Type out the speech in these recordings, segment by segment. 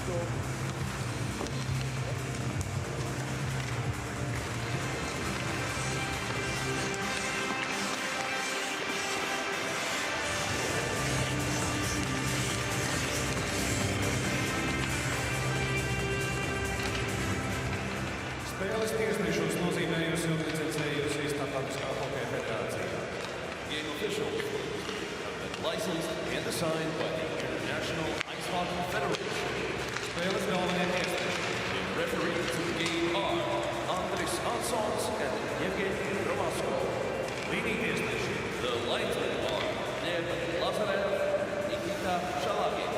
Spēles tiesnešus nozīmējusi un licencējusi Starptautiskā hokeja federācija. Game officials have been licensed and assigned by the International Ice Hockey Federation. Spēles galvenie tiesneši and referees to the game are Andris Ansons and Evgeny Romasko. Līnija tiesneši, the linesmen are Neb Lazarev, Nikita Shalagin.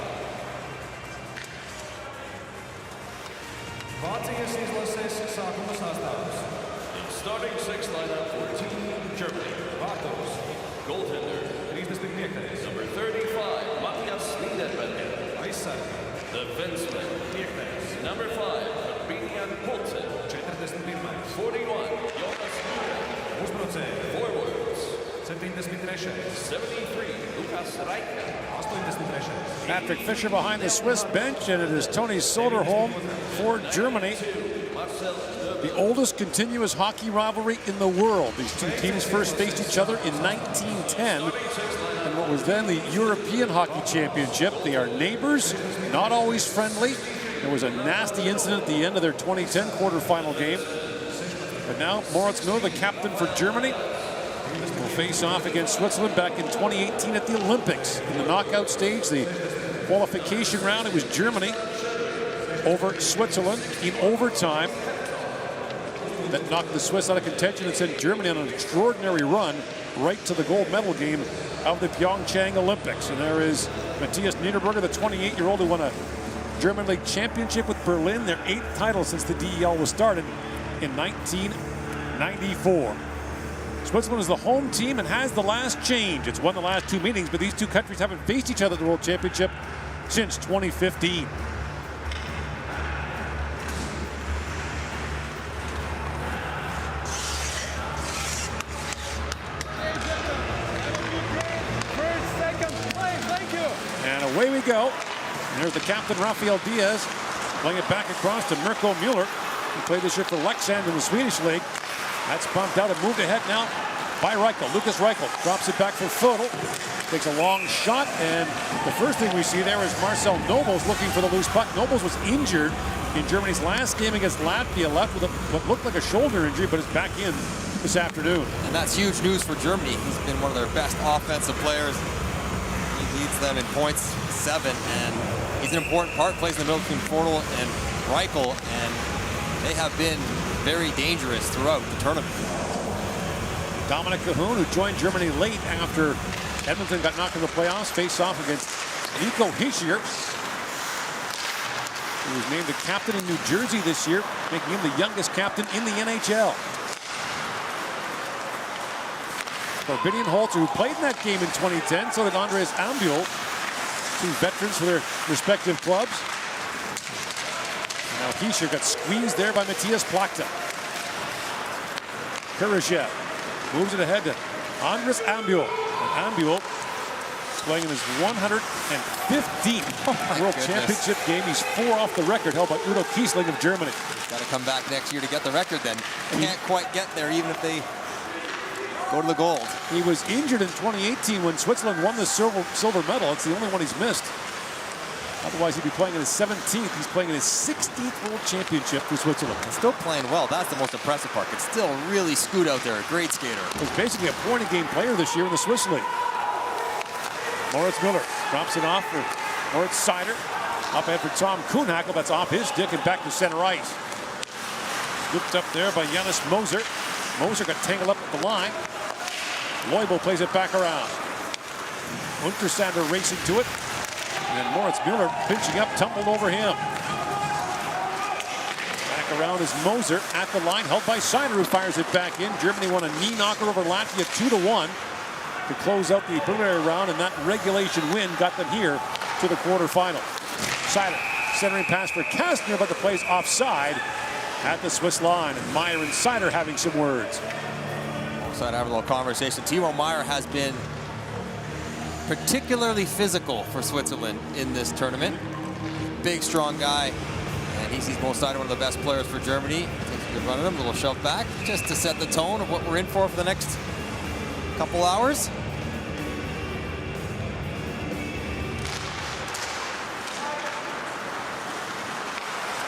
Vācijas izlases sākuma sastāvs. The starting six lineup for Team Germany. Vārtos. Goaltender. 35. Number 35, Matthias Niederreiter. Aizsargi. Defenseman. 5. Number 5, Binian Polsen. 41. 41, Jonas Müller. Uzbrucēji. Forwards. 73. 73, Lukas Reichel. 83. Patrick Fischer behind the Swiss bench, and it is Tony Soderholm for Germany. The oldest continuous hockey rivalry in the world. These two teams first faced each other in 1910 in what was then the European Hockey Championship. They are neighbors, not always friendly. There was a nasty incident at the end of their 2010 quarterfinal game. But now Moritz Müller, the captain for Germany, will face off against Switzerland back in 2018 at the Olympics. In the knockout stage, the qualification round, it was Germany over Switzerland in overtime that knocked the Swiss out of contention and sent Germany on an extraordinary run right to the gold medal game of the Pyeongchang Olympics. And there is Matthias Niederberger, the 28-year-old who won a German League championship with Berlin, their 8th title since the DEL was started in 1994. Switzerland is the home team and has the last change. It's won the last 2 meetings, but these two countries haven't faced each other at the World Championship since 2015. And away we go. And there's the captain, Rafael Diaz, playing it back across to Mirko Müller, who played this year for Leksand in the Swedish League. That's pumped out and moved ahead now by Reichel. Lucas Reichel drops it back for Födel. Takes a long shot, and the first thing we see there is Marcel Nobles looking for the loose puck. Nobles was injured in Germany's last game against Latvia, left with what looked like a shoulder injury, but is back in this afternoon. And that's huge news for Germany. He's been one of their best offensive players. He leads them in points, 7, and he's an important part, plays in the middle between Födel and Reichel, and they have been very dangerous throughout the tournament. Dominic Cahoon, who joined Germany late after Edmonton got knocked in the playoffs, face off against Nico Hischier, who was named the captain in New Jersey this year, making him the youngest captain in the NHL. Corbinian Holzer, who played in that game in 2010, so did Andres Ambuel, 2 veterans for their respective clubs. Now Hischier got squeezed there by Matthias Plachta. Kurashev moves it ahead to Andres Ambuel. And Ambuel playing in his 115th World Championship game. He's 4 off the record held by Udo Kiesling of Germany. He's got to come back next year to get the record then. Can't quite get there even if they go to the gold. He was injured in 2018 when Switzerland won the silver medal. It's the only one he's missed. Otherwise, he'd be playing in his 17th. He's playing in his 16th World Championship for Switzerland. And still playing well. That's the most impressive part. It's still really scoot out there. A great skater. He's basically a point-a-game player this year in the Swiss League. Moritz Müller drops it off for Moritz Seider. Up ahead for Tom Kuhnhackl. That's off his stick and back to center ice. Scooped up there by Janis Moser. Moser got tangled up at the line. Leubel plays it back around. Untersander racing to it. And Moritz Müller pinching up, tumbled over him. Back around is Moser at the line, held by Seider, who fires it back in. Germany won a knee knocker over Latvia 2-1 to close out the preliminary round, and that regulation win got them here to the quarterfinal. Seider centering pass for Kastner, but the play's offside at the Swiss line. And Meyer and Seider having some words. Seider having a little conversation. Timo Meyer has been particularly physical for Switzerland in this tournament. big, strong guy. And he sees both sides, one of the best players for Germany. Takes a good run at him, a little shove back, just to set the tone of what we're in for the next couple hours.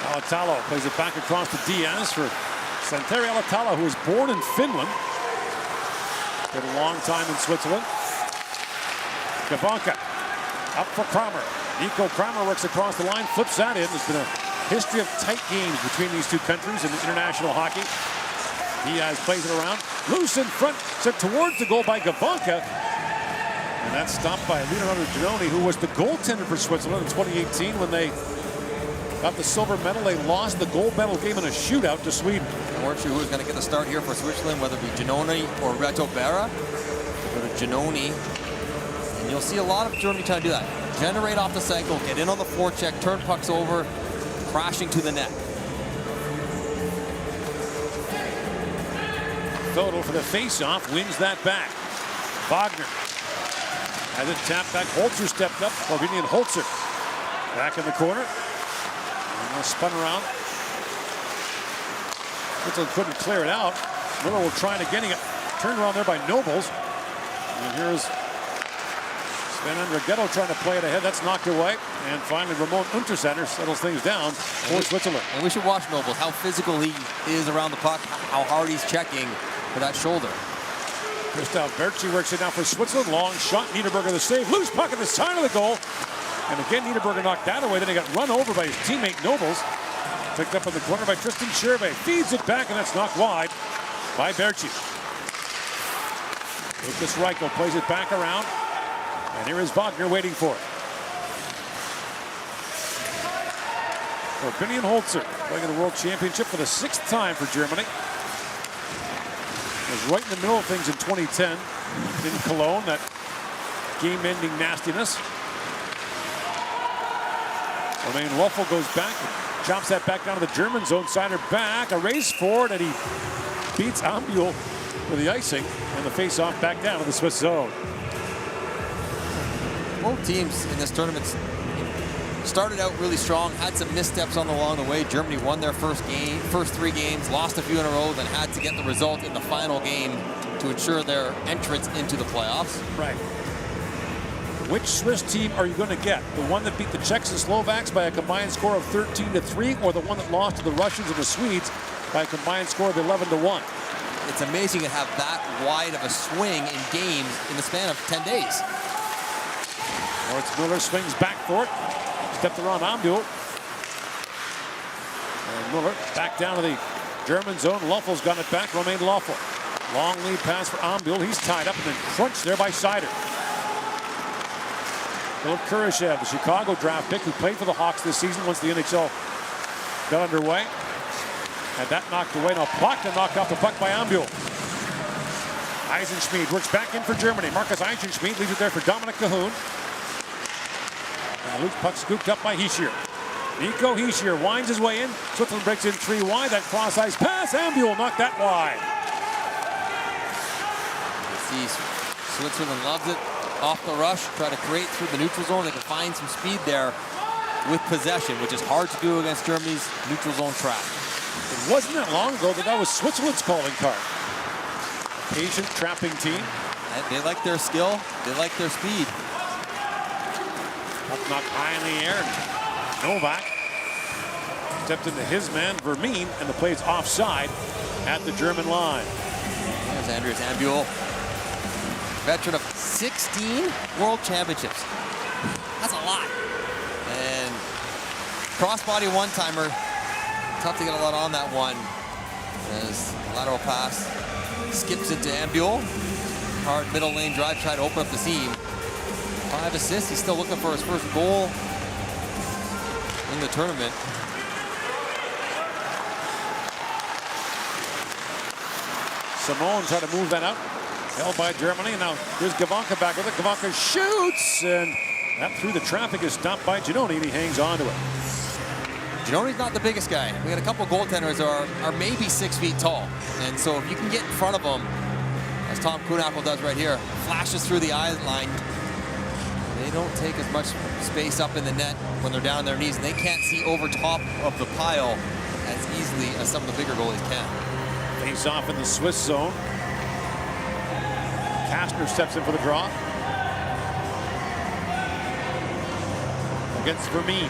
Alatalo plays it back across to Diaz for Santeri Alatalo, who was born in Finland. Did a long time in Switzerland. Gavanka up for Kramer. Nico Kramer works across the line, flips that in. There's been a history of tight games between these two countries in international hockey. Diaz plays it around. Loose in front, sent towards the goal by Gavanka. And that's stopped by Leonardo Giannoni, who was the goaltender for Switzerland in 2018 when they got the silver medal. They lost the gold medal game in a shootout to Sweden. I weren't sure who was going to get the start here for Switzerland, whether it be Giannoni or Reto Berra. Go to Giannoni, and you'll see a lot of Germany trying to do that. Generate off the cycle, get in on the forecheck, turn pucks over, crashing to the net. Total for the face-off, wins that back. Wagner has it tapped back. Holzer stepped up. Slovenian Holzer back in the corner. And spun around. Switzerland couldn't clear it out. Miller will try it again. He got turned around there by Nobles. And here's Sven Andrighetto trying to play it ahead. That's knocked away. And finally, Ramon Untersetter settles things down for Switzerland. And we should watch Nobles, how physical he is around the puck, how hard he's checking for that shoulder. Christoph Berchi works it down for Switzerland. Long shot. Niederberger the save. Loose puck at the side of the goal. And again, Niederberger knocked that away. Then he got run over by his teammate Nobles. Picked up in the corner by Tristan Scherbe. Feeds it back, and that's knocked wide by Berchi. Lucas Reichel plays it back around. And here is Wagner waiting for it. Corbinian Holzer playing in the World Championship for the 6th time for Germany. Was right in the middle of things in 2010 in Cologne, that game-ending nastiness. Romain Ruffel goes back, chops that back down to the German zone. Sider back, a race forward, and he beats Ambul for the icing, and the face-off back down to the Swiss zone. Both teams in this tournament started out really strong, had some missteps along the way. Germany won their first 3 games, lost a few in a row, then had to get the result in the final game to ensure their entrance into the playoffs. Right. Which Swiss team are you going to get? The one that beat the Czechs and Slovaks by a combined score of 13-3, or the one that lost to the Russians and the Swedes by a combined score of 11-1? It's amazing to have that wide of a swing in games in the span of 10 days. Moritz Müller swings back for it. Stepped around Ambul. And Müller back down to the German zone. Loffel's got it back. Romain Loffel. Long lead pass for Ambul. He's tied up and then crunched there by Sider. Philip Kurashev, the Chicago draft pick, who played for the Hawks this season once the NHL got underway. Had that knocked away. Now Plachta knocked off the puck by Ambul. Eisenschmied works back in for Germany. Marcus Eisenschmied leaves it there for Dominic Cahoon. And the loose puck scooped up by Hischier. Nico Hischier winds his way in. Switzerland breaks in 3 wide. That cross-ice pass. Ambul knocked that wide. You see, Switzerland loves it. Off the rush, try to create through the neutral zone. They can find some speed there with possession, which is hard to do against Germany's neutral zone trap. It wasn't that long ago that was Switzerland's calling card. Patient trapping team. They like their skill. They like their speed. Puck knocked high in the air. Novak stepped into his man, Vermeen, and the play's offside at the German line. There's Andreas Ambul, veteran of 16 World Championships. That's a lot. And crossbody one-timer. Tough to get a lot on that one. As lateral pass skips it to Ambul. Hard middle lane drive, try to open up the seam. 5 assists. He's still looking for his first goal in the tournament. Simone tried to move that out. Held by Germany. And now here's Gavanka back with it. Gavanka shoots. And that through the traffic is stopped by Giannoni, and he hangs on to it. Giannoni's not the biggest guy. We got a couple goaltenders are maybe 6 feet tall. And so if you can get in front of them, as Tom Kuhnhackl does right here, flashes through the eye line, they don't take as much space up in the net when they're down on their knees, and they can't see over top of the pile as easily as some of the bigger goalies can. Face off in the Swiss zone. Kastner steps in for the draw. Against Vermeer.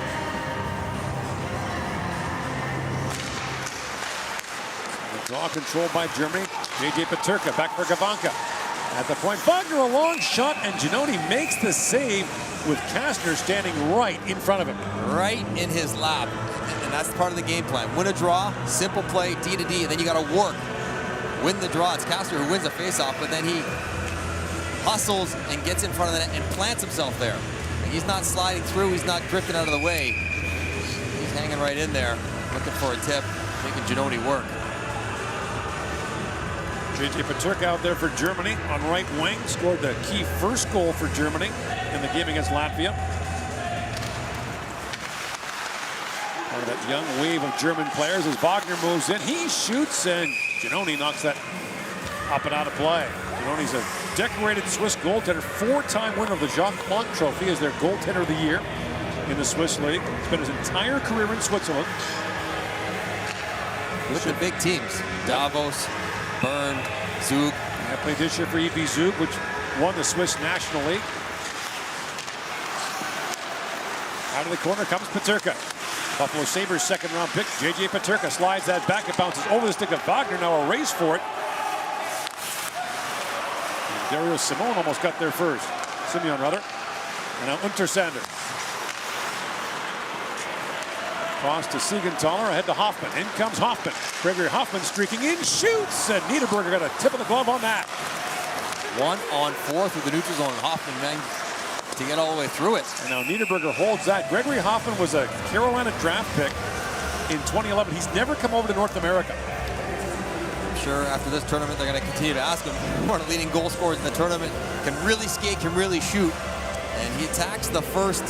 The draw controlled by Germany. J.J. Peterka back for Gavanka. At the point, Wagner a long shot, and Giannone makes the save with Kastner standing right in front of him. Right in his lap. And that's part of the game plan. Win a draw, simple play, D to D, and then you got to work. Win the draw. It's Kastner who wins the faceoff, but then he hustles and gets in front of the net and plants himself there. And he's not sliding through, he's not drifting out of the way. He's hanging right in there, looking for a tip, making Giannone work. J.J. Peterka out there for Germany on right wing. Scored the key first goal for Germany in the game against Latvia. Part of that young wave of German players as Wagner moves in. He shoots, and Giannone knocks that up and out of play. Giannone's a decorated Swiss goaltender, four-time winner of the Jacques Plante Trophy as their goaltender of the year in the Swiss League. Spent his entire career in Switzerland. With the big teams, Davos, Bern, Zug. I played this year for EV Zug, which won the Swiss National League. Out of the corner comes Peterka. Buffalo Sabres second round pick. J.J. Peterka slides that back. It bounces over the stick of Wagner. Now a race for it. And Dario Simon almost got there first. Simeon rather. And now Untersander. Cross to Siegenthaler, ahead to Hoffman. In comes Hoffman. Gregory Hoffman streaking in, shoots, and Niederberger got a tip of the glove on that. 1-on-4 through the neutral zone. Hoffman managed to get all the way through it. And now Niederberger holds that. Gregory Hoffman was a Carolina draft pick in 2011. He's never come over to North America. I'm sure after this tournament, they're going to continue to ask him. One of the leading goal scorers in the tournament, can really skate, can really shoot. And he attacks the first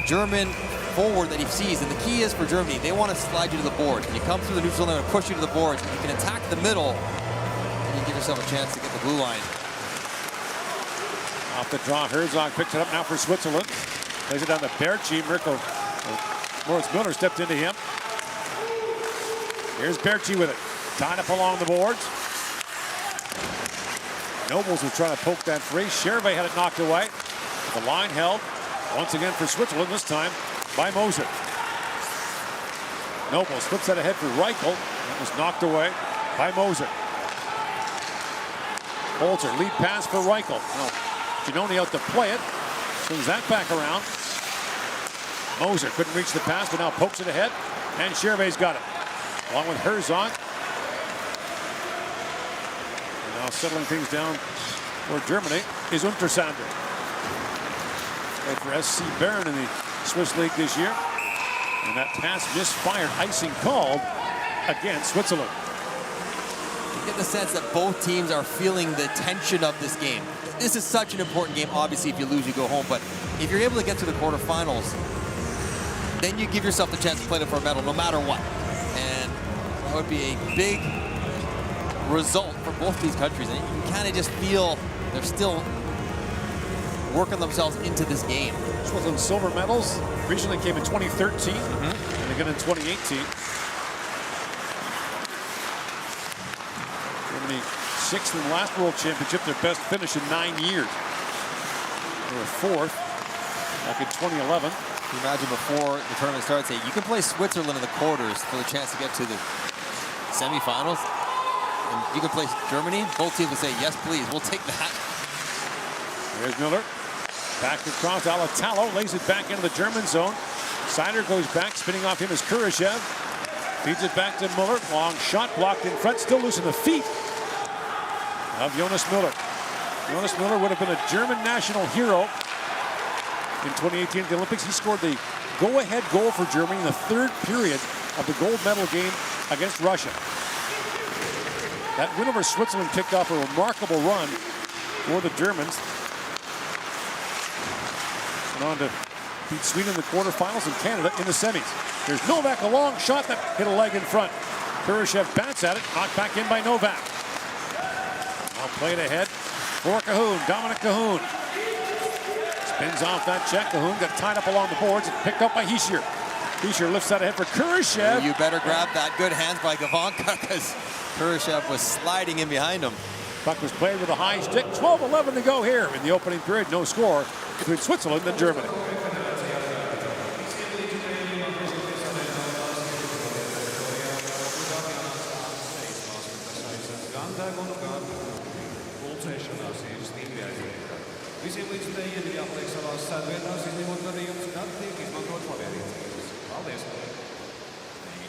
German forward that he sees, and the key is for Germany, they want to slide you to the board. You come through the neutral zone and push you to the boards. You can attack the middle, and you give yourself a chance to get the blue line. Off the draw, Herzog picks it up now for Switzerland. Plays it down to Berchi. Moritz Miller stepped into him. Here's Berchi with it. Tied up along the boards. Nobles was trying to poke that free. Scherve had it knocked away. The line held once again for Switzerland, this time by Moser. Nobles flips that ahead for Reichel. That was knocked away by Moser. Holzer, lead pass for Reichel. No, Giannone out to play it. Swings that back around. Moser couldn't reach the pass, but now pokes it ahead. And Scherve's got it. Along with Herzog. And now settling things down for Germany is Untersander. Played for SC Bern in the Swiss League this year. And that pass misfired, icing called against Switzerland. You get the sense that both teams are feeling the tension of this game. This is such an important game. Obviously, if you lose, you go home. But if you're able to get to the quarterfinals, then you give yourself the chance to play for a medal no matter what. And that would be a big result for both these countries. And you kind of just feel they're still working themselves into this game. Switzerland silver medals recently came in 2013 and again in 2018. Germany sixth in the last World Championship, their best finish in 9 years. They were fourth back in 2011. Can you imagine before the tournament starts, hey, you can play Switzerland in the quarters for the chance to get to the semifinals. And you can play Germany. Both teams will say, yes, please, we'll take that. There's Miller. Back across, Alatalo lays it back into the German zone. Seider goes back, spinning off him is Kurashev. Feeds it back to Muller. Long shot blocked in front, still loose in the feet of Jonas Müller. Jonas Müller would have been a German national hero in 2018 at the Olympics. He scored the go-ahead goal for Germany in the third period of the gold medal game against Russia. That win over Switzerland kicked off a remarkable run for the Germans. On to beat Sweden in the quarterfinals and Canada in the semis. There's Novak, a long shot that hit a leg in front. Kurashev bats at it, knocked back in by Novak. Now played ahead for Cahoon, Dominic Cahoon. Spins off that check. Cahoon got tied up along the boards and picked up by Hischier. Hischier lifts that ahead for Kurashev. You better grab that. Good hands by Gavanka because Kurashev was sliding in behind him. Puck was played with a high stick. 12-11 to go here in the opening period. No score between Switzerland and Germany.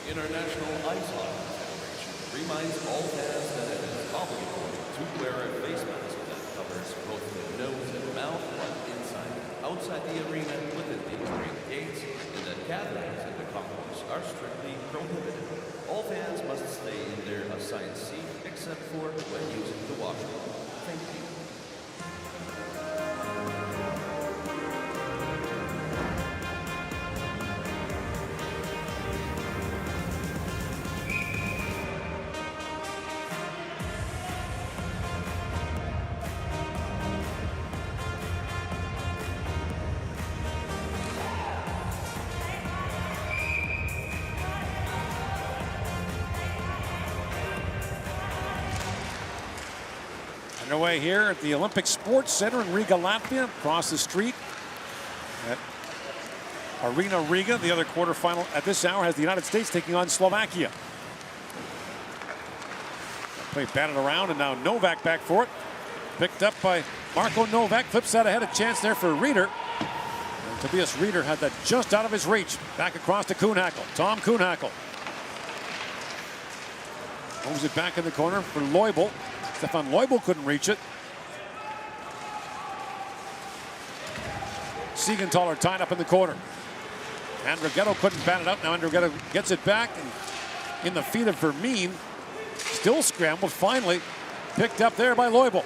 The International Ice Hockey Federation reminds all fans that it is obligatory to wear a face mask that covers both the nose and mouth while inside and outside the arena within the arena gates, and that gatherings in the concourse are strictly prohibited. All fans must stay in their assigned seat except for when using the washroom. Thank you. Underway here at the Olympic Sports Center in Riga, Latvia. Across the street at Arena Riga. The other quarterfinal at this hour has the United States taking on Slovakia. Play batted around, and now Novak back for it. Picked up by Marco Novak. Flips that ahead. A chance there for Reeder. And Tobias Reeder had that just out of his reach. Back across to Kuhnhackl. Tom Kuhnhackl. Moves it back in the corner for Leubel. Stefan Leubel couldn't reach it. Siegenthaler tied up in the corner. Andrighetto couldn't bat it out. Now Andrighetto gets it back. And in the feet of Vermeen. Still scrambled. Finally picked up there by Leubel.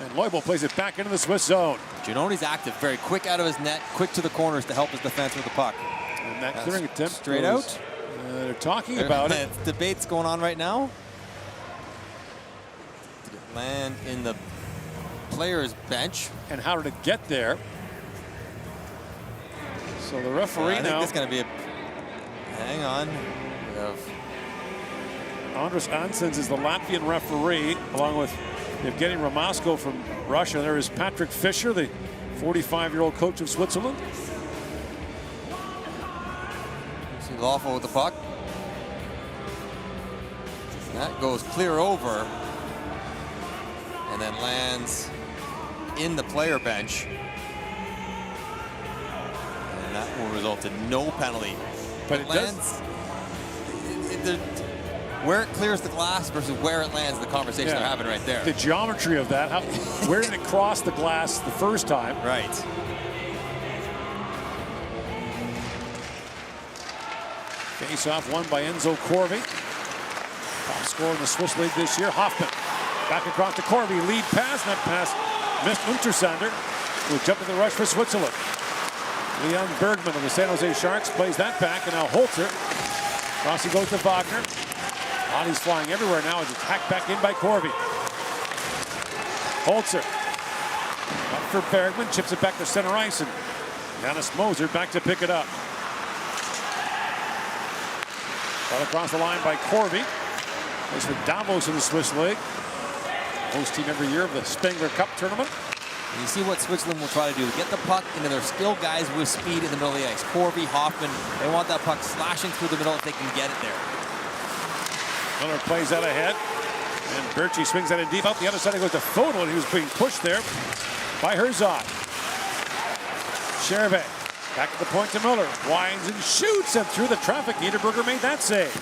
And Leubel plays it back into the Swiss zone. Giannoni's active. Very quick out of his net. Quick to the corners to help his defense with the puck. And that clearing attempt straight out. They're talking about it. Debate's going on right now. Land in the players' bench. And how did it get there? So the referee I now. think it's going to be a. Hang on. We have Andras Ansens is the Latvian referee, along with Evgeny Ramasko from Russia. There is Patrick Fischer, the 45-year-old coach of Switzerland. See Lawful with the puck. That goes clear over. And then lands in the player bench. And that will result in no penalty. But it lands, where it clears the glass versus where it lands, the conversation they're having right there. The geometry of that. Where did it cross the glass the first time? Right. Face-off won by Enzo Corvi. Top scorer in the Swiss League this year. Hoffman. Back across to Corvi, lead pass, and that pass missed Untersander, who jumped in the rush for Switzerland. Leon Bergman of the San Jose Sharks plays that back, and now Holzer. Cross he goes to Wagner. Bodies flying everywhere now as it's hacked back in by Corvi. Holzer. Up for Bergman, chips it back to center ice, and Janis Moser back to pick it up. Brought across the line by Corvi. Plays for Davos in the Swiss League. Host team every year of the Spengler Cup tournament. And you see what Switzerland will try to do. Get the puck into their skilled guys with speed in the middle of the ice. Corvi, Hoffman, they want that puck slashing through the middle if they can get it there. Miller plays that ahead. And Berchi swings that in deep. Out the other side, it goes to Fodor, and he was being pushed there by Herzog. Sherve back at the point to Miller. Winds and shoots, and through the traffic, Niederberger made that save.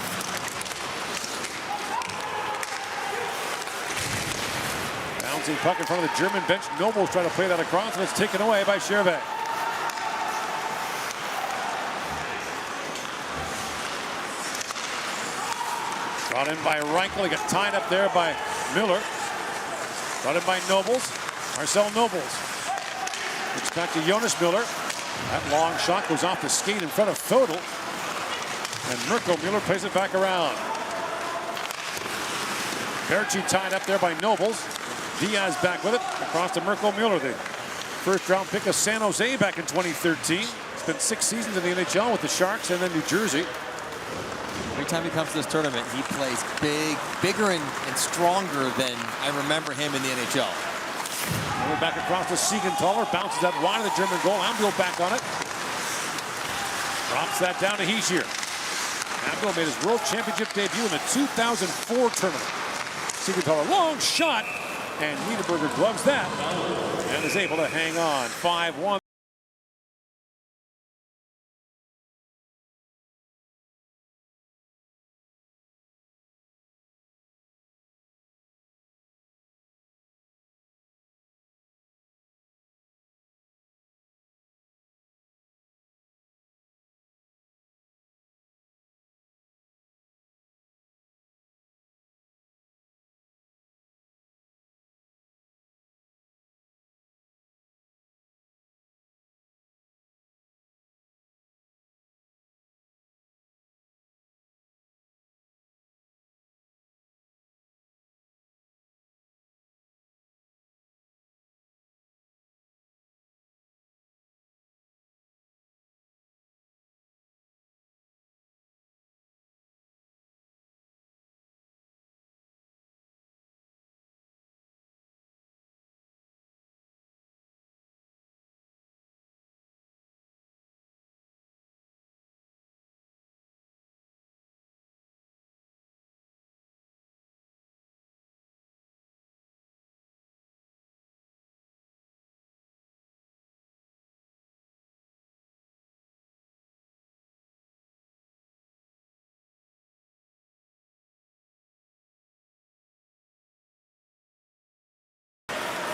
Bouncing puck in front of the German bench. Noble's trying to play that across, and it's taken away by Sherve. Brought in by Reichel. He got tied up there by Miller. Brought in by Nobles. Marcel Nobles. It's back to Jonas Miller. That long shot goes off the skate in front of Fodor. And Mirko Müller plays it back around. Berchi tied up there by Nobles. Diaz back with it. Across to Mirko Müller. The First round pick of San Jose back in 2013. Spent 6 seasons in the NHL with the Sharks and then New Jersey. Every time he comes to this tournament, he plays big, bigger and stronger than I remember him in the NHL. We're back across to Siegenthaler, bounces that wide of the German goal. Ambil back on it. Drops that down to Hischier. Ambil made his World Championship debut in the 2004 tournament. Siegenthaler, long shot, and Niederberger gloves that and is able to hang on. 5-1.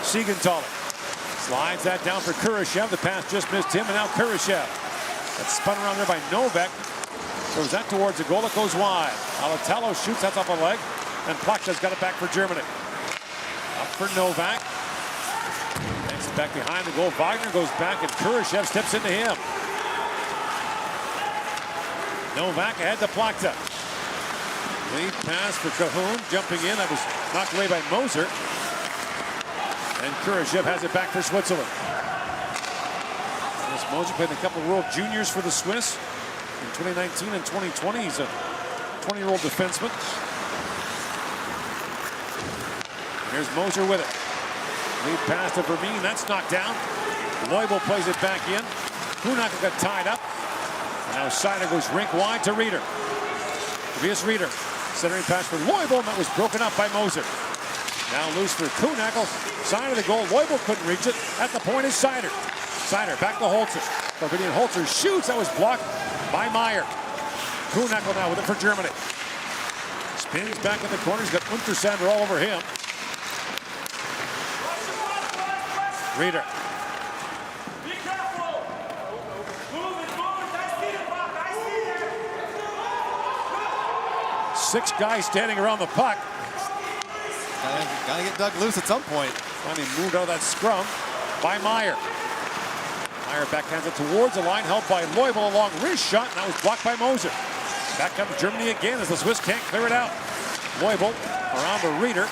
Siegenthaler slides that down for Kurashev. The pass just missed him, and now Kurashev. That's spun around there by Novak. Throws that towards the goal. It goes wide. Alatalo shoots. That's off a leg. And Plachta's got it back for Germany. Up for Novak. Next back behind the goal. Wagner goes back, and Kurashev steps into him. Novak ahead to Plachta. Lead pass for Cahoon. Jumping in. That was knocked away by Moser. And Kurashev has it back for Switzerland. This Moser played in a couple of World Juniors for the Swiss in 2019 and 2020. He's a 20-year-old defenseman. And here's Moser with it. Lead pass to Vermeen. That's knocked down. Leubel plays it back in. Kuhnhackl got tied up. And now Seider goes rink wide to Rieder. Tobias Rieder. Centering pass for Leubel, and that was broken up by Moser. Now loose for Kuhnhackl. Side of the goal. Leubel couldn't reach it. At the point is Seider. Seider back to Holzer. Corbinian Holzer shoots. That was blocked by Meyer. Kuhnhackl now with it for Germany. Spins back in the corner. He's got Untersander all over him. Rieder. Be careful. Move it, move it. I see the puck. I see it. 6 guys standing around the puck. Gotta get dug loose at some point. Finally moved out of that scrum by Meyer. Meyer backhands it towards the line, held by Leubel, a long wrist shot, and that was blocked by Moser. Back comes Germany again as the Swiss can't clear it out. Leubel around to Rieder.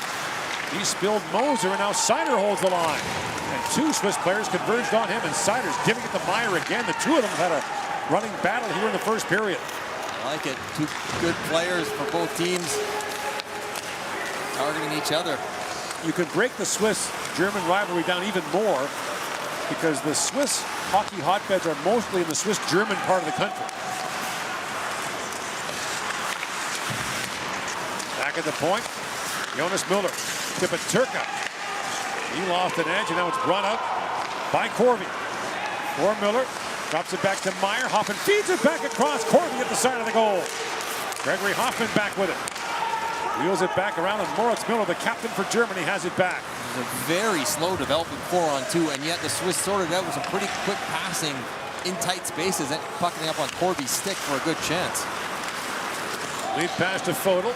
He spilled Moser, and now Seider holds the line. And 2 Swiss players converged on him, and Seider's giving it to Meyer again. The 2 of them had a running battle here in the first period. I like it. 2 good players for both teams targeting each other. You can break the Swiss-German rivalry down even more because the Swiss hockey hotbeds are mostly in the Swiss-German part of the country. Back at the point, Jonas Müller. Tip it Turka. He lost an edge, and now it's brought up by Corvi. For Müller, drops it back to Meyer. Hoffman feeds it back across. Corvi at the side of the goal. Gregory Hoffman back with it. Wheels it back around, and Moritz Müller, the captain for Germany, has it back. It was a very slow developing 4-on-2, and yet the Swiss sorted out with some pretty quick passing in tight spaces and pucking up on Corby's stick for a good chance. Lead pass to Fodel.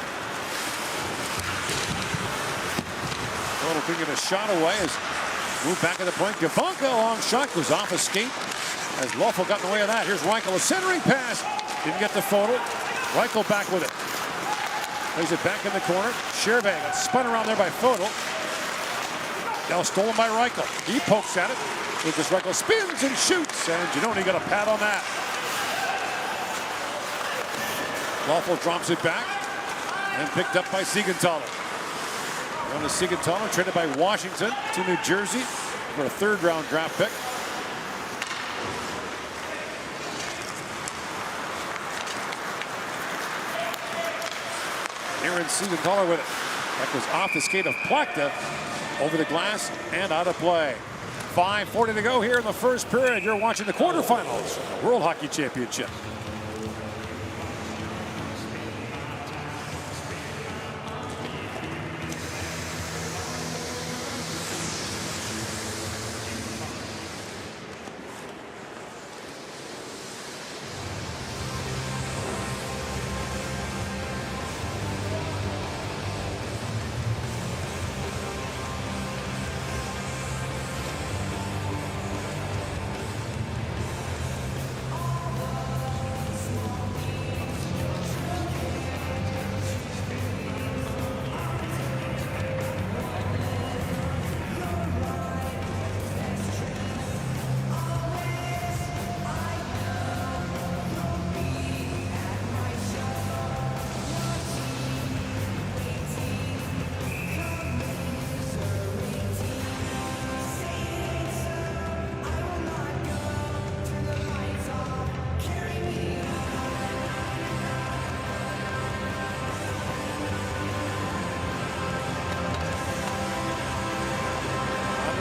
Fodel couldn't get a shot away as moved back at the point. Gavanka, a long shot, goes off a skate as Loeffel got in the way of that. Here's Reichel, a centering pass. Didn't get to Fodel. Reichel back with it. Plays it back in the corner. Scherweg got spun around there by Fodel. Now stolen by Reichel. He pokes at it. Lucas Reichel spins and shoots, and Giannone got a pad on that. Lawful drops it back and picked up by Siegenthaler. Down to Siegenthaler, traded by Washington to New Jersey for a third-round draft pick. Aaron Siegenthaler with it. That was off the skate of Plachta, over the glass and out of play. 5:40 to go here in the first period. You're watching the quarterfinals of the World Hockey Championship.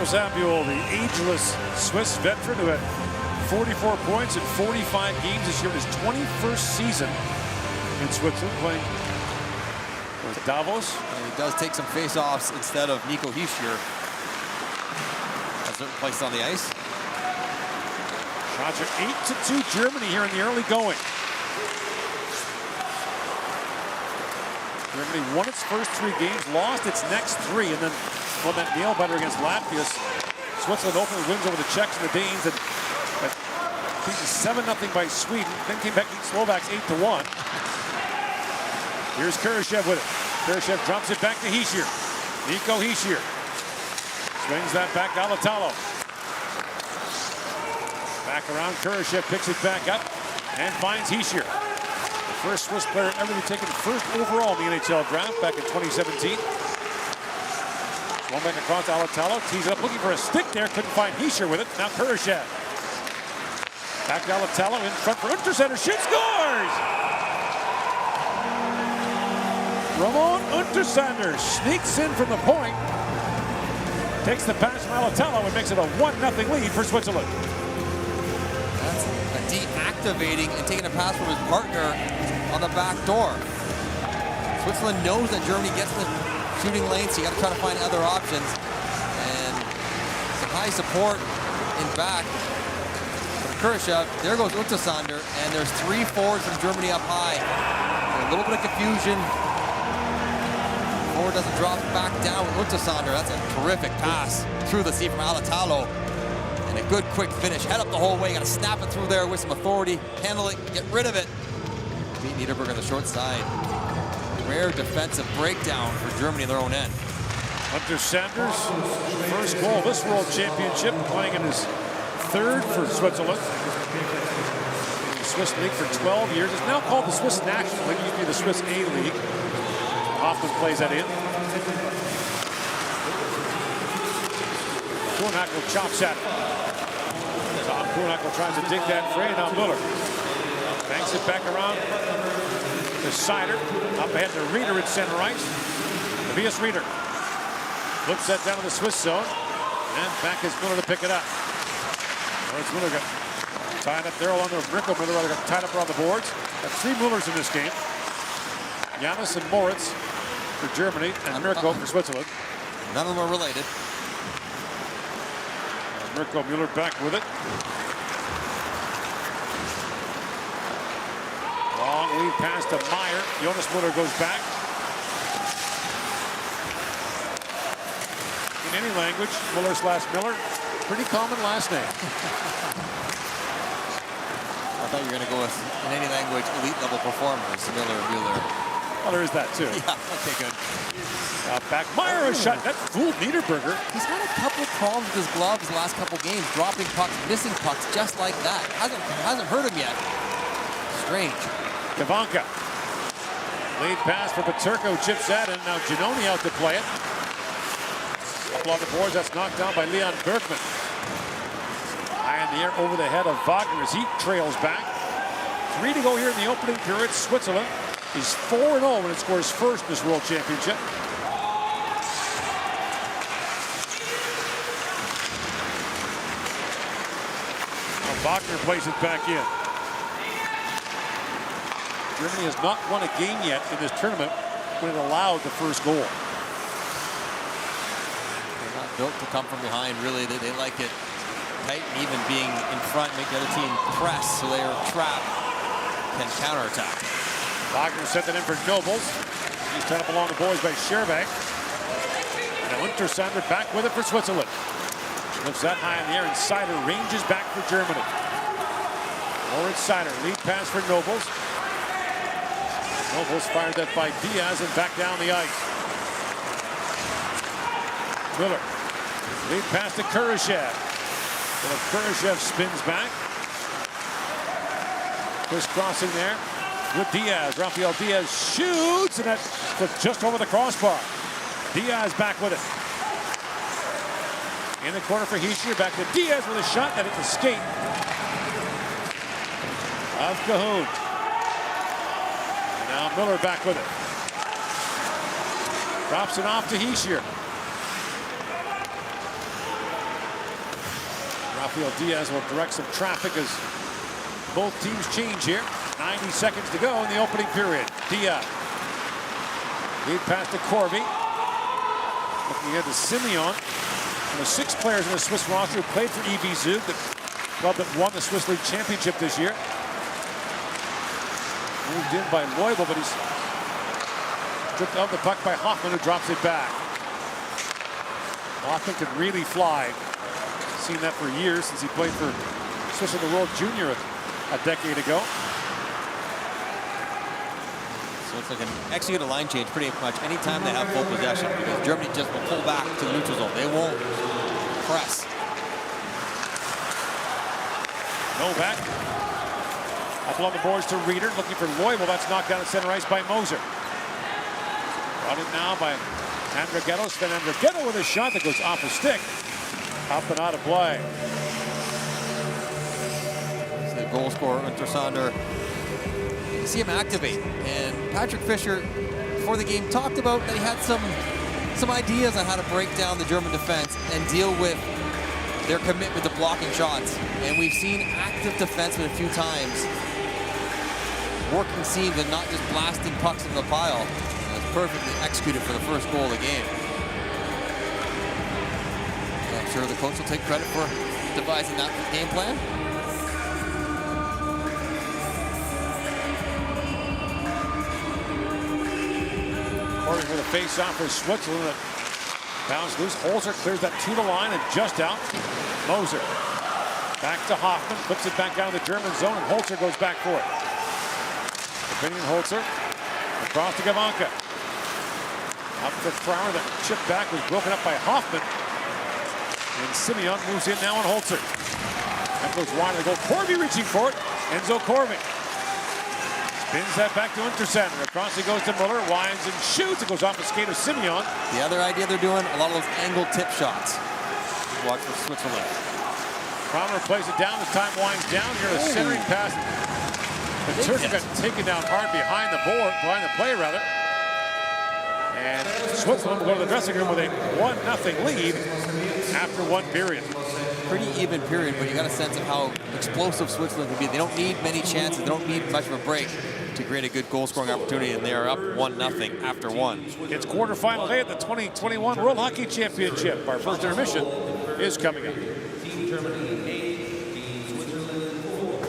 Samuel, the ageless Swiss veteran who had 44 points in 45 games this year in his 21st season in Switzerland, playing with Davos. And he does take some face-offs instead of Nico Hischier at certain places on the ice. Shots are 8-2 Germany here in the early going. Germany won its first 3 games, lost its next 3, and then won that nail-biter against Latvia. Switzerland opened wins over the Czechs and the Danes, and beaten 7-0 by Sweden. Then came back to beat Slovaks 8-1. Here's Kurashev with it. Kurashev drops it back to Hischier. Nico Hischier swings that back to Alatalo. Back around, Kurashev picks it back up and finds Hischier. The first Swiss player ever to be taken first overall in the NHL draft back in 2017. One back across to Alatalo, tees it up, looking for a stick there, couldn't find Hischier with it. Now Kurashev. Back to Alatalo, in front for Untersender, shoots, scores! Ramon Untersender sneaks in from the point, takes the pass from Alatalo and makes it a 1-0 lead for Switzerland. That's a deactivating and taking a pass from his partner on the back door. Switzerland knows that Germany gets the shooting lane, so you got to try to find other options. And some high support in back from Kurashev. There goes Untersender, and there's 3 forwards from Germany up high. So a little bit of confusion. Forward doesn't drop back down with Untersender. That's a terrific pass through the seam from Alatalo. And a good quick finish. Head up the whole way. Got to snap it through there with some authority. Handle it, get rid of it. Beat Niederberger on the short side. Rare defensive breakdown for Germany in their own end. Untersender's first goal of this World Championship, playing in his 3rd for Switzerland. In the Swiss League for 12 years. It's now called the Swiss National League. It used to be the Swiss A League. Hoffman plays that in. Kuhnhackl chops at it. Tom Kuhnhackl tries to dig that free. Now Muller banks it back around to Seider. Up ahead to Reeder at center ice. Tobias Reeder flips that down to the Swiss zone. And back is Muller to pick it up. Moritz Muller got tied up there along with Mirko Muller. Got tied up around the boards. Got 3 Mullers in this game. Giannis and Moritz for Germany and Mirko for Switzerland. None of them are related. Mirko Muller back with it. Long lead pass to Meyer. Jonas Muller goes back. In any language, Muller/Miller, pretty common last name. I thought you were going to go with, in any language, elite level performers, Muller. Well, there is that too. Yeah, okay, good. Back, Meyer is shot. That fooled Niederberger. He's had a couple problems with his gloves the last couple games, dropping pucks, missing pucks just like that. Hasn't hurt him yet. Strange. Kavanka. Lead pass for Paterko, chips that in. Now Giannoni out to play it. Up along the boards, that's knocked down by Leon Berkman. High in the air over the head of Wagner as he trails back. 3 to go here in the opening period. Switzerland is 4-0 when it scores first in this World Championship. Now Wagner plays it back in. Germany has not won a game yet in this tournament when it allowed the first goal. They're not built to come from behind, really. They like it tight and even being in front, make the other team press so they are trapped, can counterattack. Wagner sent it in for Nobles. He's tied up along the boards by Scherbak. Now Untersander back with it for Switzerland. Lifts that high in the air, and Seider ranges back for Germany. Moritz Seider, lead pass for Nobles. Nobles fired that by Diaz and back down the ice. Miller, lead pass to Kurashev. Well, Kurashev spins back. Crisscrossing there with Diaz. Rafael Diaz shoots, and that flipped just over the crossbar. Diaz back with it. In the corner for Hischier, back to Diaz with a shot that hit the skate of Cahoon. And now Miller back with it. Drops it off to Hischier. Rafael Diaz will direct some traffic as both teams change here. 90 seconds to go in the opening period. Diaz. Lead pass to Corby. Looking ahead to Simeon. One of 6 players in the Swiss roster who played for EV Zug, the club that won the Swiss League Championship this year. Moved in by Leubel, but he's stripped out the puck by Hoffman, who drops it back. Hoffman could really fly. Seen that for years since he played for Swiss in the World Junior a decade ago. So it's like an execute a line change pretty much anytime they have full possession, because Germany just will pull back to the neutral zone. They won't press. Novak. Up along the boards to Reeder, looking for Leubel. That's knocked down at center ice by Moser. Brought in now by Andrighetto. Sven Andrighetto with a shot that goes off a stick. Up and out of play. The goal scorer, Untersander. You see him activate. And Patrick Fischer, before the game, talked about that he had some ideas on how to break down the German defense and deal with their commitment to blocking shots. And we've seen active defensemen a few times working seams and not just blasting pucks in the pile. And it's perfectly executed for the first goal of the game. And I'm sure the coach will take credit for devising that game plan. Corby with a face-off for Switzerland that bounced loose. Holzer clears that to the line and just out. Moser back to Hoffman, flips it back down to the German zone, and Holzer goes back for it. Opinion Holzer across to Gavanka. Up for Frauer, that chip back was broken up by Hoffman. And Simeon moves in now on Holzer. That goes wide of the goal. Corby reaching for it. Enzo Corby. Spins that back to Untersander. Across he goes to Muller. Winds and shoots. It goes off the skate of Simeon. The other idea they're doing, a lot of those angled tip shots. Watch for Switzerland. Frauer plays it down. The time winds down. Here a centering pass. The Turks got taken down hard behind the board, behind the play rather. And Switzerland will go to the dressing room with a 1-0 lead after one period. Pretty even period, but you got a sense of how explosive Switzerland can be. They don't need many chances. They don't need much of a break to create a good goal-scoring opportunity, and they are up 1-0 after one. It's quarterfinal day at the 2021 World Hockey Championship. Our first intermission is coming up. Team Germany 8, Team Switzerland 4.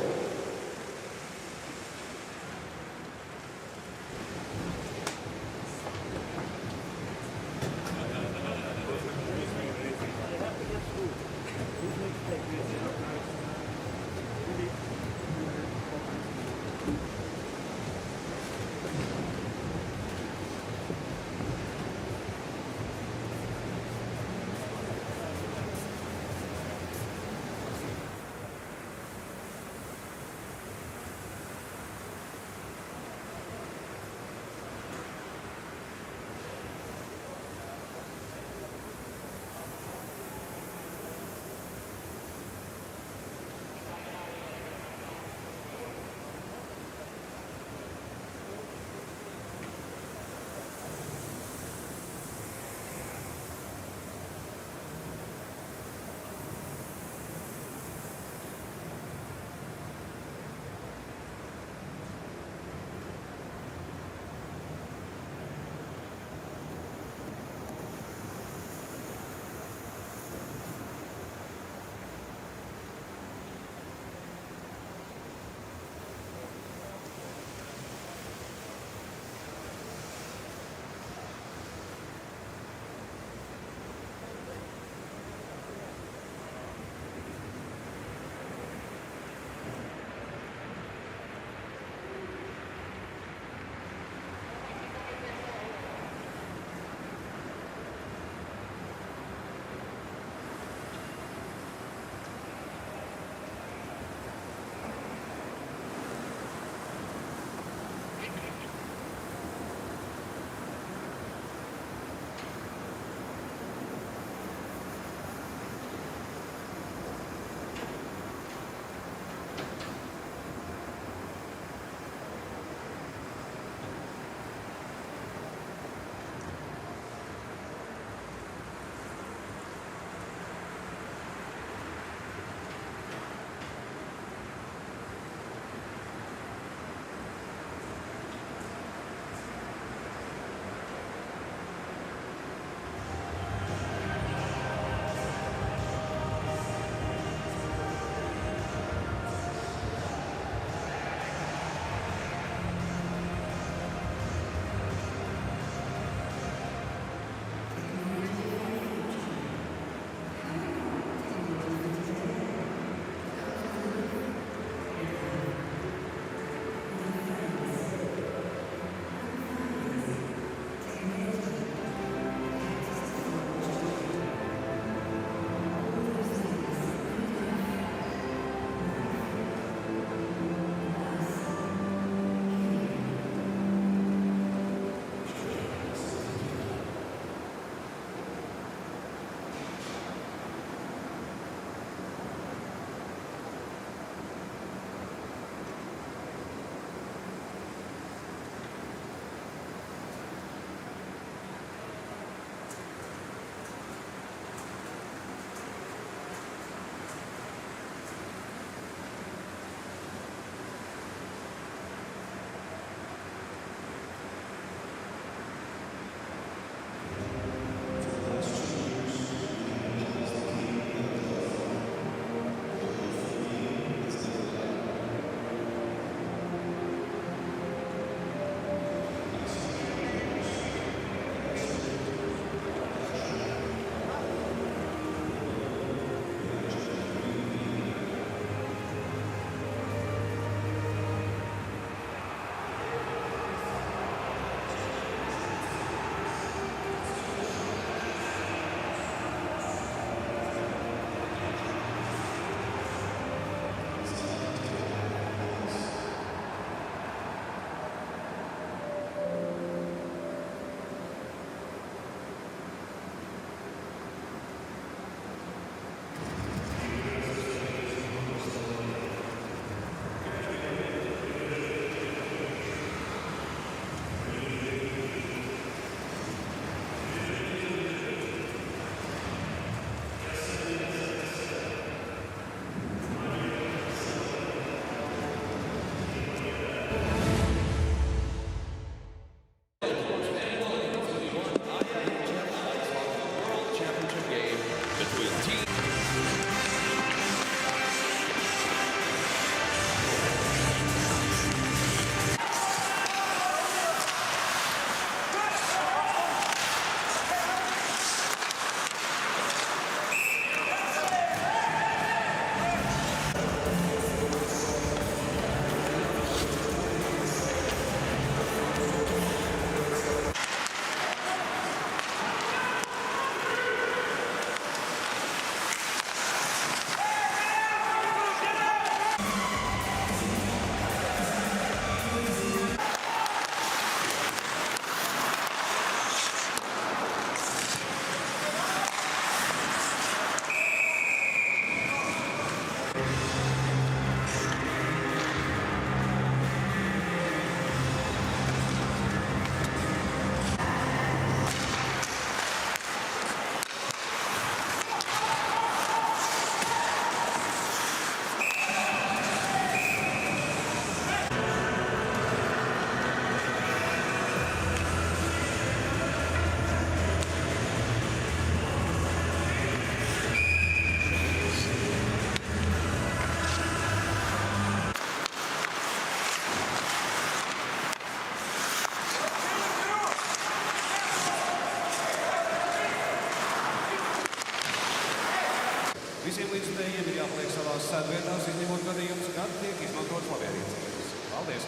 līdzstējiem ir jāpaliek savās sēdvietās, izņemot gadījumus, kad tiek izmantots labierīcības. Paldies!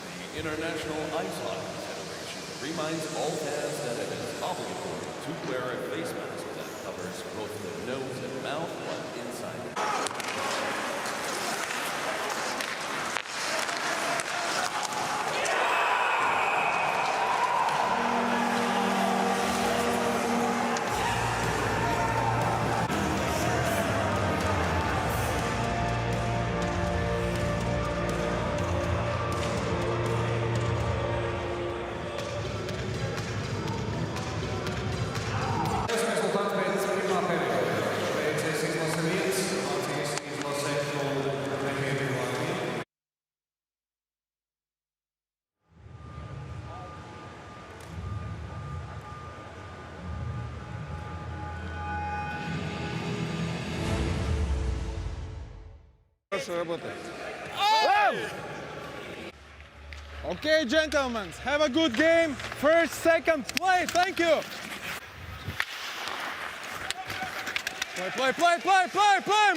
The International Ice Hockey Federation reminds all fans that it is obligatory to wear a face mask that covers both the nose and mouth while inside. Okay, gentlemen, have a good game. First, second, play. Thank you. Play.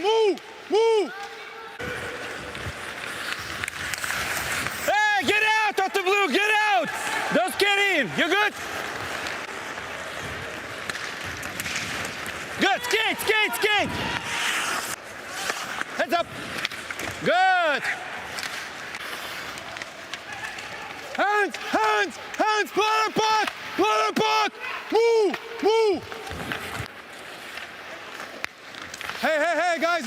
Move. Hey, get out of the blue. Get out. Don't get in. You good? Good. Skate. Heads up. Good. Hands. Blood puck. Move. Hey, guys.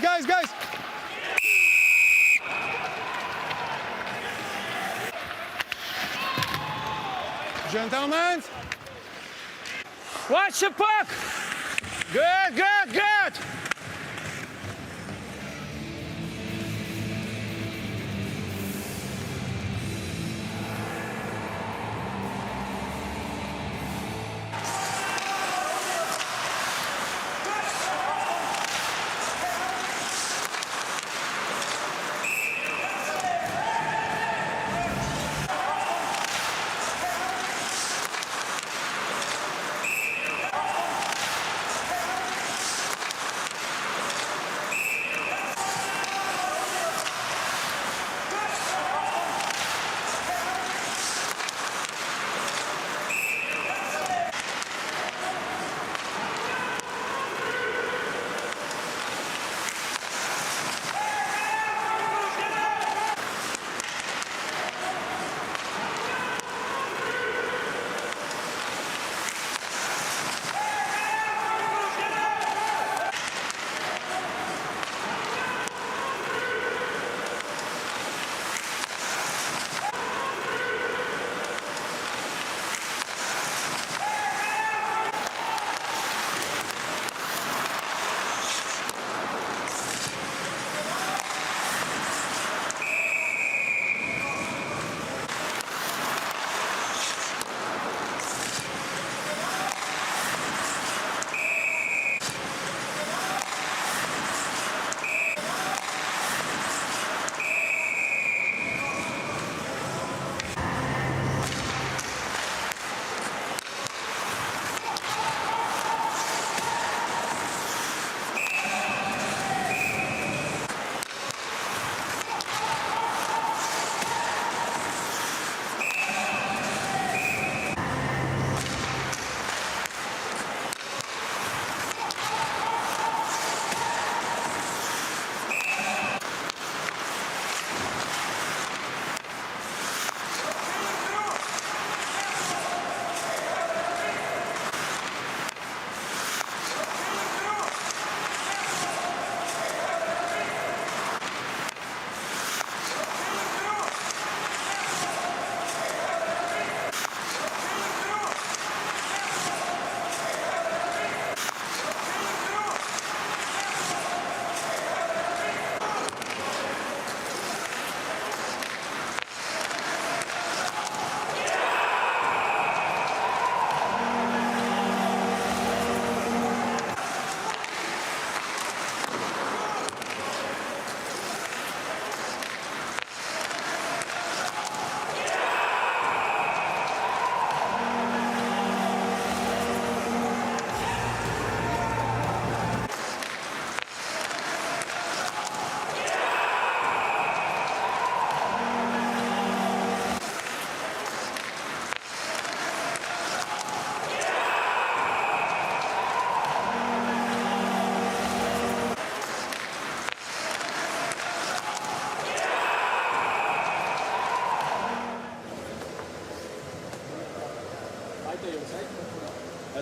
Gentlemen. Watch the puck. Good.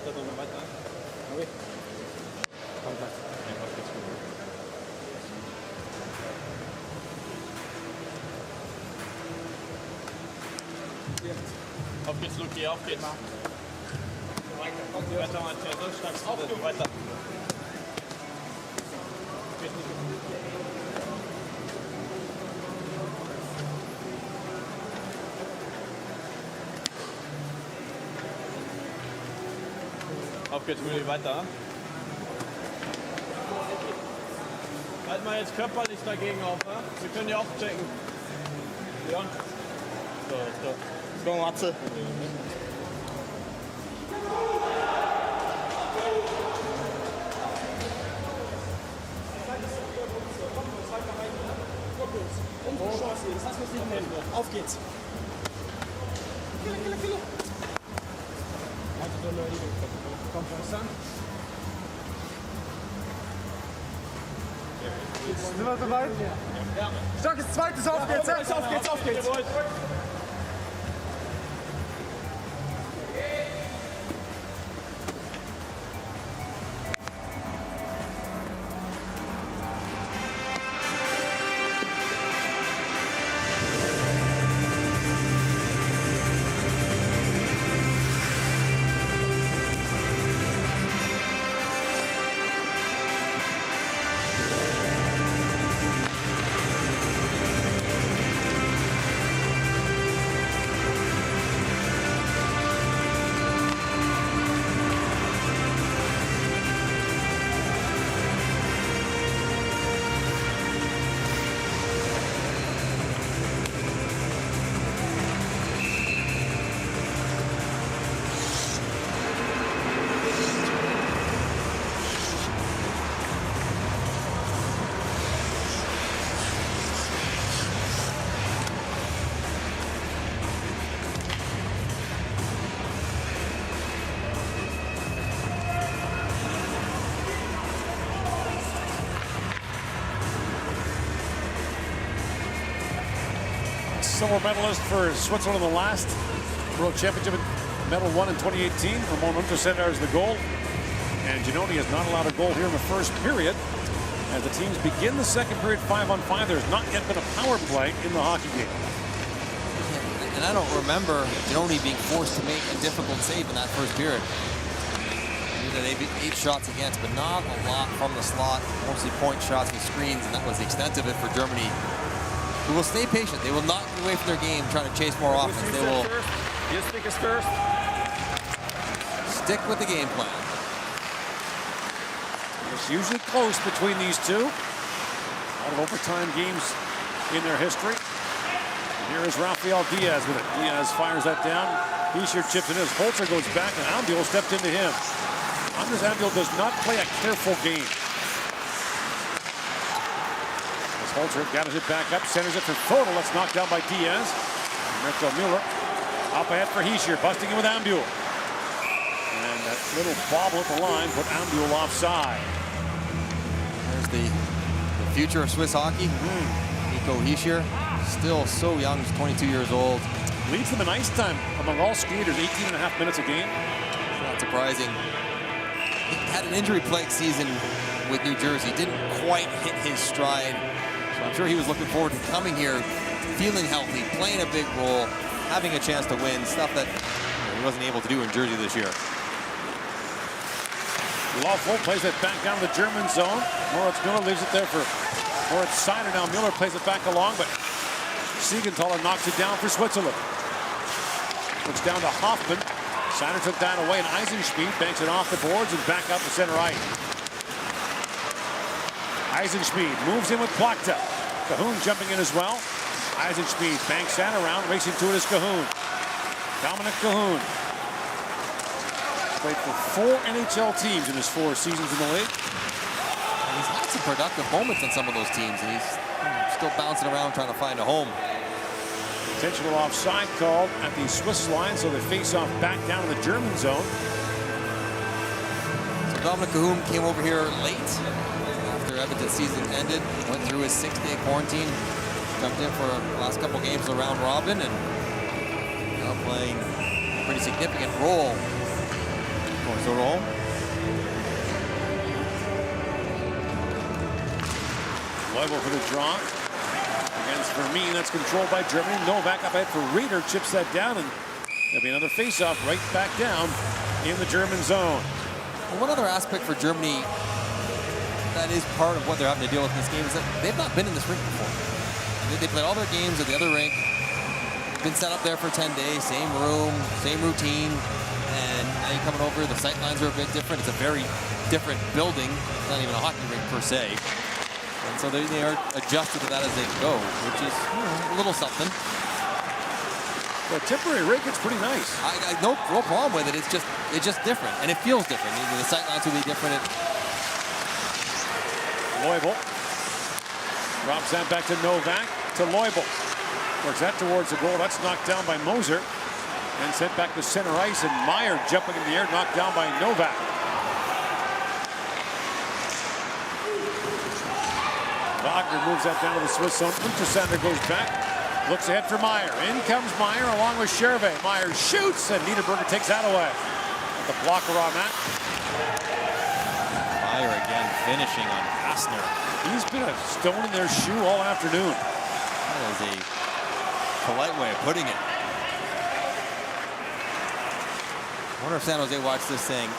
Weiter, nochmal weiter. Okay. Komm, gleich. Auf geht's, Luki, auf geht's. Weiter, Matthias, so schnappst du das. Weiter. Auf geht's, Müller, weiter. Halt mal jetzt körperlich dagegen auf, ne? Wir können ja auch checken. Ja. So, let's go. Let's go, Matze. Auf geht's. Komm, Frank. Sind wir soweit? Ja. Starkes zweites, auf geht's, auf geht's, auf geht's. Silver medalist for Switzerland in the last World Championship, medal won in 2018. Ramon Untersender is the goal. And Giannone is not allowed a goal here in the first period. As the teams begin the second period 5-on-5, there's not yet been a power play in the hockey game. And I don't remember Giannone being forced to make a difficult save in that first period. They had 8 shots against, but not a lot from the slot. Mostly point shots and screens, and that was the extent of it for Germany, who will stay patient. They will not get away from their game trying to chase more offense. They will stick is first. Stick with the game plan. It's usually close between these two. A lot of overtime games in their history. And here is Rafael Diaz with it. Diaz fires that down. Hischier chips in his. Holzer goes back, and Ambiol stepped into him. Anders Ambiol does not play a careful game. Holzer gathers it back up, centers it for Foto. That's knocked down by Diaz. Mirko Müller up ahead for Hischier, busting in with Ambiol. And that little bobble at the line put Ambiol offside. There's the future of Swiss hockey. Nico Hischier, still so young, he's 22 years old. Leads them in ice time among all skaters, 18.5 minutes a game. Not surprising. He had an injury-plagued season with New Jersey. Didn't quite hit his stride. So I'm sure he was looking forward to coming here, feeling healthy, playing a big role, having a chance to win, stuff that he wasn't able to do in Jersey this year. Lawful plays it back down to the German zone. Moritz Müller leaves it there for Moritz Seider. Now Müller plays it back along, but Siegenthaler knocks it down for Switzerland. Looks down to Hoffman. Seider took that away, and Eisenschmied banks it off the boards and back out to center ice. Eisenschmied moves in with Plachta. Cahoon jumping in as well. Eisenschmied banks that around, racing to it is Cahoon. Dominic Cahoon. Played for 4 NHL teams in his 4 seasons in the league. And he's had some productive moments on some of those teams, and he's still bouncing around trying to find a home. Intentional offside called at the Swiss line, so they face off back down in the German zone. So Dominic Cahoon came over here late after Edmonton's season ended, went through his 6-day quarantine, jumped in for the last couple games of the round robin, and now playing a pretty significant role for Tony Soderholm. Level for the draw. Against Vermeer, that's controlled by Germany. Novak up ahead for Reeder, chips that down, and there'll be another face-off right back down in the German zone. Well, one other aspect for Germany that is part of what they're having to deal with in this game is that they've not been in this rink before. They played all their games at the other rink, been set up there for 10 days, same room, same routine, and now you're coming over, the sight lines are a bit different. It's a very different building. It's not even a hockey rink per se. And so they are adjusted to that as they go, which is a little something. The temporary rink, it's pretty nice. I no problem with it. It's just different, and it feels different. The sight lines will be different. Leubel drops that back to Novak, to Leubel. Works that towards the goal. That's knocked down by Moser. And sent back to center ice, and Meyer jumping in the air, knocked down by Novak. Wagner moves that down to the Swiss zone. Untersander goes back. Looks ahead for Meyer. In comes Meyer along with Scherve. Meyer shoots, and Niederberger takes that away. The blocker on that. Meyer again finishing on Kastner. He's been a stone in their shoe all afternoon. That is a polite way of putting it. I wonder if San Jose watched this saying,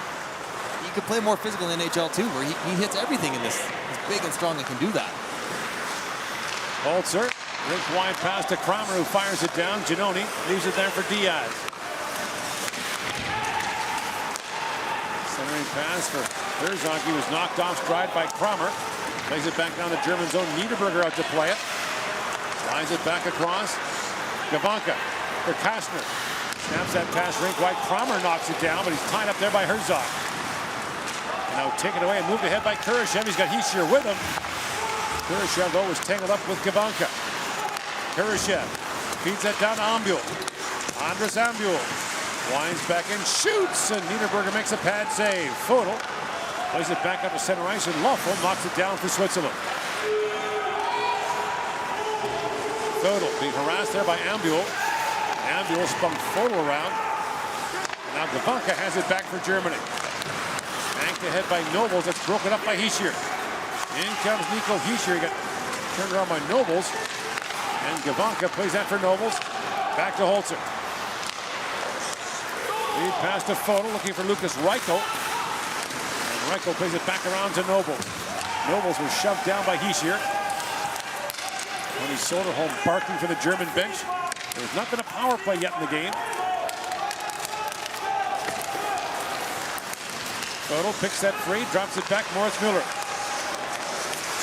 he could play more physical in the NHL too, where he hits everything in this. He's big and strong and can do that. Holzer, rink wide pass to Kramer, who fires it down. Giannoni leaves it there for Diaz. Centering pass for Herzog. He was knocked off stride by Kramer. Plays it back down the German zone. Niederberger out to play it. Flies it back across. Gavanka for Kastner. Snaps that pass rink wide. Kramer knocks it down, but he's tied up there by Herzog. Now taken away and moved ahead by Kurashev. He's got Hischier with him. Kurashev, though, was tangled up with Gavanka. Kurashev feeds that down to Ambul. Andres Ambul winds back and shoots, and Niederberger makes a pad save. Fodel plays it back up to center ice, and Loeffel knocks it down for Switzerland. Fodel being harassed there by Ambul. Ambul spun Fodel around. Now Gavanka has it back for Germany. Banked ahead by Nobles. That's broken up by Hischier. In comes Nico Hischier. He got turned around by Nobles. And Gavanka plays that for Nobles. Back to Holzer. Lead pass to Fodel, looking for Lucas Reichel. And Reichel plays it back around to Nobles. Nobles was shoved down by Hischier. Tony Soderholm barking for the German bench. There's not been a power play yet in the game. Fodel picks that free, drops it back. Moritz Müller.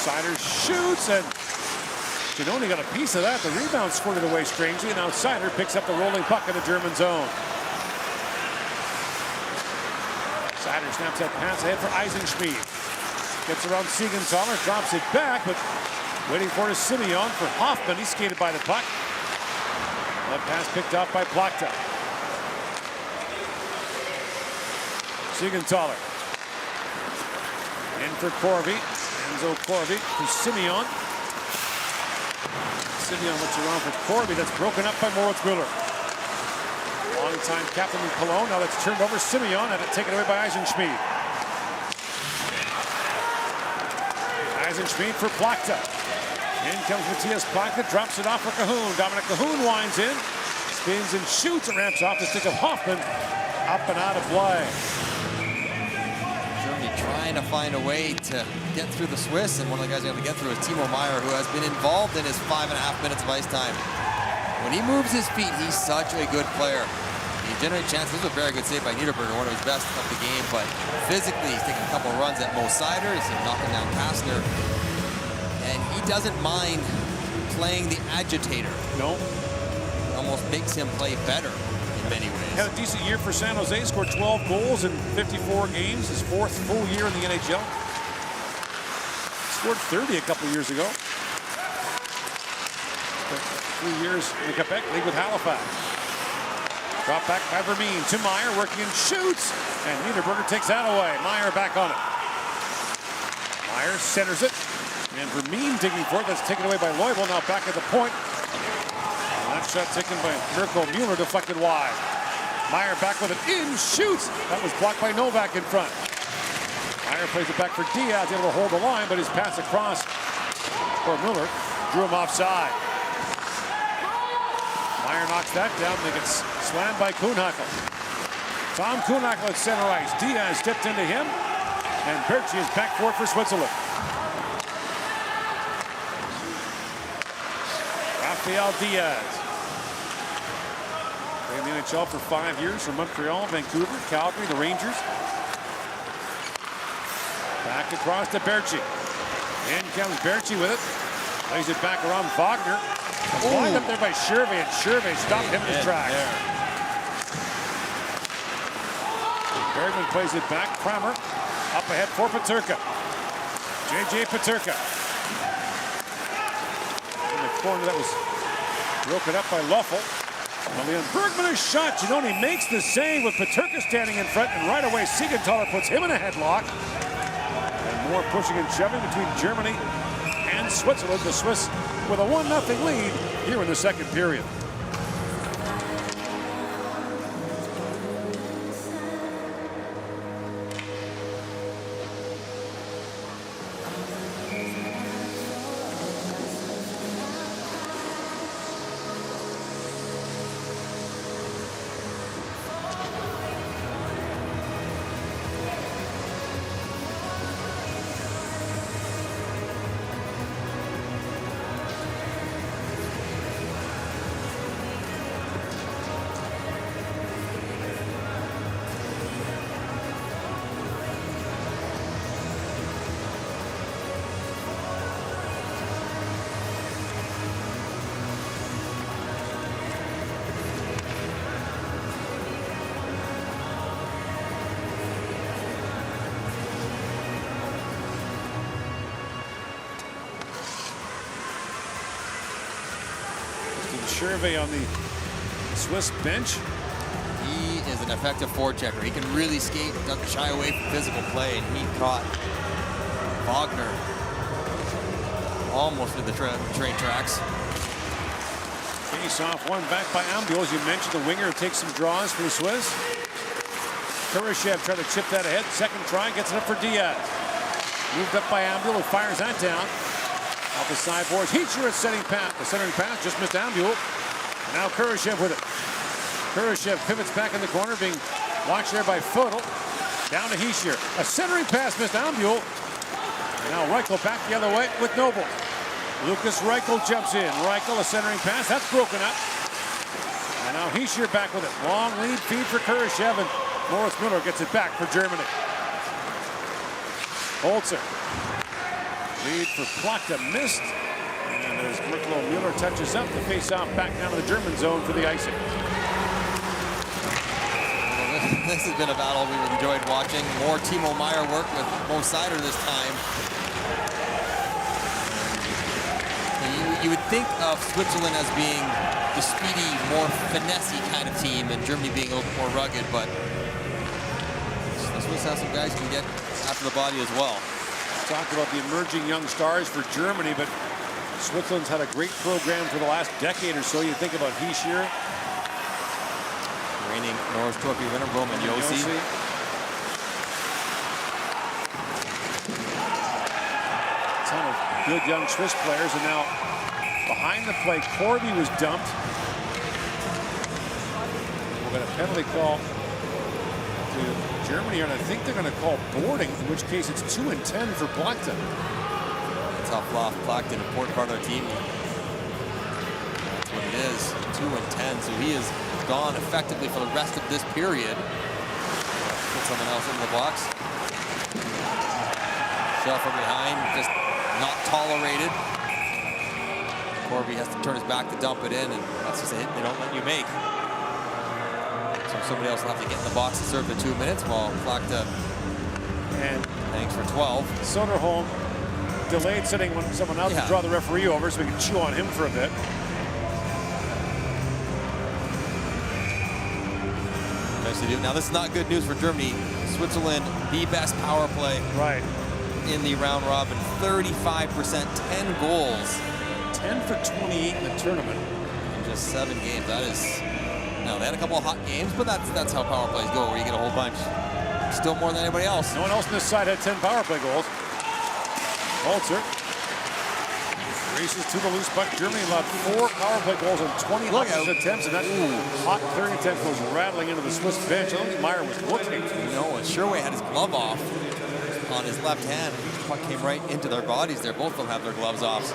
Sider shoots, and Giannoni got a piece of that. The rebound squirted away strangely. Now Sider picks up the rolling puck in the German zone. Sider snaps that pass ahead for Eisenschmied. Gets around Siegenthaler, drops it back, but waiting for his Simeon for Hoffman. He skated by the puck. That pass picked up by Plachta. Siegenthaler. In for Corby. Enzo Corby to Simeon. Simeon looks around for Corby. That's broken up by Moritz Müller. Long-time captain in Cologne. Now that's turned over. Simeon had it taken away by Eisenschmied. Eisenschmied for Plachta. In comes Matthias Plachta. Drops it off for Cahoon. Dominic Cahoon winds in. Spins and shoots. It ramps off the stick of Hoffman. Up and out of play. Trying to find a way to get through the Swiss, and one of the guys we have to get through is Timo Meyer, who has been involved in his 5.5 minutes of ice time. When he moves his feet, he's such a good player. He generates chances. This was a very good save by Niederberger, one of his best of the game, but physically he's taking a couple of runs at Mo Sider. He's knocking down Kastner, and he doesn't mind playing the agitator. No. It almost makes him play better in many ways. Had a decent year for San Jose, scored 12 goals in 54 games, his 4th full year in the NHL. Scored 30 a couple of years ago. 3 years in the Quebec League with Halifax. Drop back by Vermeer to Meyer, working and shoots, and Niederberger takes that away. Meyer back on it. Meyer centers it, and Vermeer digging for it. That's taken away by Leubel. Now back at the point. And that shot taken by Mirko Müller, deflected wide. Meyer back with it in, shoots. That was blocked by Novak in front. Meyer plays it back for Diaz, able to hold the line, but his pass across for Miller drew him offside. Meyer knocks that down. They get slammed by Kuhnhackl. Tom Kuhnhackl at center ice. Diaz stepped into him, and Berchi is back court for Switzerland. Rafael Diaz. Played in the NHL for 5 years from Montreal, Vancouver, Calgary, the Rangers. Back across to Berchi. In comes Berchi with it. Plays it back around Wagner. Lined up there by Shervey, and Shervey stopped him in his tracks. Bergman plays it back. Kramer up ahead for Peterka. J.J. Peterka. In the corner that was broken up by Luffel. Leon Bergman is shot. Giannoni makes the save with Peterka standing in front, and right away Siegenthaler puts him in a headlock. And more pushing and shoving between Germany and Switzerland. The Swiss with a 1-0 lead here in the second period. Shervey on the Swiss bench. He is an effective forechecker. He can really skate, doesn't shy away from physical play, and he caught Wagner almost in the train tracks. Face off, one back by Ambiol. As you mentioned, the winger takes some draws for the Swiss. Kurashev trying to chip that ahead. Second try, gets it up for Diaz. Moved up by Ambiol, who fires that down. Off the sideboards, Heacher is setting pass. The centering pass just missed Ambiol. And now Kurashev with it. Kurashev pivots back in the corner, being watched there by Fodel. Down to Heacher. A centering pass missed Ambiol. And now Reichel back the other way with Noble. Lucas Reichel jumps in. Reichel, a centering pass. That's broken up. And now Heacher back with it. Long lead feed for Kurashev, and Moritz Müller gets it back for Germany. Holzer. Lead for Plata missed. And as Miklo Müller touches up, the face-off back down to the German zone for the icing. This has been a battle we've enjoyed watching. More Timo Meyer work with Mo Seider this time. And you would think of Switzerland as being the speedy, more finesse-y kind of team, and Germany being a little bit more rugged, but the Swiss have some guys who can get after the body as well. Talked about the emerging young stars for Germany, but Switzerland's had a great program for the last decade or so. You think about Heacher. Reigning Norris Trophy winner, Roman Josi. Ton of good young Swiss players, and now behind the play, Corby was dumped. We'll get a penalty call to Germany, and I think they're going to call boarding, in which case it's 2 and 10 for Plachta. Tough off Plachta, an important part of their team. That's what it is, 2 and 10. So he is gone effectively for the rest of this period. Put someone else into the box. Shot from behind, just not tolerated. Corby has to turn his back to dump it in, and that's just a hit they don't let you make. So somebody else will have to get in the box and serve the 2 minutes while Plachta hangs for 12. Soderholm delayed sending someone else to draw the referee over so we can chew on him for a bit. Nice to do. Now this is not good news for Germany. Switzerland, the best power play in the round robin. 35%, 10 goals. 10 for 28 in the tournament. In just 7 games. That is, no, They had a couple of hot games, but that's how power plays go, where you get a whole bunch. Still more than anybody else. No one else on this side had 10 power play goals. Holzer races to the loose puck. Germany allowed 4 power play goals on 20 offensive attempts, and that hot clearing attempt goes rattling into the Swiss bench. I don't think Meyer was looking. No, and Sherway had his glove off on his left hand. The puck came right into their bodies there. Both of them have their gloves off.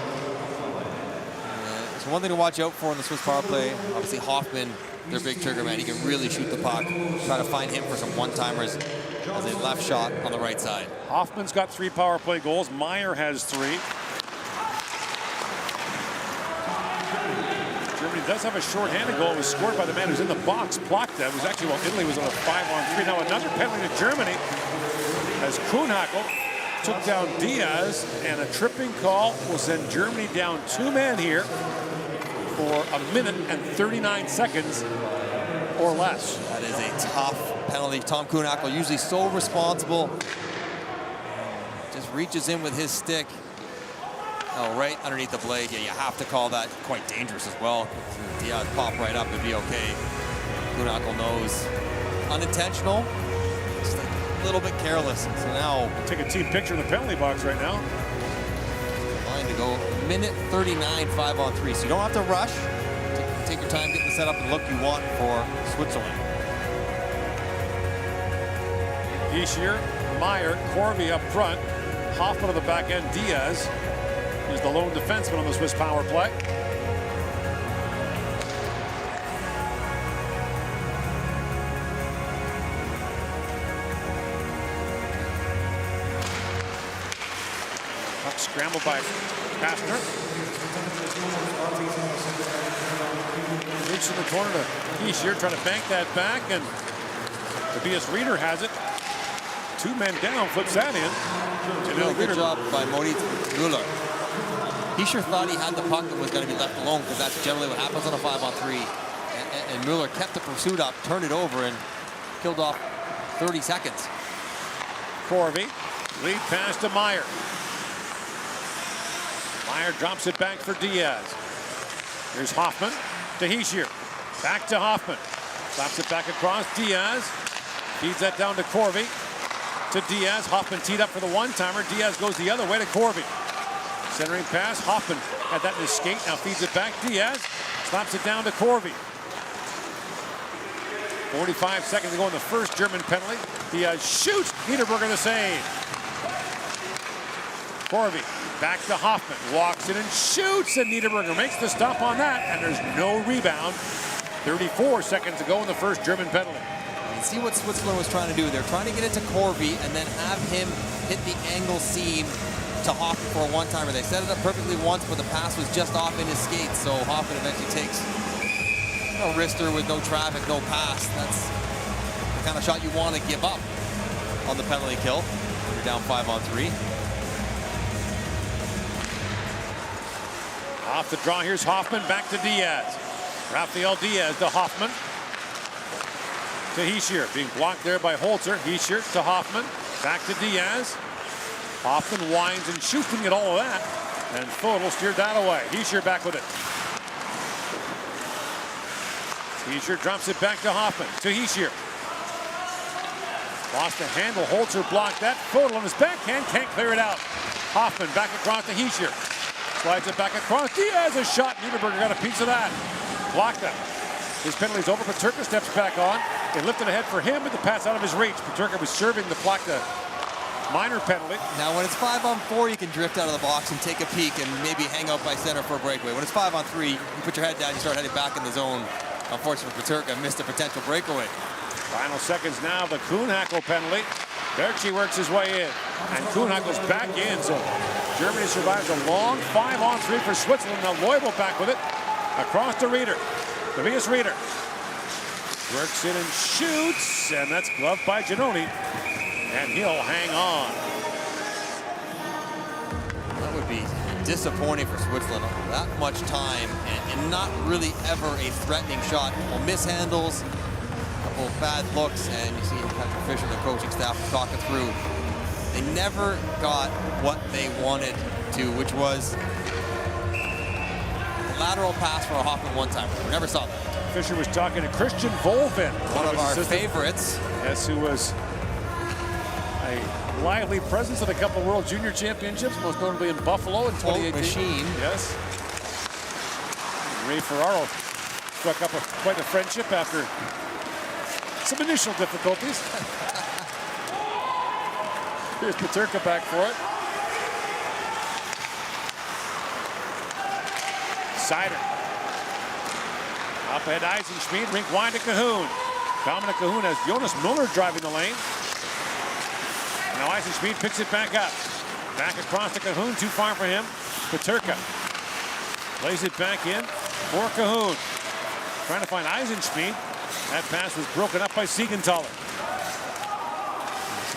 So one thing to watch out for in the Swiss power play, obviously Hoffman, their big trigger man. He can really shoot the puck. Try to find him for some one-timers as a left shot on the right side. Hoffman's got 3 power play goals. Meyer has 3. Germany does have a short-handed goal. It was scored by the man who's in the box, Plachta. It was actually while Italy was on a 5-on-3. Now another penalty to Germany as Kuhnhackl took down Diaz, and a tripping call will send Germany down 2 men here for 1 minute and 39 seconds or less. That is a tough penalty. Tom Kuhnhackl, usually so responsible, just reaches in with his stick. Oh, right underneath the blade. Yeah, you have to call that quite dangerous as well. Diaz pop right up and be okay. Kuhnhackl knows. Unintentional, just a little bit careless. So now take a team picture in the penalty box right now. Line to go. Minute 39, 5-on-3. So you don't have to rush. Take your time getting the setup and look you want for Switzerland. Ischier, Meyer, Corvi up front. Hoffman on the back end. Diaz is the lone defenseman on the Swiss power play. Puck scrambled by Kastner. Reach in the corner to Ischier, trying to bank that back, and Tobias Rieder has it. 2 men down, flips that in. Really good job by Moritz Müller. Ischier thought he had the puck and was going to be left alone, because that's generally what happens on a 5-on-3. And Müller kept the pursuit up, turned it over, and killed off 30 seconds. Corvi, lead pass to Meyer. Meyer drops it back for Diaz. Here's Hoffman to Ischier. Back to Hoffman. Slaps it back across. Diaz feeds that down to Corvi. To Diaz. Hoffman teed up for the one-timer. Diaz goes the other way to Corvi. Centering pass. Hoffman had that in his skate. Now feeds it back. Diaz slaps it down to Corvi. 45 seconds to go in the first German penalty. Diaz shoots. Niederberger the save. Corvi back to Hoffman. Walks in and shoots. And Niederberger makes the stop on that. And there's no rebound. 34 seconds to go in the first German penalty. And see what Switzerland was trying to do. They're trying to get it to Corvi and then have him hit the angle seam to Hoffman for a one-timer. They set it up perfectly once, but the pass was just off in his skates. So Hoffman eventually takes a wrister with no traffic, no pass. That's the kind of shot you want to give up on the penalty kill. You're down 5-on-3. Off the draw, here's Hoffman, back to Diaz. Rafael Diaz to Hoffman. To Ischier, being blocked there by Holzer. Ischier to Hoffman, back to Diaz. Hoffman winds and shoots, didn't get all of that. And Fodel steered that away. Ischier back with it. Ischier drops it back to Hoffman, to Ischier. Lost the handle, Holzer blocked that. Fodel on his backhand, can't clear it out. Hoffman back across to Ischier. Slides it back across. Diaz, a shot. Niederberger got a piece of that. Blocked that. His penalty's over. Peterka steps back on. They lifted ahead for him, but the pass out of his reach. Peterka was serving the Plachta minor penalty. Now, when it's 5-on-4, you can drift out of the box and take a peek and maybe hang out by center for a breakaway. When it's 5-on-3, you put your head down, you start heading back in the zone. Unfortunately, Peterka missed a potential breakaway. Final seconds now, the Kuhnhackl penalty. Berchi works his way in, and Kuhnhackl's back in, so Germany survives a long 5-on-3 for Switzerland. Now Leubel back with it, across to Rieder. Tobias Rieder works in and shoots, and that's gloved by Giannoni, and he'll hang on. That would be disappointing for Switzerland. That much time and not really ever a threatening shot. Well, mishandles, a couple of bad looks, and you see Patrick Fisher, the coaching staff, talking through. They never got what they wanted to, which was a lateral pass for a Hoffman one-timer. We never saw that. Fisher was talking to Christian Volvin, One of his our assistant. favorites. Yes, who was a lively presence at a couple of World Junior Championships, most notably in Buffalo in 2018. Machine. Yes. Ray Ferraro struck up quite a friendship after some initial difficulties. Here's Peterka back for it. Sider. Up ahead Eisenschmidt, rink wide to Cahoon. Dominic Cahoon has Jonas Muller driving the lane. Now Eisenschmidt picks it back up. Back across to Cahoon, too far for him. Peterka plays it back in for Cahoon. Trying to find Eisenschmidt. That pass was broken up by Siegenthaler.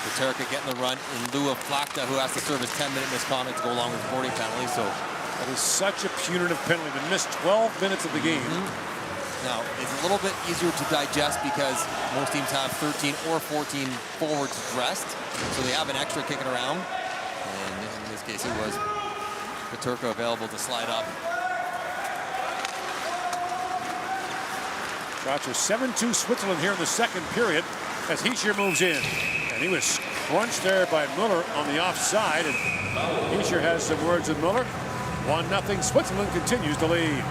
Peterka getting the run in lieu of Flakta, who has to serve his 10-minute misconduct to go along with the boarding penalty. So that is such a punitive penalty to miss 12 minutes of the game. Now, it's a little bit easier to digest because most teams have 13 or 14 forwards dressed, so they have an extra kicking around. And in this case, it was Peterka available to slide up. Shots are 7-2 Switzerland here in the second period as Hischier moves in. And he was crunched there by Muller on the offside. And Hischier has some words with Muller. 1-0 Switzerland continues to lead.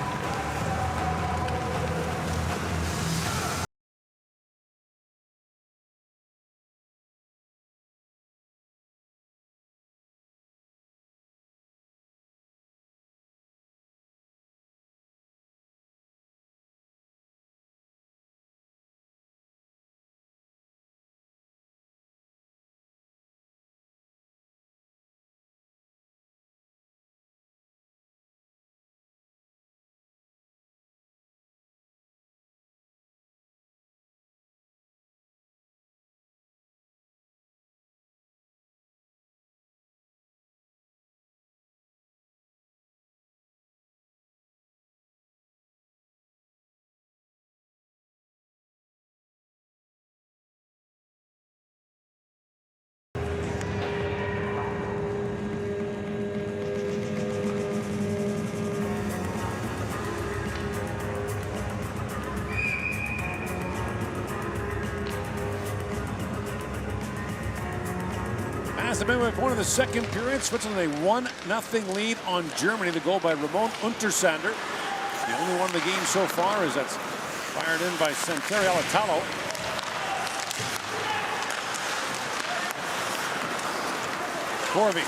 As the midway point of the second period, Switzerland a 1-0 lead on Germany. The goal by Ramon Untersander. The only one in the game so far is that's fired in by Santeri Alatalo. Corvi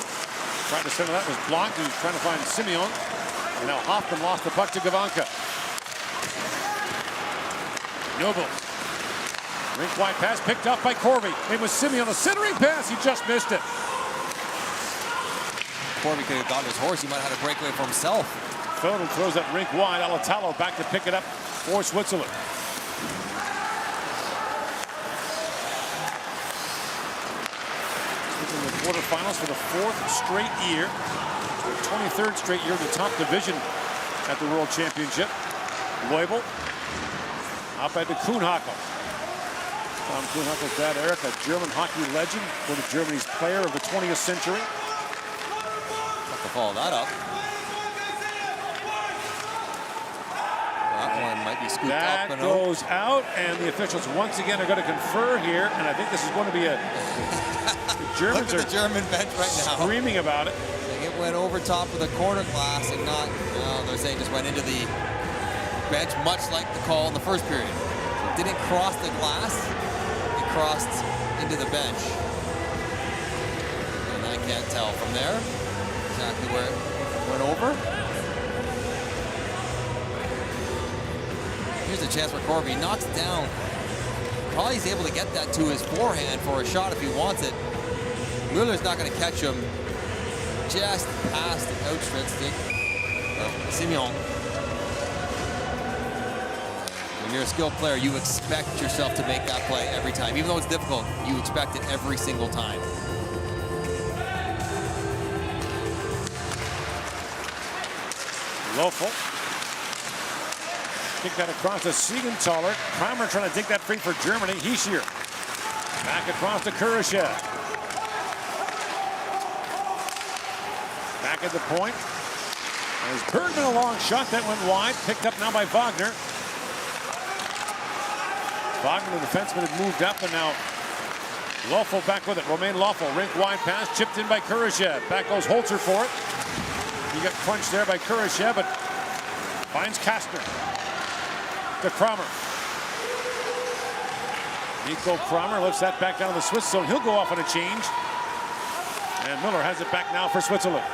tried to center that, was blocked. He was trying to find Simeon. And now Hoffman lost the puck to Gavanka. Noble. Rink wide pass picked up by Corvi. It was Simeon, a centering pass. He just missed it. Corvi could have gotten his horse. He might have had a breakaway for himself. Felden throws that rink wide. Alatalo back to pick it up for Switzerland. Switzerland in the quarterfinals for the 4th straight year. 23rd straight year in the top division at the World Championship. Leubel. Up at the Kuhnhackl. Tom Kuhnhackl's dad, Eric, a German hockey legend, one of Germany's player of the 20th century. Have to follow that up. That one might be scooped up and goes out, and the officials once again are going to confer here, and I think this is going to be a... The Germans Look at the German bench right now. Screaming about it. It went over top of the corner glass and not, they're saying just went into the bench, much like the call in the first period. It didn't cross the glass, it crossed into the bench. And I can't tell from there exactly where it went over. Here's a chance for Corby. He knocks it down. Probably he's able to get that to his forehand for a shot if he wants it. Mueller's not going to catch him. Just past the outstretched stick of Simeon. When you're a skilled player, you expect yourself to make that play every time. Even though it's difficult, you expect it every single time. Lofel. Kick that across to Siegenthaler. Kramer trying to dig that free for Germany. Hischier. Back across to Kurashev. Back at the point. There's Bergman, a long shot that went wide. Picked up now by Wagner. Wagner, the defenseman, had moved up, and now Loeffel back with it. Romain Loeffel, rink wide pass, chipped in by Kurashev. Back goes Holzer for it. He got crunched there by Kurashev, but finds Kastner. To Kramer. Nico Kramer lifts that back down to the Swiss zone. He'll go off on a change. And Miller has it back now for Switzerland.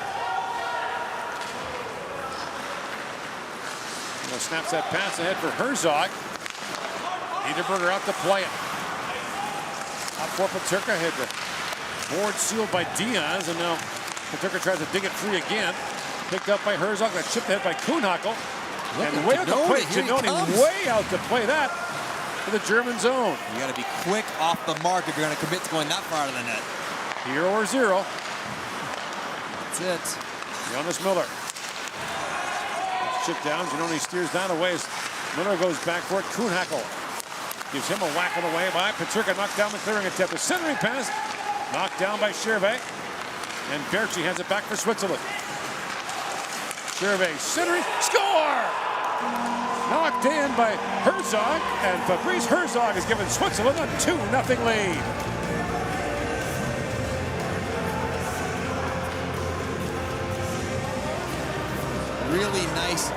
Snaps that pass ahead for Herzog. Niederberger out to play it. Up for Peterka, hit the board sealed by Diaz, and now Peterka tries to dig it free again. Picked up by Herzog, that chipped ahead by Kuhnhackl. And way out to play, Giannone way out to play that to the German zone. You got to be quick off the mark if you're going to commit to going that far out of the net. 0-0. That's it. Jonas Miller. Chip down, Giannone steers that away as Miller goes back for it. Kuhnhackl gives him a whack on the way by Peterka, knocked down the clearing attempt. A centering pass, knocked down by Scherve. And Berchi has it back for Switzerland. Scherve centering, score! Knocked in by Herzog, and Fabrice Herzog has given Switzerland a 2-0 lead. Really nice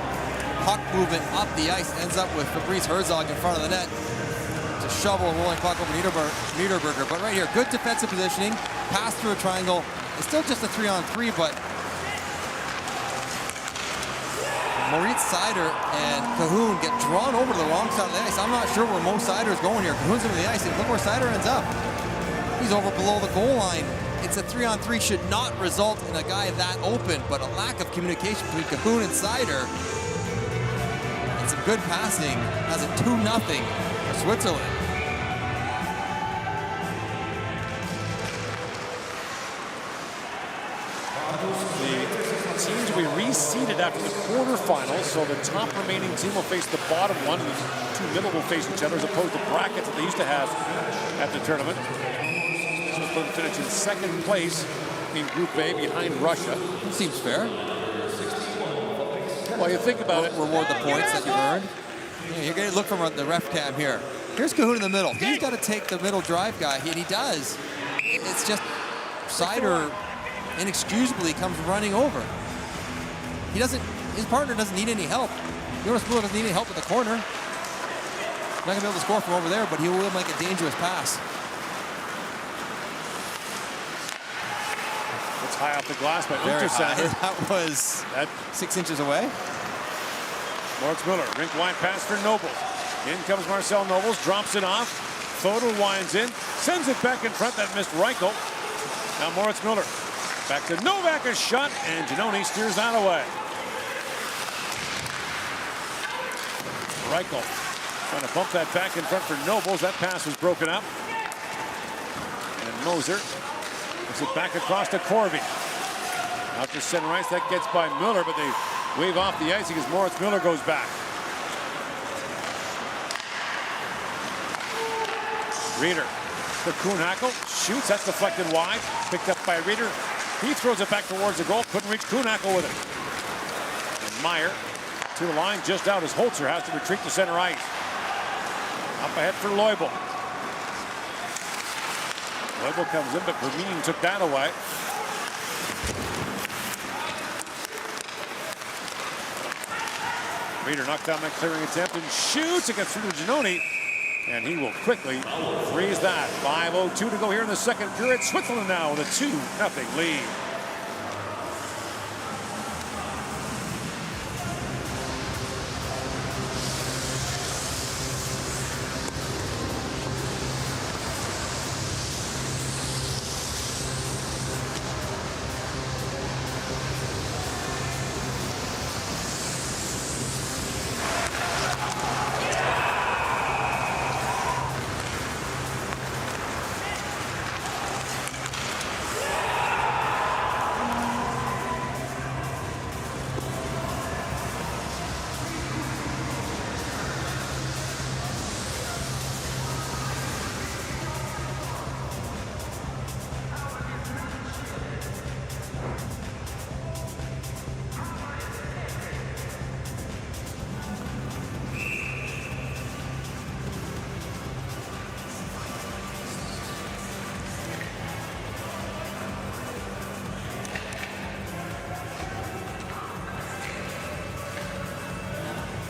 puck movement up the ice. Ends up with Fabrice Herzog in front of the net to shovel a rolling puck over Niederberger. But right here, good defensive positioning. Pass through a triangle. It's still just a 3-on-3, but Moritz Seider and Kahun get drawn over to the wrong side of the ice. I'm not sure where Mo Seider is going here. Kahun's over the ice, and look where Seider ends up. He's over below the goal line. It's a 3-on-3, should not result in a guy that open, but a lack of communication between Kahun and Seider. And some good passing has a 2-0 for Switzerland. The teams will be reseeded after the quarterfinals, so the top remaining team will face the bottom one. The two middle will face each other as opposed to brackets that they used to have at the tournament. Switzerland finished in second place in Group A behind Russia. Seems fair. Well, you think about it. Reward the points that you've earned. Yeah, you're going to look from the ref cam here. Here's Kahun in the middle. He's got to take the middle drive guy, and he does. It's just Seider inexcusably comes running over. He doesn't. His partner doesn't need any help. Jonas Miller doesn't need any help at the corner. Not going to be able to score from over there, but he will make a dangerous pass. It's high off the glass by Untersander. That was 6 inches away. Moritz Miller, rink wide pass for Nobles. In comes Marcel Nobles, drops it off. Fodor winds in, sends it back in front. That missed Reichel. Now Moritz Miller. Back to Novak, a shot, and Giannone steers that away. Reichel trying to bump that back in front for Nobles. That pass was broken up. And Moser puts it back across to Corby. Out to center ice, that gets by Miller, but they wave off the ice because Moritz Miller goes back. Reeder to Kuhnhackl, shoots, that's deflected wide, picked up by Reeder. He throws it back towards the goal, couldn't reach Kuhnhackl with it. And Meyer to the line, just out as Holzer has to retreat to center ice. Up ahead for Leubel. Leubel comes in, but Vermeen took that away. Reeder knocked down that clearing attempt and shoots. It gets through to Giannone, and he will quickly freeze that. 5:02 to go here in the second period. Switzerland now with a 2-0 lead.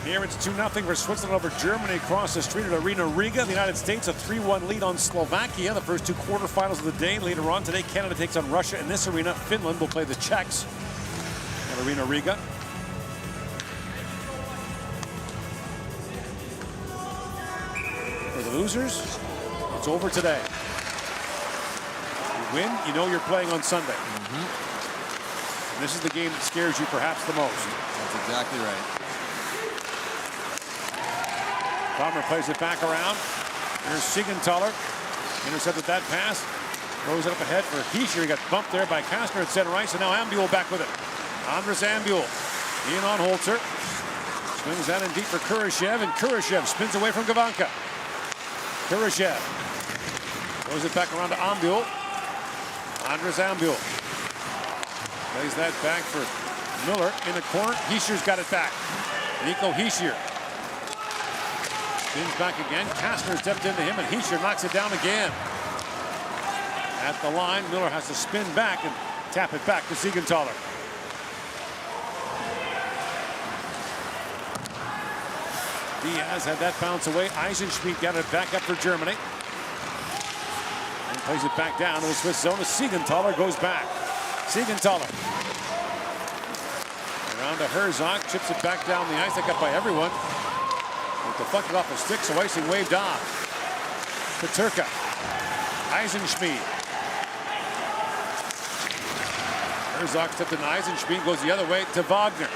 Here it's 2-0 for Switzerland over Germany across the street at Arena Riga. The United States a 3-1 lead on Slovakia. The first two quarterfinals of the day. Later on today, Canada takes on Russia in this arena. Finland will play the Czechs at Arena Riga. For the losers, it's over today. You win, you know you're playing on Sunday. And this is the game that scares you perhaps the most. That's exactly right. Palmer plays it back around. Here's Siegenthaler. Intercepted that pass. Throws it up ahead for Hiescher. He got bumped there by Kastner at center ice, and now Ambuel back with it. Andres Ambuel. In on Holzer. Swings that in deep for Kurashev, and Kurashev spins away from Gavanka. Kurashev. Throws it back around to Ambuel. Andres Ambuel. Plays that back for Miller in the corner. Hiescher's got it back. Nico Hischier. Spins back again. Kastner stepped into him, and Hischier knocks it down again. At the line, Miller has to spin back and tap it back to Siegenthaler. Diaz had that bounce away. Eisenschmidt got it back up for Germany. And plays it back down to the Swiss zone. Siegenthaler goes back. Siegenthaler. Around to Herzog. Chips it back down the ice. That got by everyone. Deflected off the stick, so icing waved off. Peterka. Eisenschmidt. Herzog stepped in Eisenschmidt, goes the other way to Wagner.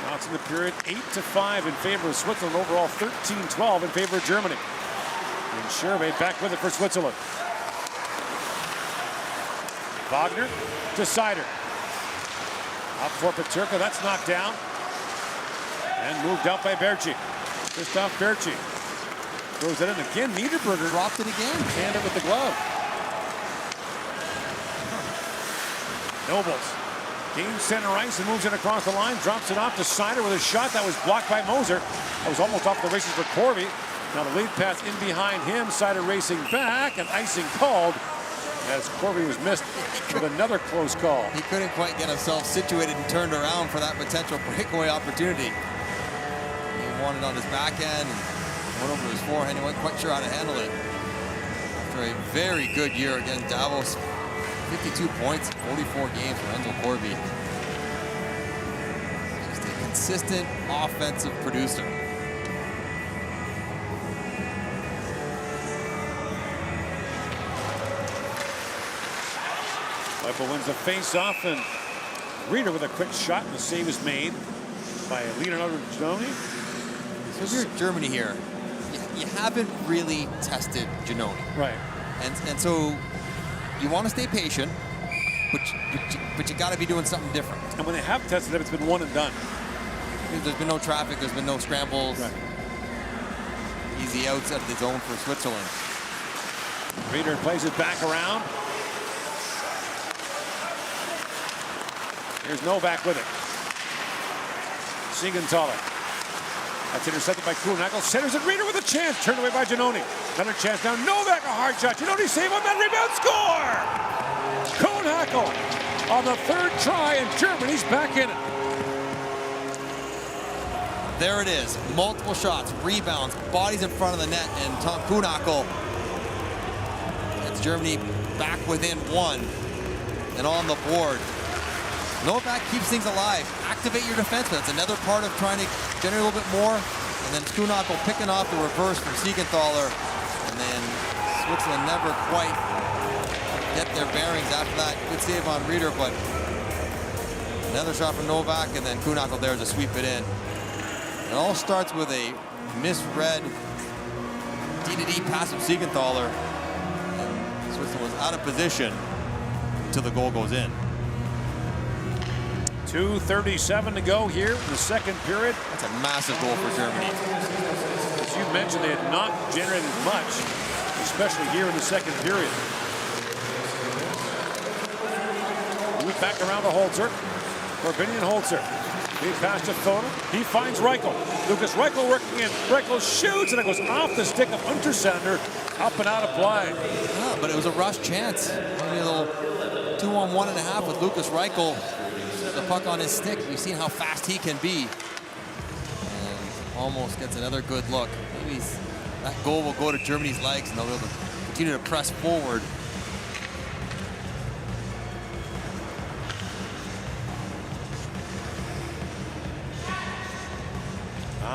Now it's in the period 8-5 in favor of Switzerland. Overall 13-12 in favor of Germany. And Scherbe back with it for Switzerland. Wagner to Seider. Up for Peterka, that's knocked down. And moved out by Berchi. Christoph Berchi. Throws it in again. Niederberger Dropped it again. Hand it with the glove. Nobles gains center ice and moves it across the line. Drops it off to Seider with a shot that was blocked by Moser. That was almost off the races for Corby. Now the lead pass in behind him. Seider racing back, and icing called as Corby was missed with another close call. He couldn't quite get himself situated and turned around for that potential breakaway opportunity. He wanted on his back end, went over his forehand. He wasn't quite sure how to handle it. After a very good year against Davos, 52 points, 44 games for Enzo Corby. Just a consistent offensive producer. Leipel wins the face-off, and Reeder with a quick shot, and the save is made by Leonardo Giannoni. So if you're Germany here, you haven't really tested Giannoni. Right. And so you want to stay patient, but you got to be doing something different. And when they have tested him, it's been one and done. There's been no traffic, there's been no scrambles. Right. Easy outs out of the zone for Switzerland. Reeder plays it back around. Here's Novak with it. Siegenthaler. That's intercepted by Kuhnhackl. Centers it. Reeder with a chance. Turned away by Giannoni. Another chance now. Novak, a hard shot. Giannoni save on that rebound. Score! Kuhnhackl on the third try, and Germany's back in it. There it is. Multiple shots, rebounds, bodies in front of the net, and Tom Kuhnhackl gets Germany back within one and on the board. Novak keeps things alive. Activate your defenseman. That's another part of trying to generate a little bit more. And then Kuhnhackl picking off the reverse from Siegenthaler. And then Switzerland never quite get their bearings after that. Good save on Reeder, but another shot from Novak, and then Kuhnhackl there to sweep it in. It all starts with a misread D-to-D pass from Siegenthaler. And Switzerland was out of position until the goal goes in. 2:37 to go here in the second period. That's a massive goal for Germany. As you mentioned, they had not generated much, especially here in the second period. Move back around to Holzer. Corbinian Holzer. He passed to Foden. He finds Reichel. Lucas Reichel working in. Reichel shoots, and it goes off the stick of Untersander. Up and out of play. Yeah, but it was a rush chance. Maybe a little 2-on-1.5 with Lucas Reichel. the puck on his stick. We've seen how fast he can be. And almost gets another good look. Maybe that goal will go to Germany's legs and they'll be able to continue to press forward.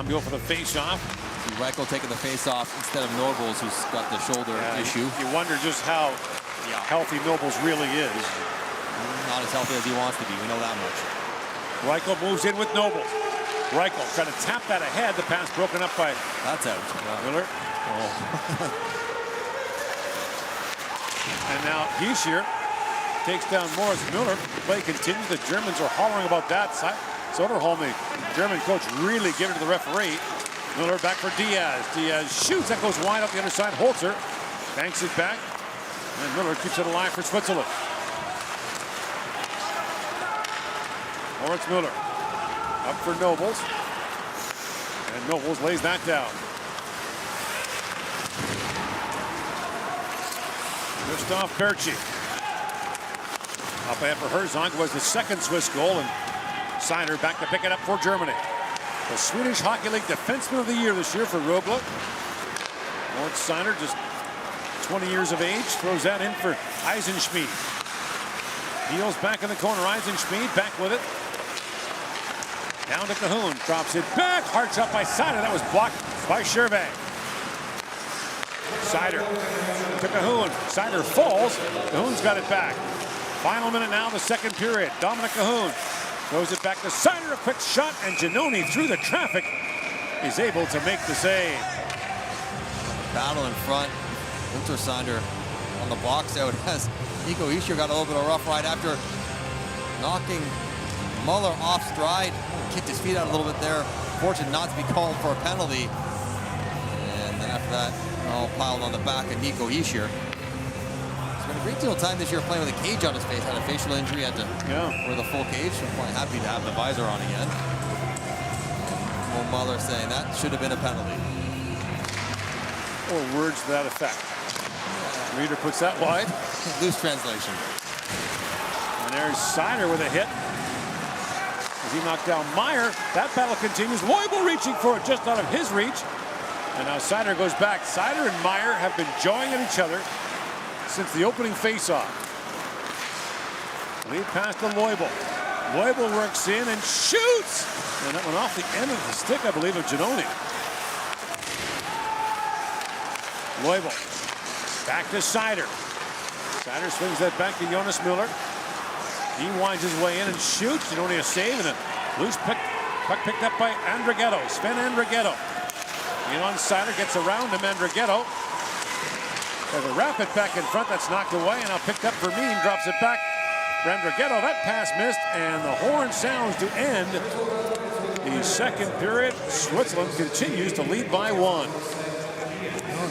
Go for the face-off. Reichel taking the face-off instead of Nobles, who's got the shoulder issue. You wonder just how healthy Nobles really is. Not as healthy as he wants to be. We know that much. Reichel moves in with Nobles. Reichel trying to tap that ahead. The pass broken up by That's out. Miller. Oh. And now Heischer takes down Morris Miller. The play continues. The Germans are hollering about that. Soderholm, the German coach, really giving it to the referee. Miller back for Diaz. Diaz shoots. That goes wide up the other side. Holzer banks it back. And Miller keeps it alive for Switzerland. Moritz Miller up for Nobles. And Nobles lays that down. Christoph Berchi. Up ahead for Herzog was the second Swiss goal. And Seider back to pick it up for Germany. The Swedish Hockey League Defenseman of the Year this year for Rögle. Moritz Seider, just 20 years of age, throws that in for Eisenschmied. Heels back in the corner. Eisenschmied back with it. Down to Cahoon. Drops it back. Hard shot by Seider. That was blocked by Shervay. Seider to Cahoon. Seider falls. Cahoon's got it back. Final minute now, the second period. Dominic Cahoon throws it back to Seider. A quick shot, and Giannoni through the traffic is able to make the save. Battle in front. Unterseider on the box out as Nico Hischier got a little bit of a rough ride after knocking Muller off stride. Kicked his feet out a little bit there. Fortunate not to be called for a penalty. And then after that, all piled on the back of Nico Hischier. Spent a great deal of time this year playing with a cage on his face. Had a facial injury, had to wear the full cage. I'm quite happy to have the visor on again. Mo Muller saying that should have been a penalty. Or words to that effect. Reader puts that wide. Loose translation. And there's Seider with a hit. As he knocked down Meyer. That battle continues. Leubel reaching for it just out of his reach. And now Seider goes back. Seider and Meyer have been jawing at each other since the opening faceoff. Lead pass to Leubel. Leubel works in and shoots. And that went off the end of the stick, I believe, of Giannoni. Leubel back to Seider. Seider swings that back to Jonas Müller. He winds his way in and shoots. Giannoni a save and a loose puck picked up by Andrighetto. Sven Andrighetto. In on Seider, gets around him. Andrighetto. There's a rapid back in front that's knocked away and now picked up for Vermeen. Drops it back for Andrighetto. That pass missed and the horn sounds to end the second period. Switzerland continues to lead by 1.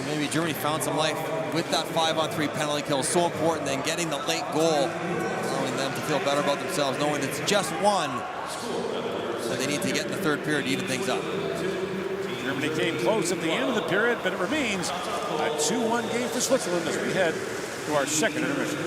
Maybe Germany found some life with that 5-on-3 penalty kill. So important than getting the late goal, allowing them to feel better about themselves, knowing it's just one. So they need to get in the third period to even things up. Germany came close at the end of the period, but it remains a 2-1 game for Switzerland as we head to our second intermission.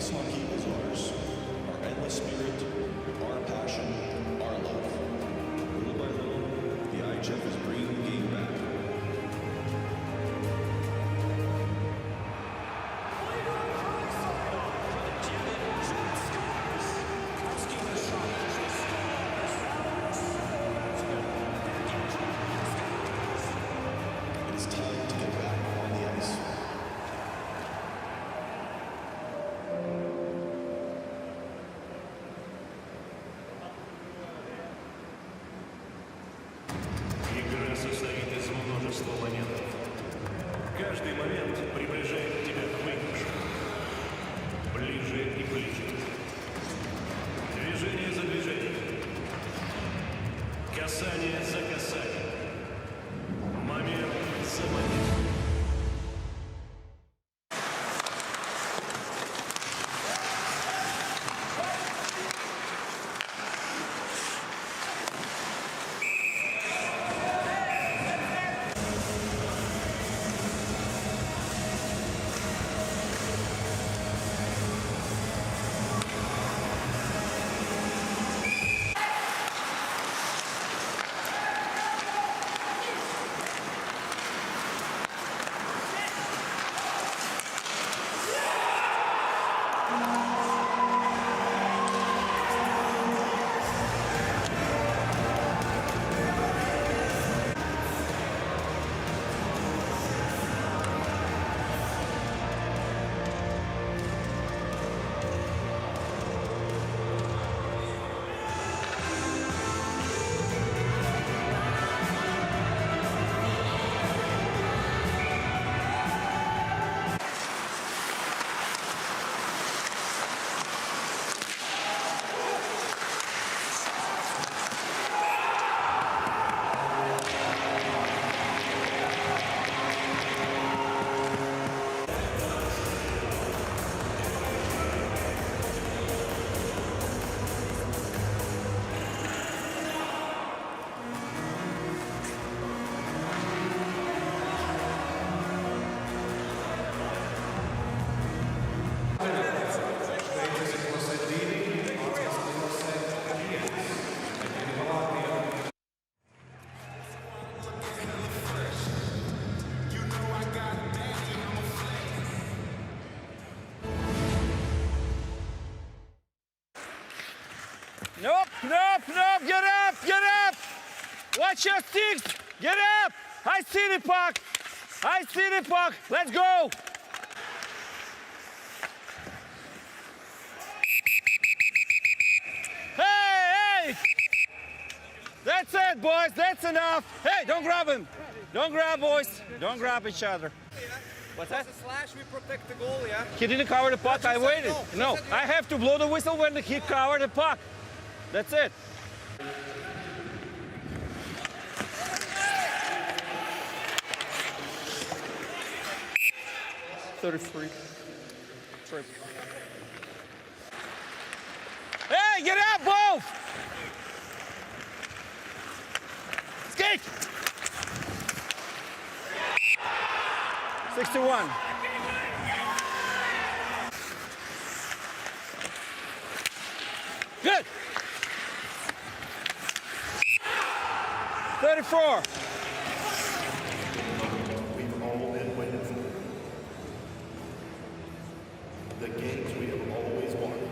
Ice hockey is ours. Our endless spirit, our passion, our love. Little by little, the IIHF is bringing the game back. It's time to get back on the ice. Игра состоит из множества моментов. Каждый момент приближает тебя к выигрышу. Ближе и ближе. Движение за движением. Касание за касанием. Момент за моментом. Nope, nope, nope, get up, get up! Watch your sticks, get up! I see the puck, I see the puck, let's go! Hey, hey! That's it, boys, that's enough. Hey, don't grab him. Don't grab, boys. Don't grab each other. What's that? As a slash, we protect the goal, yeah? He didn't cover the puck, I waited. no. No, I have to blow the whistle when he covered the puck. That's it. Trip. Hey, get up, both! Skate! 61. Good. 34. We've all been waiting for the games we have always wanted.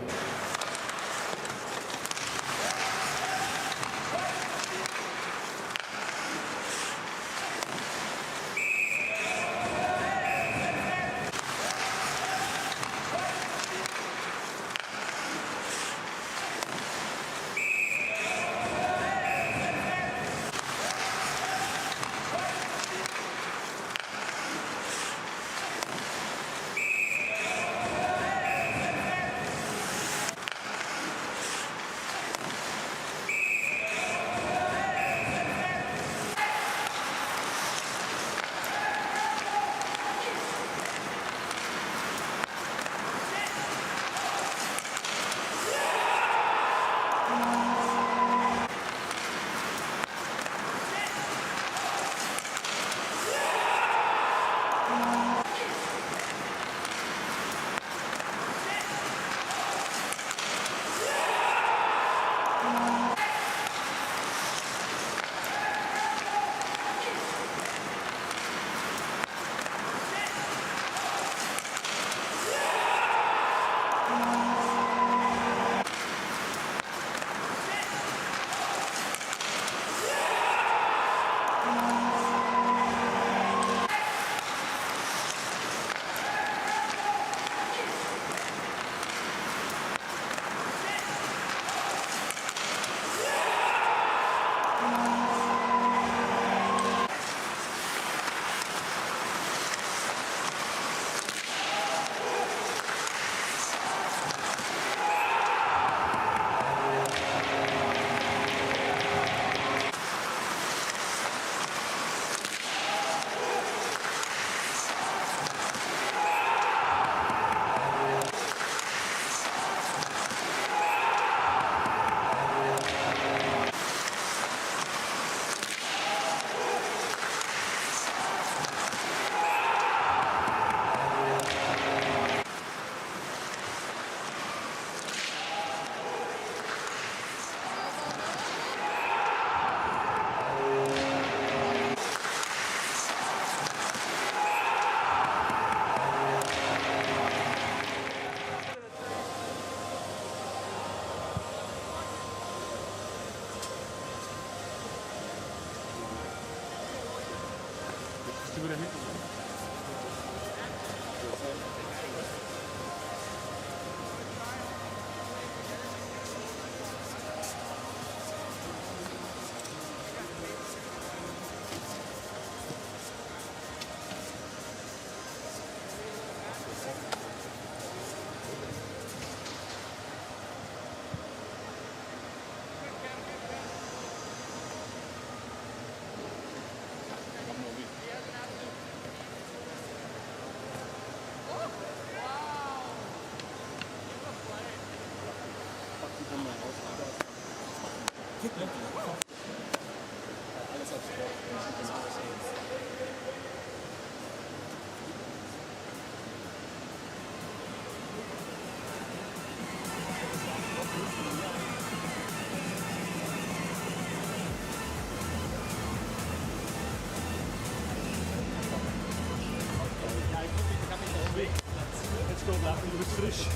Jetzt kommt nach, du bist frisch.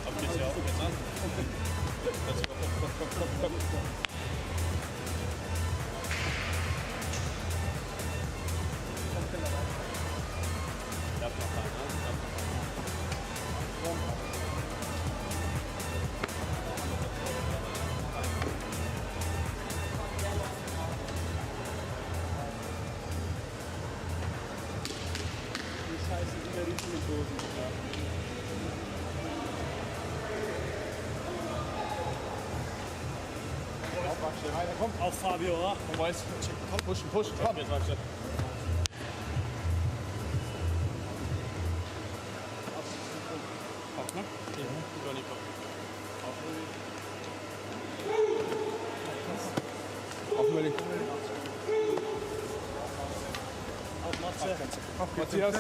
Auf geht's ja auch jetzt an. Komm. Komm, auf Fabio, oder? Und weiß, komm, pushen, komm. Jetzt weißt du. Auf, ne? Über Nico. Auf Mölli. Auf Matze. Auf Matthias.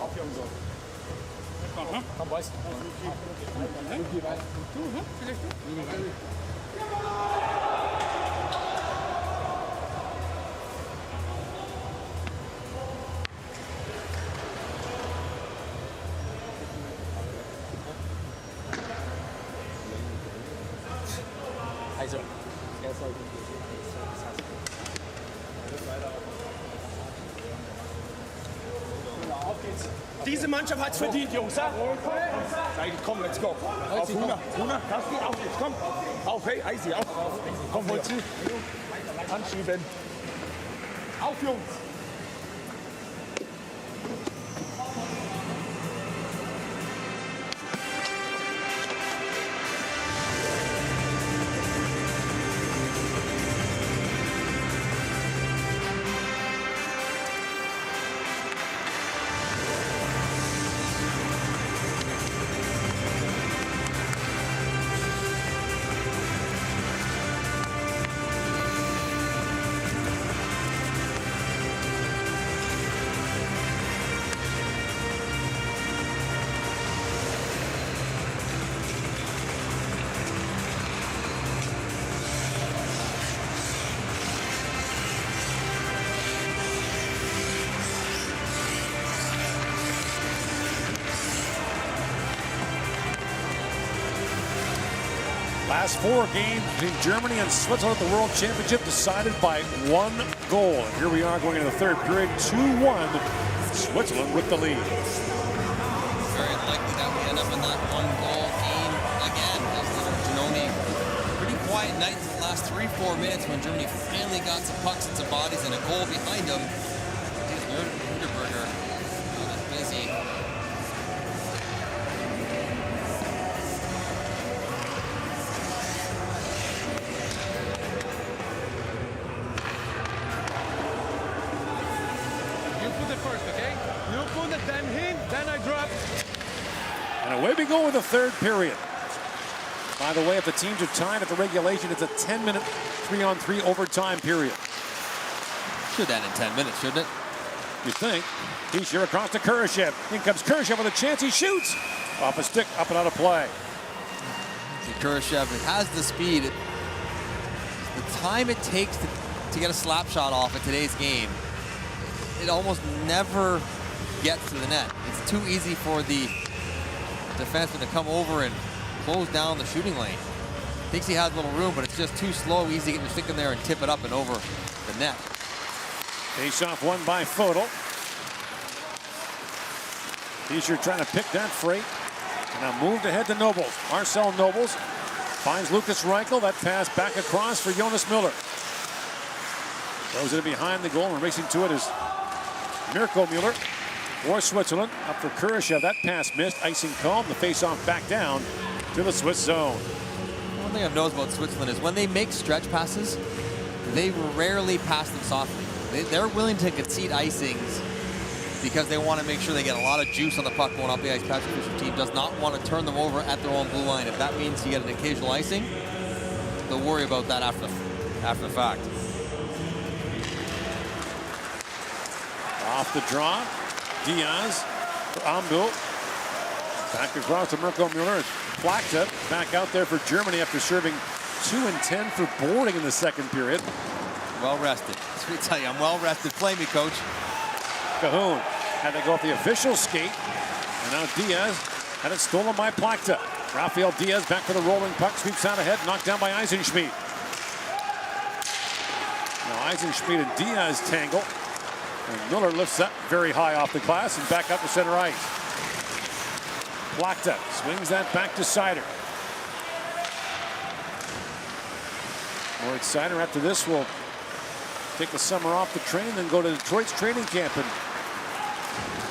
Auf Jungs. Komm, weiß. Vielleicht du? Also, er sollte diese Mannschaft hat es verdient, Jungs. Ja? Komm, let's go. Auf 100. Carsten, auf jetzt, komm. Auf, hey, Eisi, auf. Komm, hol zu. Anschieben. Auf, Jungs. Last 4 games between Germany and Switzerland at the World Championship decided by 1 goal. And here we are going into the third period, 2-1, Switzerland with the lead. Very likely that we end up in that 1-goal game again. Janoni, pretty quiet night in the last 3-4 minutes when Germany finally got some pucks and some bodies and a goal behind them. Hinterberger busy. Then him, then I drop. And away we go with the third period. By the way, if the teams are tied at the regulation, it's a 10-minute 3-on-3 overtime period. Should end in 10 minutes, shouldn't it? You think? He's across to Kurashev. In comes Kurashev with a chance. He shoots. Off a stick, up and out of play. Kurashev has the speed. The time it takes to get a slap shot off in today's game, it almost never gets to the net. It's too easy for the defenseman to come over and close down the shooting lane. It Thinks he has a little room, but it's just too slow. Easy to get your stick in there and tip it up and over the net. Face-off won by Fodel. Fischer trying to pick that freight. And now moved ahead to Nobles. Marcel Nobles finds Lucas Reichel. That pass back across for Jonas Müller. Throws it behind the goal, and racing to it is Mirko Müller for Switzerland. Up for Kurashev. That pass missed. Icing called. The face-off back down to the Swiss zone. One thing I've noticed about Switzerland is when they make stretch passes, they rarely pass them softly. They're willing to concede icings because they want to make sure they get a lot of juice on the puck going up the ice. Patrick Fischer's team does not want to turn them over at their own blue line. If that means you get an occasional icing, they'll worry about that after the fact. Off the draw, Diaz for Ambu. Back across to Mirko Müller. Plakta back out there for Germany after serving 2 and 10 for boarding in the second period. Well rested. Let me tell you, I'm well rested. Play me, coach. Cahoon had to go off the official skate. And now Diaz had it stolen by Plakta. Rafael Diaz back for the rolling puck. Sweeps out ahead, knocked down by Eisenschmidt. Now Eisenschmidt and Diaz tangle. And Miller lifts up very high off the glass and back up to center ice. Plakta swings that back to Seider. Lloyd Seider after this will take the summer off the train, then go to Detroit's training camp, and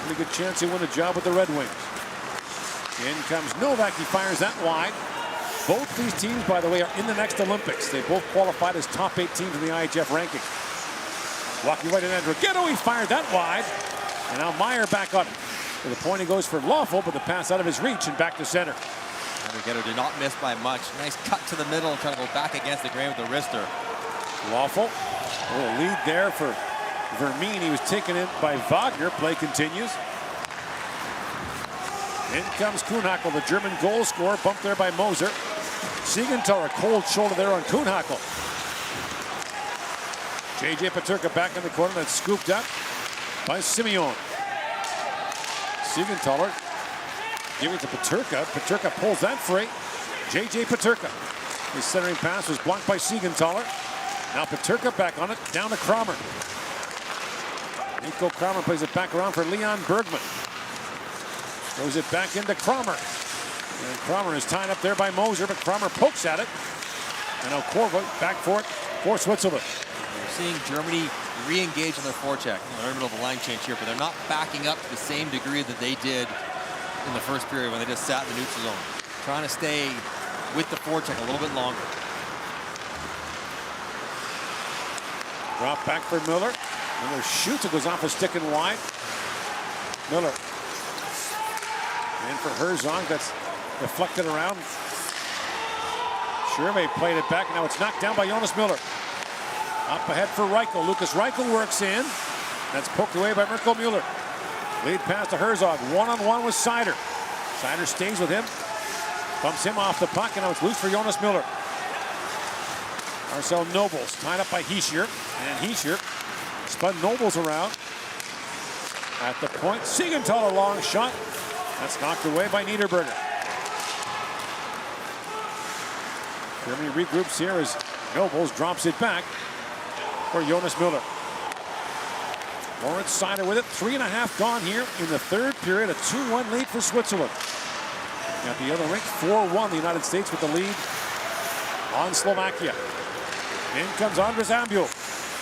pretty good chance he'll win a job with the Red Wings. In comes Novak. He fires that wide. Both these teams, by the way, are in the next Olympics. They both qualified as top 8 teams in the IIHF ranking. Walking right in Andrighetto. He fired that wide. And now Meyer back on it. To the point he goes for Lawful, but the pass out of his reach and back to center. Andrighetto did not miss by much. Nice cut to the middle, trying to go back against the grain with the wrister. Lawful. A little lead there for Vermeen. He was taken in by Wagner. Play continues. In comes Kuhnhackl, the German goal scorer, bumped there by Moser. Siegenthaler, cold shoulder there on Kuhnhackl. J.J. Peterka back in the corner, that's scooped up by Simeon. Siegenthaler giving it to Peterka. Peterka pulls that freight. J.J. Peterka. His centering pass was blocked by Siegenthaler. Now Peterka back on it, down to Kramer. Nico Kramer plays it back around for Leon Bergman. Throws it back into Kramer. And Kramer is tied up there by Moser, but Kramer pokes at it. And now Corvo back for it for Switzerland. We're seeing Germany re-engage in their forecheck. They're in the middle of a line change here, but they're not backing up to the same degree that they did in the first period when they just sat in the neutral zone. Trying to stay with the forecheck a little bit longer. Drop back for Miller. Miller shoots, it goes off a stick and wide. Miller. And for Herzog, that's deflected around. Shermay played it back, now it's knocked down by Jonas Miller. Up ahead for Reichel. Lucas Reichel works in. That's poked away by Mirko Müller. Lead pass to Herzog. One-on-one with Seider. Seider stays with him. Bumps him off the puck, and now it's loose for Jonas Miller. Marcel Nobles tied up by Hischier, and Hischier spun Nobles around. At the point, Siegenthaler long shot. That's knocked away by Niederberger. Germany regroups here as Nobles drops it back for Jonas Müller. Moritz Seider with it. 3.5 gone here in the third period. A 2-1 lead for Switzerland. At the other rink, 4-1 the United States with the lead on Slovakia. In comes Andres Ambuel.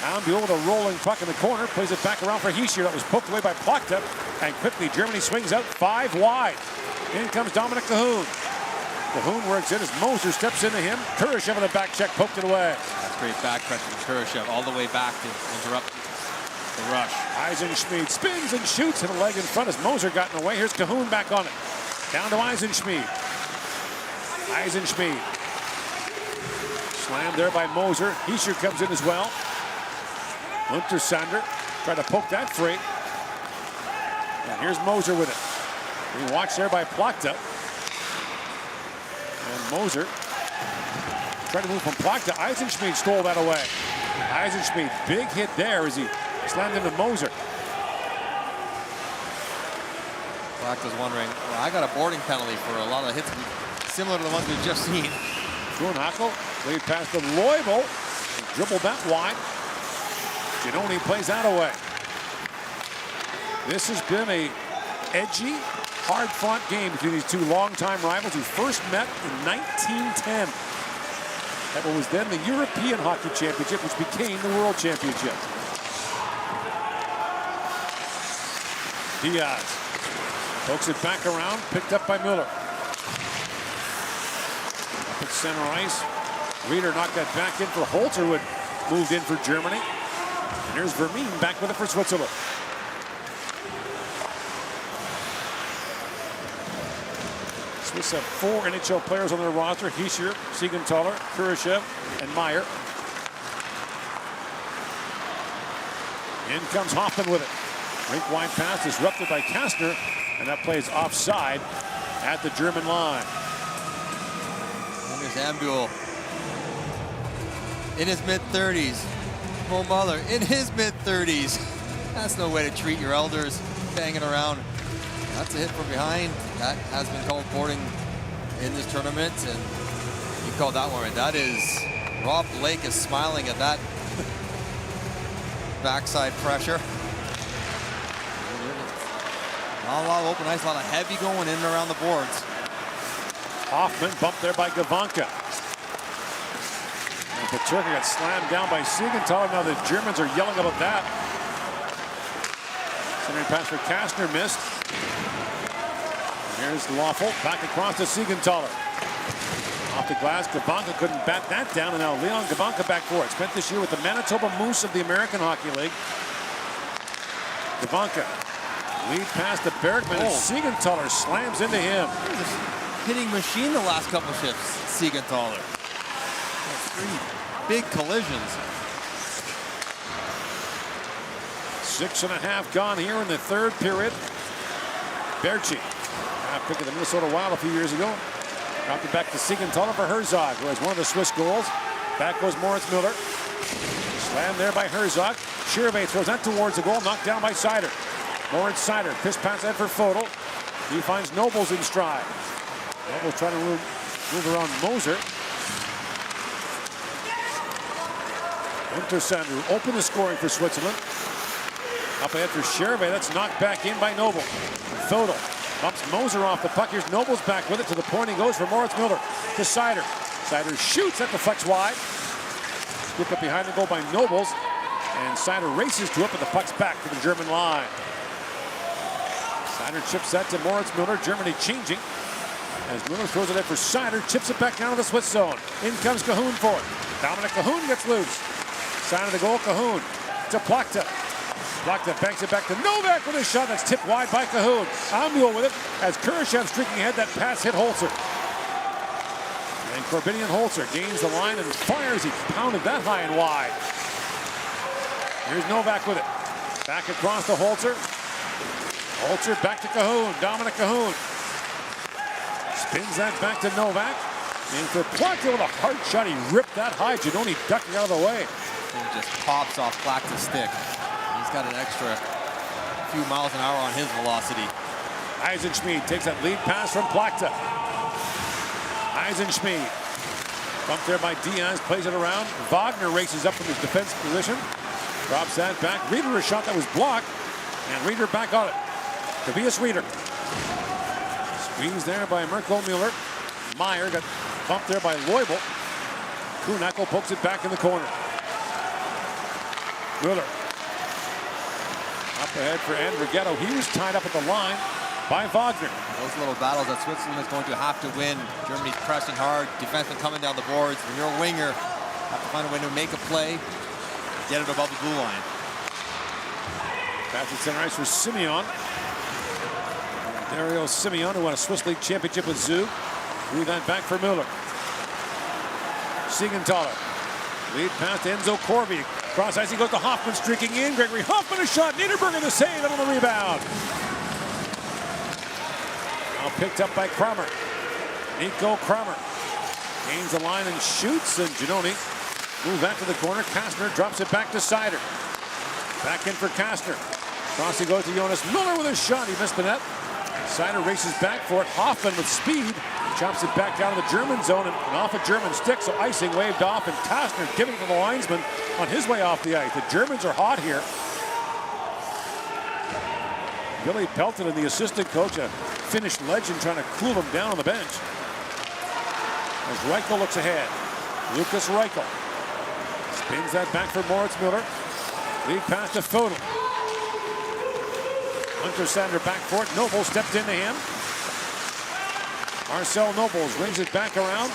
Ambuel with a rolling puck in the corner. Plays it back around for Hischier. That was poked away by Plakta. And quickly Germany swings out 5 wide. In comes Dominic Cahoon. Cahoon works in as Moser steps into him. Kurashev with a back check, poked it away. That's great back pressure from Kurashev all the way back to interrupt the rush. Eisenschmidt spins and shoots, hit a leg in front as Moser got in the way. Here's Cahoon back on it. Down to Eisenschmidt. Eisenschmidt. Slammed there by Moser. Hischier comes in as well. Untersander tried to poke that freight. And here's Moser with it. Being watched there by Plakta. And Moser tried to move from Plakta. Eisenschmidt stole that away. Eisenschmidt, big hit there as he slammed into Moser. Plakta's wondering, well, I got a boarding penalty for a lot of hits similar to the ones we've just seen. Kuhnhackl, lead pass to Leubel. Dribbled that wide. Giannone plays that away. This has been a edgy, hard-fought game between these two longtime rivals who first met in 1910. That was then the European Hockey Championship, which became the World Championship. Diaz pokes it back around, picked up by Mueller. Up at center ice. Reeder knocked that back in for Holzer, who had moved in for Germany. And here's Vermeen back with it for Switzerland. Swiss have 4 NHL players on their roster: Hischier, Siegenthaler, Kurashev, and Meyer. In comes Hoffman with it. Rink wide pass disrupted by Kastner, and that plays offside at the German line. And there's Ambuel in his mid-30s. Mo Muller in his mid-30s. That's no way to treat your elders, banging around. That's a hit from behind. That has been called boarding in this tournament, and you called that one. That is, Rob Blake is smiling at that backside pressure. Not a lot of open ice, a lot of heavy going in and around the boards. Hoffman bumped there by Gavanka. And Peterka got slammed down by Siegenthaler. Now the Germans are yelling about that. Centering pass for Kastner missed. And here's Loeffel back across to Siegenthaler. Off the glass, Gavanka couldn't bat that down, and now Leon Gavanka back for it. Spent this year with the Manitoba Moose of the American Hockey League. Gavanka, lead pass to Bergman, and Siegenthaler slams into him. Hitting machine the last couple shifts, Siegenthaler. 3 big collisions. 6.5 gone here in the third period. Berchi, pick of the Minnesota Wild a few years ago. Dropped it back to Siegenthaler for Herzog, who has one of the Swiss goals. Back goes Moritz Müller. Slammed there by Herzog. Schirve throws that towards the goal, knocked down by Seider. Moritz Seider, piss pass in for Fodel. He finds Nobles in stride. Nobles trying to move around Moser. Untersander opened the scoring for Switzerland. Up ahead for Schirve. That's knocked back in by Noble. Fodel bumps Moser off the puck. Here's Nobles back with it. To the point he goes for Moritz Müller. To Seider. Seider shoots at the deflects wide. Scooped up behind the goal by Nobles. And Seider races to it, but the puck's back to the German line. Seider chips that to Moritz Müller. Germany changing. As Müller throws it in for Seider. Chips it back down to the Swiss zone. In comes Cahoon for it. Dominic Cahoon gets loose. Side of the goal, Cahoon. To Plachta. Plachta banks it back to Novak with a shot that's tipped wide by Cahoon. Ambuel with it as Kurashev streaking ahead. That pass hit Holzer. And Corbinian Holzer gains the line and fires. He pounded that high and wide. Here's Novak with it. Back across to Holzer. Holzer back to Cahoon. Dominic Cahoon. Spins that back to Novak. And for Plachta with a hard shot. He ripped that high. Giannone ducking out of the way. And just pops off Plachta's stick. He's got an extra few miles an hour on his velocity. Eisenschmied takes that lead pass from Plachta. Eisenschmied. Bumped there by Diaz, plays it around. Wagner races up from his defense position. Drops that back. Reeder, a shot that was blocked. And Reeder back on it. Tobias Reeder. Squeezed there by Mirko Müller. Meyer got bumped there by Leubel. Kuhnhackl pokes it back in the corner. Müller. Up ahead for Andrighetto. He was tied up at the line by Wagner. Those little battles that Switzerland is going to have to win. Germany's pressing hard. Defensemen coming down the boards. When you're a winger, you have to find a way to make a play. Get it above the blue line. Pass at center ice for Simeon. Dario Simeon, who won a Swiss League championship with Zug. Threw that back for Müller. Siegenthaler. Lead pass to Enzo Corvi. Cross ice, he goes to Hoffman, streaking in. Gregory Hoffman a shot. Niederberger the save on the rebound. Now picked up by Kramer. Nico Kramer gains the line and shoots, and Giannone moves back to the corner. Kastner drops it back to Seider. Back in for Kastner. Crossing goes to Jonas Müller with a shot. He missed the net. Seider races back for it. Hoffman with speed chops it back down to the German zone and off a German stick, so icing waved off, and Kastner giving it to the linesman on his way off the ice. The Germans are hot here. Billy Pelton and the assistant coach, a Finnish legend, trying to cool him down on the bench. As Reichel looks ahead. Lucas Reichel spins that back for Moritz Müller. Lead pass to Fodel. Untersander back for it. Noble stepped into him. Marcel Nobles rings it back around.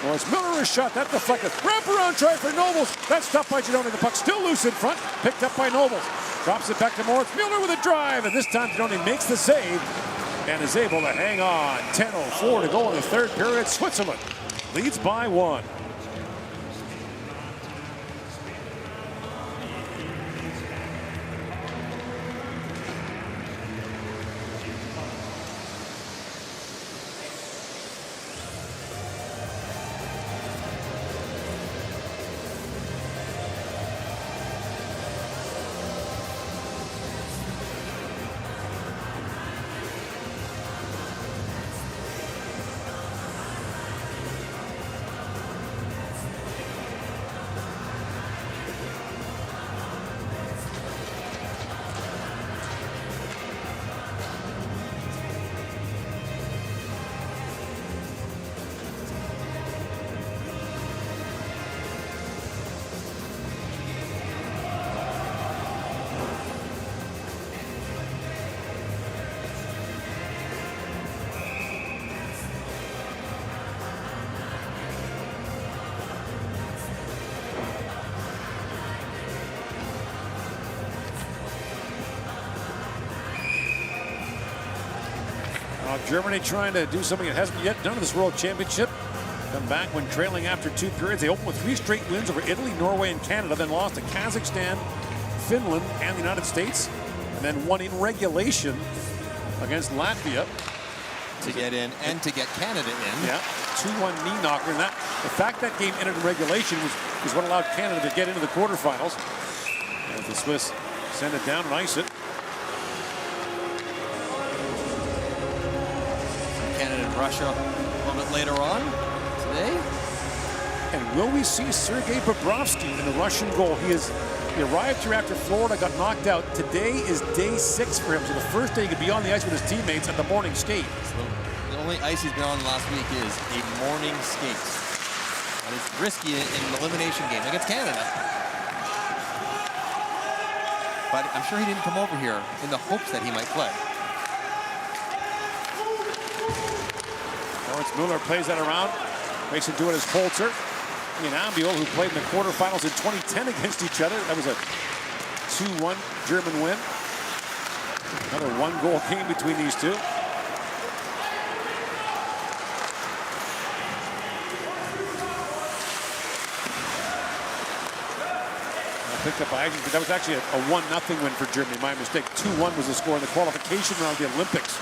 Moritz Müller is shot. That deflected. Wraparound try for Nobles. That's stopped by Giannone. The puck still loose in front. Picked up by Nobles. Drops it back to Moritz Müller with a drive. And this time Giannone makes the save and is able to hang on. 10:04 to go in the third period. Switzerland leads by 1. Germany trying to do something it hasn't yet done in this World Championship. Come back when trailing after 2 periods. They opened with 3 straight wins over Italy, Norway, and Canada, then lost to Kazakhstan, Finland, and the United States, and then won in regulation against Latvia. To get in and to get Canada in. Yeah, 2-1 knee knocker. And the fact that game ended in regulation was what allowed Canada to get into the quarterfinals. And the Swiss send it down and ice it. Russia a little bit later on today. And will we see Sergei Bobrovsky in the Russian goal? He arrived here after Florida got knocked out. Today is day 6 for him. So the first day he could be on the ice with his teammates at the morning skate. So the only ice he's been on last week is a morning skate. And it's risky in an elimination game against Canada. But I'm sure he didn't come over here in the hopes that he might play. Moritz Müller plays that around, makes it do it as Holzer and Ambiol, who played in the quarterfinals in 2010 against each other. That was a 2-1 German win. Another 1-goal game between these two. Picked up by Action, but that was actually a 1-0 win for Germany. My mistake. 2-1 was the score in the qualification round of the Olympics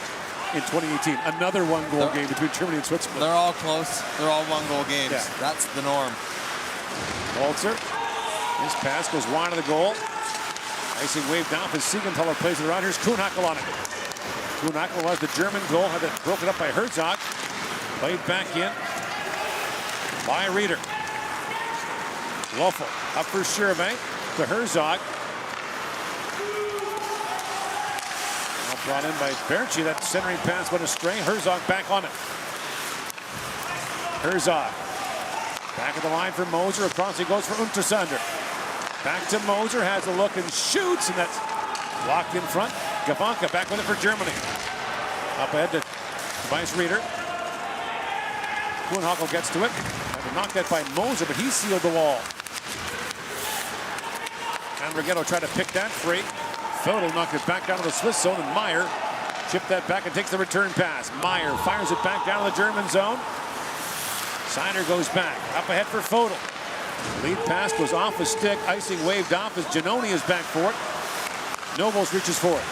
in 2018. Another 1-goal game between Germany and Switzerland. They're all close. They're all 1-goal games. Yeah. That's the norm. Walzer. His pass goes wide of the goal. Icing waved off as Siegenthaler plays it around. Here's Kuhnhackl on it. Kuhnhackl was the German goal. Had it broken up by Herzog. Played back in by Reeder. Loeffel up for Scherbank to Herzog. Brought in by Berchi. That centering pass went astray. Herzog back on it. Herzog. Back at the line for Moser. Across he goes for Untersander. Back to Moser. Has a look and shoots. And that's blocked in front. Gavanka back with it for Germany. Up ahead to Tobias Reeder. Kuhnhackl gets to it. Had to knock that by Moser, but he sealed the wall. And Rigetto tried to pick that free. Fodel knocked it back down to the Swiss zone, and Meyer chipped that back and takes the return pass. Meyer fires it back down to the German zone. Seiner goes back. Up ahead for Fodel. Lead pass goes off the stick. Icing waved off as Giannone is back for it. Nobles reaches for it.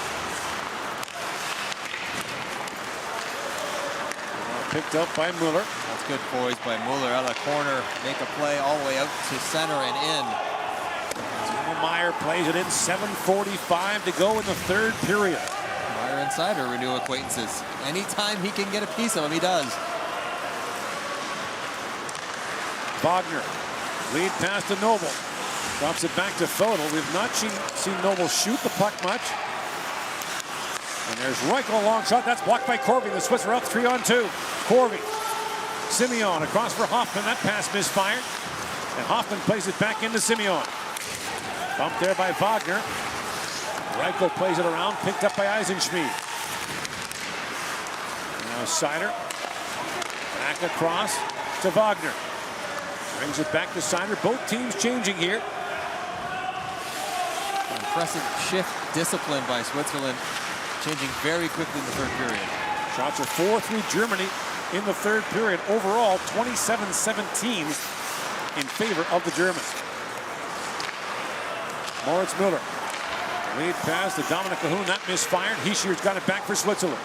Picked up by Müller. That's good poise by Müller out of the corner. Make a play all the way out to center and in. Meyer plays it in. 7:45 to go in the third period. Meyer Insider renew acquaintances. Anytime he can get a piece of him, he does. Wagner. Lead pass to Noble. Drops it back to Fodor. We've not seen Noble shoot the puck much. And there's Reichel, a long shot. That's blocked by Corby. The Swiss are up 3-on-2. Corby. Simeon across for Hoffman. That pass misfired. And Hoffman plays it back into Simeon. Bumped there by Wagner. Reichel plays it around. Picked up by Eisenschmidt. Now Seider. Back across to Wagner. Brings it back to Seider. Both teams changing here. Impressive shift discipline by Switzerland, changing very quickly in the third period. Shots are 4-3 Germany in the third period. Overall, 27-17 in favor of the Germans. Moritz Müller. Lead pass to Dominic Cahoon. That misfired. Hischier's got it back for Switzerland.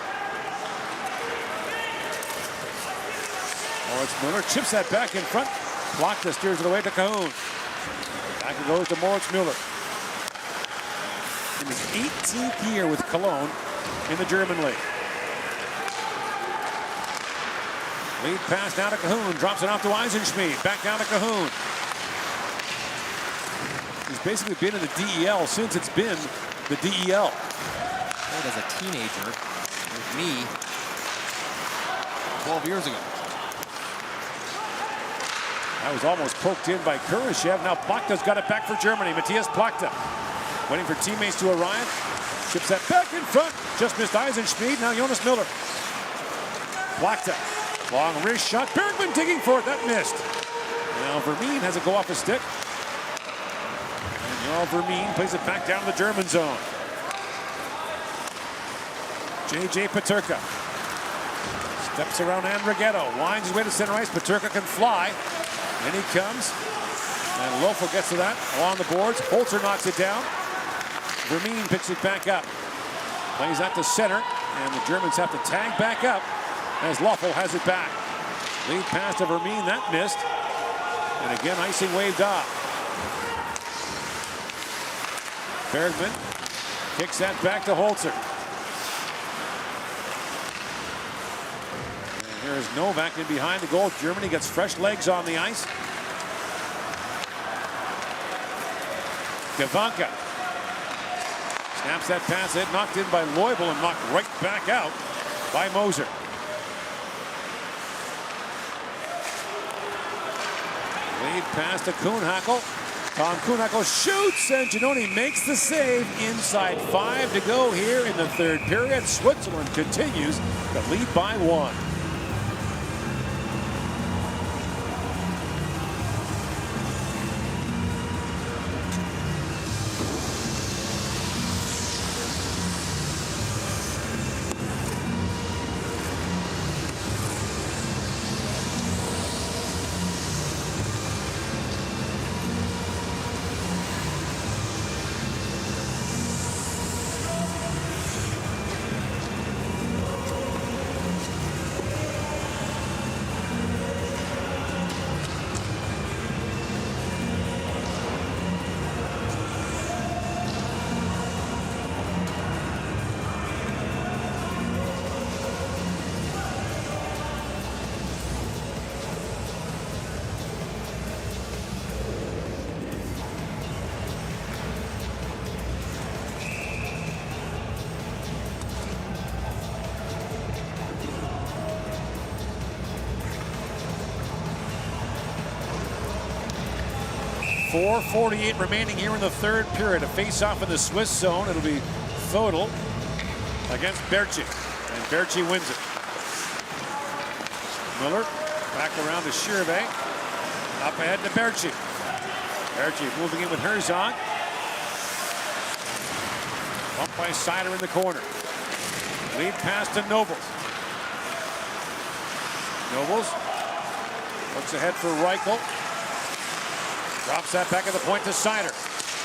Moritz Müller chips that back in front. Plachta steers it away to Cahoon. Back it goes to Moritz Müller. In his 18th year with Cologne in the German league. Lead pass down to Cahoon. Drops it off to Eisenschmidt. Back down to Cahoon. He's basically been in the DEL since it's been the DEL. Played as a teenager with me 12 years ago. That was almost poked in by Kurashev. Now Plachta's got it back for Germany. Matthias Plachta waiting for teammates to arrive. Chips that back in front. Just missed Eisenschmidt. Now Jonas Müller. Plachta. Long wrist shot. Bergman digging for it. That missed. Now Vermeen has it go off a stick. And Jarl Vermeen plays it back down to the German zone. J.J. Peterka. Steps around Andrighetto. Winds his way to center ice. Peterka can fly. In he comes. And Loeffel gets to that. Along the boards. Holzer knocks it down. Vermeen picks it back up. Plays that to center. And the Germans have to tag back up as Loeffel has it back. Lead pass to Vermeen. That missed. And again, icing waved off. Bergman kicks that back to Holzer. And here is Novak in behind the goal. Germany gets fresh legs on the ice. Gavanka snaps that pass in, knocked in by Leubel and knocked right back out by Moser. Lead pass to Kuhnhackl. Tom Kuhnhackl shoots and Giannoni makes the save. Inside 5 to go here in the third period. Switzerland continues to lead by 1. .448 remaining here in the third period. A face-off in the Swiss zone. It'll be Fodor against Berchi. And Berchi wins it. Müller back around to Schirve. Up ahead to Berchi. Berchi moving in with Herzog. Bumped by Seider in the corner. Lead pass to Nobles. Nobles looks ahead for Reichel. Drops that back at the point to Seider.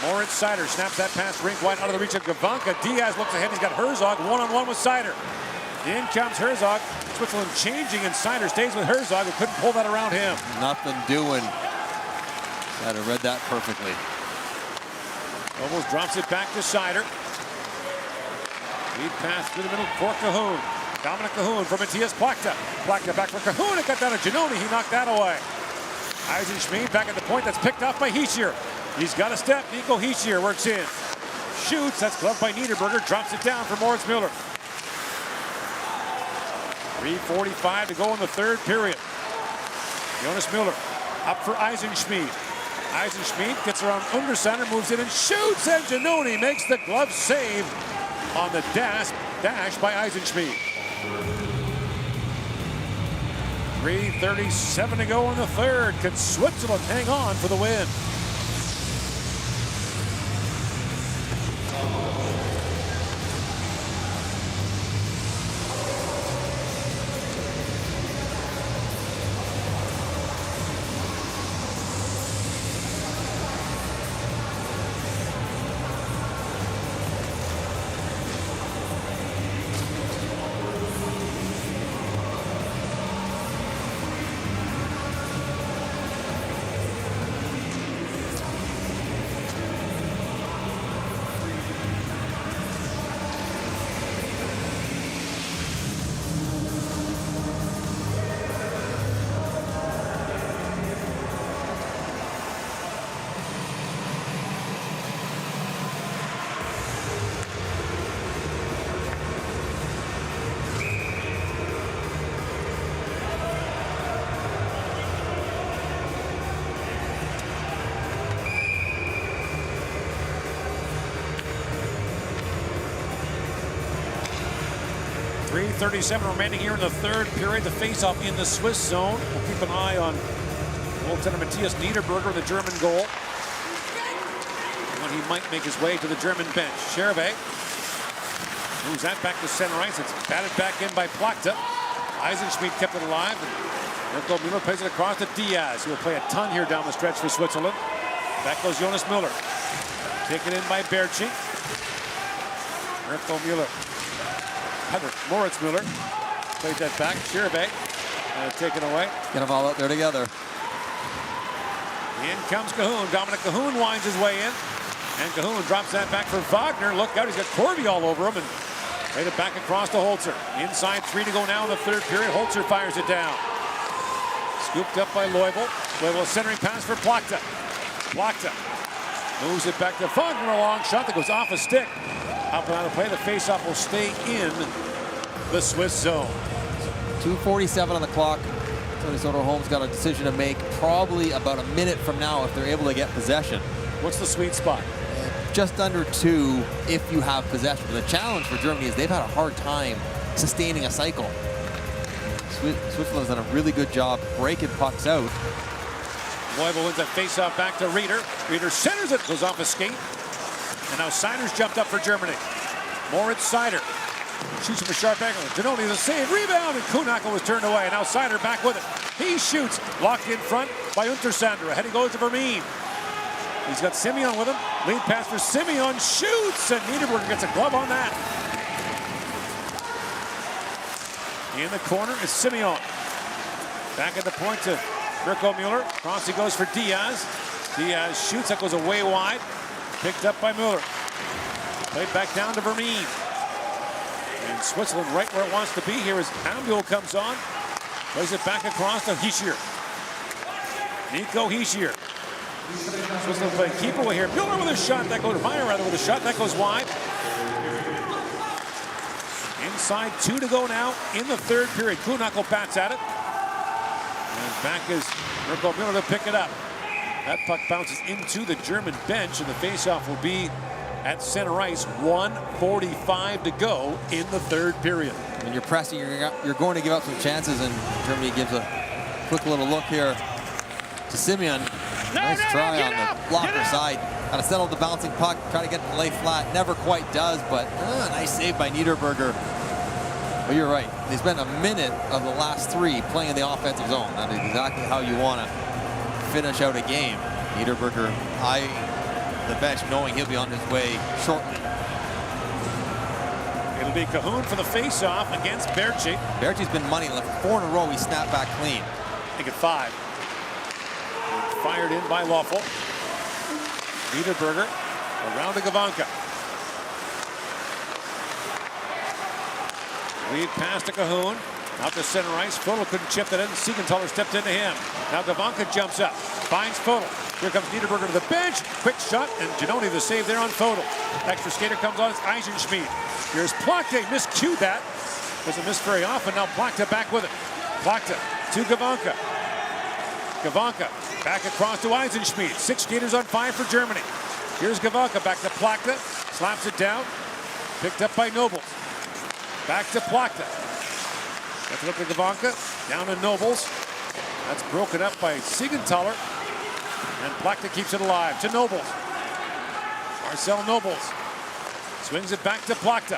Moritz Seider snaps that pass rink wide out of the reach of Gavanka. Diaz looks ahead. He's got Herzog one-on-one with Seider. In comes Herzog. Switzerland changing, and Seider stays with Herzog, who couldn't pull that around him. Nothing doing. Seider read that perfectly. Nobles drops it back to Seider. Lead pass through the middle for Cahoon. Dominic Cahoon for Matthias Plachta. Plachta back for Cahoon. It got down to Giannoni. He knocked that away. Eisenschmidt back at the point. That's picked off by Hischier. He's got a step. Nico Hischier works in. Shoots. That's gloved by Niederberger. Drops it down for Moritz Müller. 3:45 to go in the third period. Jonas Müller up for Eisenschmidt. Eisenschmidt gets around Undersander, moves in and shoots, and Giannone makes the glove save on the dash by Eisenschmidt. 3:37 to go in the third. Can Switzerland hang on for the win? .37 remaining here in the third period. The face-off in the Swiss zone. We'll keep an eye on goaltender Matthias Niederberger, the German goal, when he might make his way to the German bench. Scherve moves that back to center ice. It's batted back in by Plachta. Eisenschmidt kept it alive. Mirko Müller plays it across to Diaz, who will play a ton here down the stretch for Switzerland. Back goes Jonas Müller. Taken in by Berchi. Mirko Müller. Moritz Müller played that back. Scherve taken away. Get them all out there together. In comes Cahoon. Dominic Cahoon winds his way in. And Cahoon drops that back for Wagner. Look out, he's got Corby all over him. And played it back across to Holzer. Inside 3 to go now in the third period. Holzer fires it down. Scooped up by Leubel. Leubel centering pass for Plachta. Plachta moves it back to Wagner. A long shot that goes off a stick. Up and out of play. The faceoff will stay in the Swiss zone. 2:47 on the clock. Tony Soderholm's got a decision to make probably about a minute from now if they're able to get possession. What's the sweet spot? Just under 2 if you have possession. But the challenge for Germany is they've had a hard time sustaining a cycle. Switzerland's done a really good job breaking pucks out. Leubel wins that faceoff back to Rieder. Rieder centers it, goes off a skate. And now Seider's jumped up for Germany. Moritz Seider shoots from a sharp angle. Giannone the save, rebound, and Kuhnhackl was turned away. Now Seider back with it. He shoots, locked in front by Untersander. Ahead he goes to Vermeen. He's got Simeon with him. Lead pass for Simeon, shoots, and Niederberger gets a glove on that. In the corner is Simeon. Back at the point to Mirko Müller. Cross he goes for Diaz. Diaz shoots, that goes away wide. Picked up by Müller. Played back down to Vermeen. And Switzerland right where it wants to be here as Ambul comes on. Plays it back across to Hischier. Nico Hischier. Switzerland playing keeper away here. Müller with a shot. That goes, Meyer rather with a shot. That goes wide. Inside 2 to go now in the third period. Kuhnhackl bats at it. And back is Mirko Müller to pick it up. That puck bounces into the German bench, and the faceoff will be at center ice. 1:45 to go in the third period. When you're pressing, you're going to give up some chances, and Germany gives a quick little look here to Simeon. Nice try on the blocker side. Got to settle the bouncing puck, try to get it lay flat. Never quite does, but nice save by Niederberger. But you're right. They spent a minute of the last 3 playing in the offensive zone. That is exactly how you want to finish out a game. Niederberger eyeing the bench, knowing he'll be on his way shortly. It'll be Cahoon for the face-off against Berchi. Berchi's been money left. 4 in a row, he snapped back clean. I think at 5. Fired in by Loeffel. Niederberger around to Gavanka. Lead pass to Cahoon. Out to center ice. Fodor couldn't chip that in. Siegenthaler stepped into him. Now Gavanka jumps up. Finds Fodor. Here comes Niederberger to the bench. Quick shot, and Giannone the save there on Fodor. Extra skater comes on. It's Eisenschmidt. Here's Plakta. Miscued that. Doesn't miss very often. Now Plakta back with it. Plakta to Gavanka. Gavanka back across to Eisenschmidt. 6 skaters on 5 for Germany. Here's Gavanka back to Plakta. Slaps it down. Picked up by Nobles. Back to Plakta. Let's look at Gavanka. Down to Nobles. That's broken up by Siegenthaler. And Plakta keeps it alive to Nobles. Marcel Nobles swings it back to Plakta.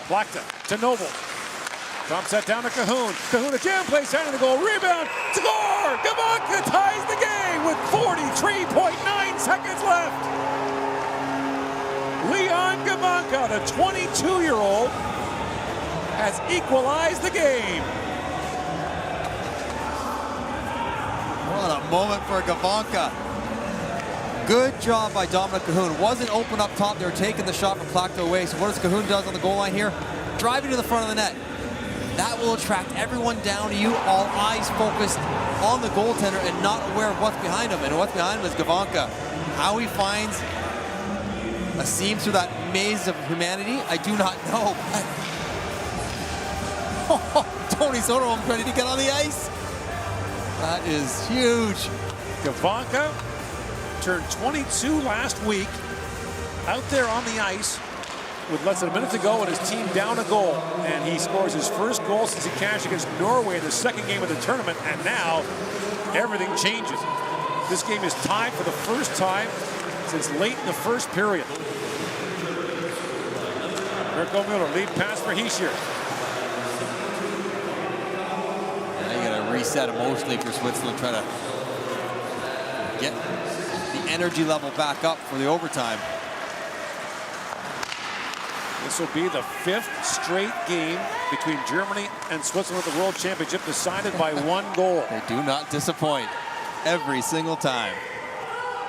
Plakta to Nobles. Drops that down to Cahoon. Cahoon a jam play, center of the goal. Rebound. Score! Gavanka ties the game with 43.9 seconds left. Leon Gavanka, the 22-year-old, has equalized the game. What a moment for Gavanka. Good job by Dominic Cahoon. Wasn't open up top. They were taking the shot from Plakta away. So what does Cahoon does on the goal line here? Driving to the front of the net. That will attract everyone down to you, all eyes focused on the goaltender and not aware of what's behind him. And what's behind him is Gavanka. How he finds a seam through that maze of humanity, I do not know. Tony Soderholm ready to get on the ice. That is huge. Gavanka turned 22 last week, out there on the ice with less than a minute to go and his team down a goal. And he scores his first goal since he cashed against Norway, the second game of the tournament, and now everything changes. This game is tied for the first time since late in the first period. Mirko Müller, lead pass for Hischier. Reset emotionally for Switzerland, trying to get the energy level back up for the overtime. This will be the 5th straight game between Germany and Switzerland at the World Championship, decided by 1 goal. They do not disappoint every single time.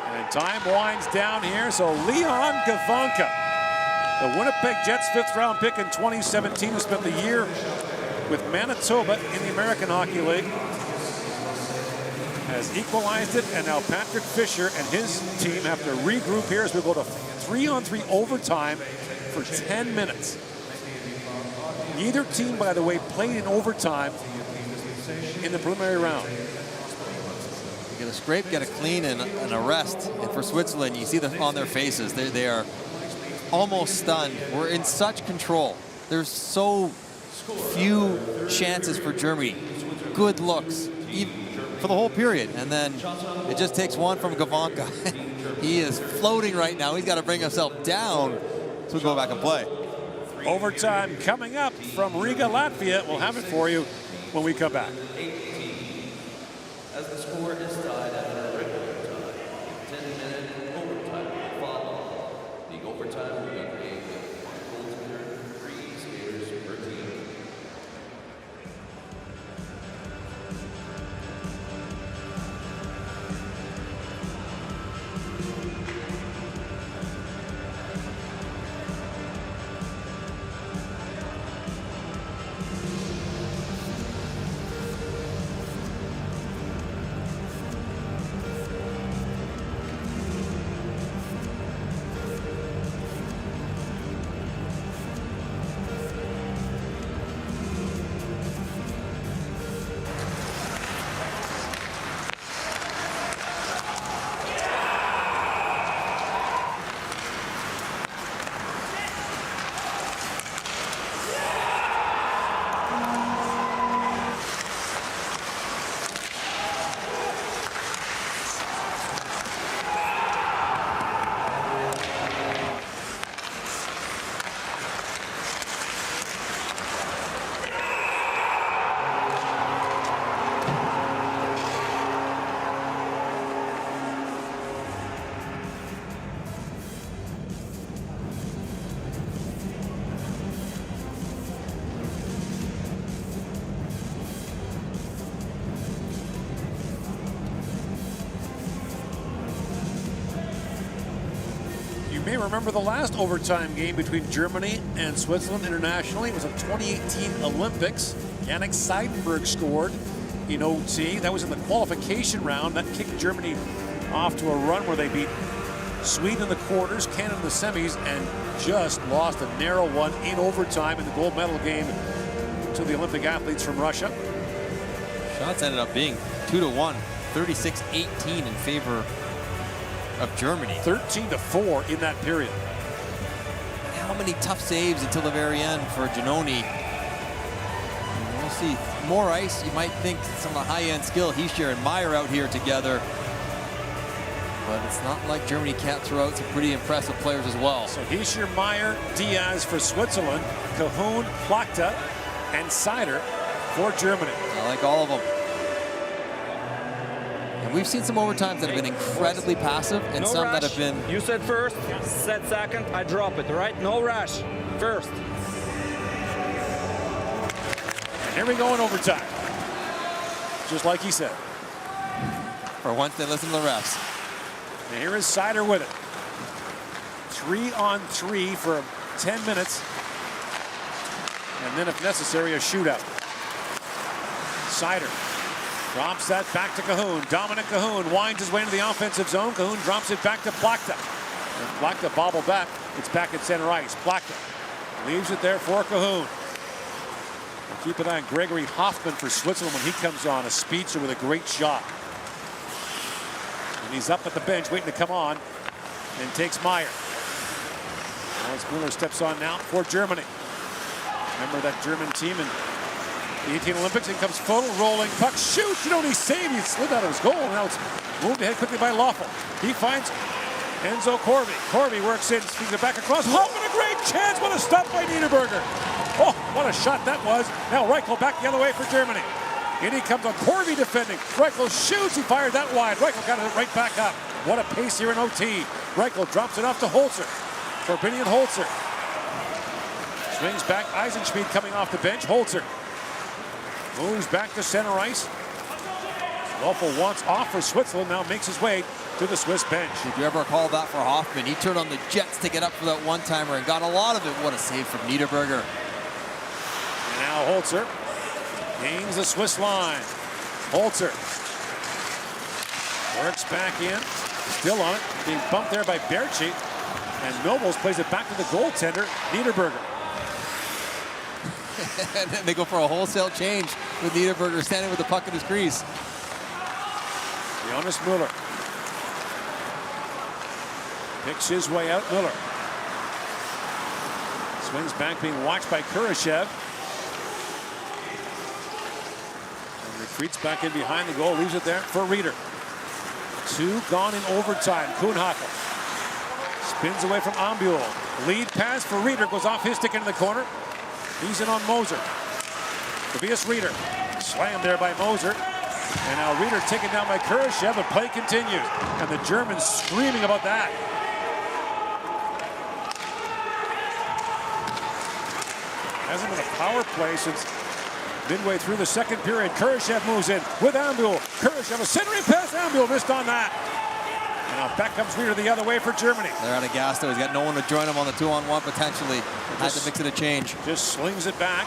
And time winds down here, so Leon Gavanka, the Winnipeg Jets 5th round pick in 2017, who spent the year with Manitoba in the American Hockey League, has equalized it, and now Patrick Fisher and his team have to regroup here as we go to 3-on-3 overtime for 10 minutes. Neither team, by the way, played in overtime in the preliminary round. Get a scrape, get a clean, and a rest. And for Switzerland, you see them on their faces. They are almost stunned. We're in such control. There's so few chances for Germany. Good looks for the whole period. And then it just takes one from Gavanka. He is floating right now. He's got to bring himself down so we go back and play. Overtime coming up from Riga, Latvia. We'll have it for you when we come back. As the score is tied at regular time, 10-minute overtime will follow. The overtime will be played with 1 goaltender, 3 skaters per team. You may remember the last overtime game between Germany and Switzerland internationally. It was a 2018 Olympics. Yannick Seidenberg scored in OT. That was in the qualification round. That kicked Germany off to a run where they beat Sweden in the quarters, Canada in the semis, and just lost a narrow one in overtime in the gold medal game to the Olympic athletes from Russia. Shots ended up being 2-1, 36-18 in favor of Germany. 13-4 in that period. How many tough saves until the very end for Giannoni. We'll see more ice. You might think some of the high-end skill, Hischier and Meyer out here together. But it's not like Germany can't throw out some pretty impressive players as well. So Hischier, Meyer, Diaz for Switzerland, Cahoon, Plachta, and Seider for Germany. I like all of them. And we've seen some overtimes that have been incredibly passive and No some rush. that have been... You said first, said second, I drop it, right? No rush. First. And here we go in overtime. Just like he said. For once, they listen to the refs. And here is Seider with it. 3-on-3 for 10 minutes. And then, if necessary, a shootout. Seider drops that back to Cahoon. Dominic Cahoon winds his way into the offensive zone. Cahoon drops it back to Plachta. And Plachta bobbled back. It's back at center ice. Plachta leaves it there for Cahoon. And keep an eye on Gregory Hoffman for Switzerland when he comes on. A speedster with a great shot. And he's up at the bench waiting to come on. And takes Meyer. As Mueller steps on now for Germany. Remember that German team in the 18 Olympics. In comes Foto, rolling puck, shoots. You know, he saved. He slid out of his goal. Now it's moved ahead quickly by Loeffel. He finds Enzo Corvi. Corvi works in, swings it back across. Hoffman, a great chance. What a stop by Niederberger. Oh, what a shot that was. Now Reichel back the other way for Germany. In he comes on Corvi defending. Reichel shoots. He fired that wide. Reichel got it right back up. What a pace here in OT. Reichel drops it off to Holzer. Corbinian Holzer. Swings back. Eisenschmied coming off the bench. Holzer moves back to center ice. Loeffel wants off for Switzerland. Now makes his way to the Swiss bench. Did you ever recall that for Hoffman? He turned on the jets to get up for that one-timer and got a lot of it. What a save from Niederberger. And now Holzer gains the Swiss line. Holzer works back in. Still on it. Being bumped there by Berchi. And Nobles plays it back to the goaltender, Niederberger. And then they go for a wholesale change with Niederberger standing with the puck in his crease. Jonas Mueller picks his way out. Mueller swings back, being watched by Kurashev. And retreats back in behind the goal, leaves it there for Reeder. 2 gone in overtime. Kuhnhackl spins away from Ambul. Lead pass for Reeder, goes off his stick into the corner. He's in on Moser. Tobias Reeder slammed there by Moser. And now Reeder taken down by Kurashev, but play continues. And the Germans screaming about that. Hasn't been a power play since midway through the second period. Kurashev moves in with Ambul. Kurashev, a centering pass. Ambul missed on that. And now back comes Reeder the other way for Germany. They're out of gas though. He's got no one to join him on the 2-on-1 potentially. Had to mix it a change. Just slings it back.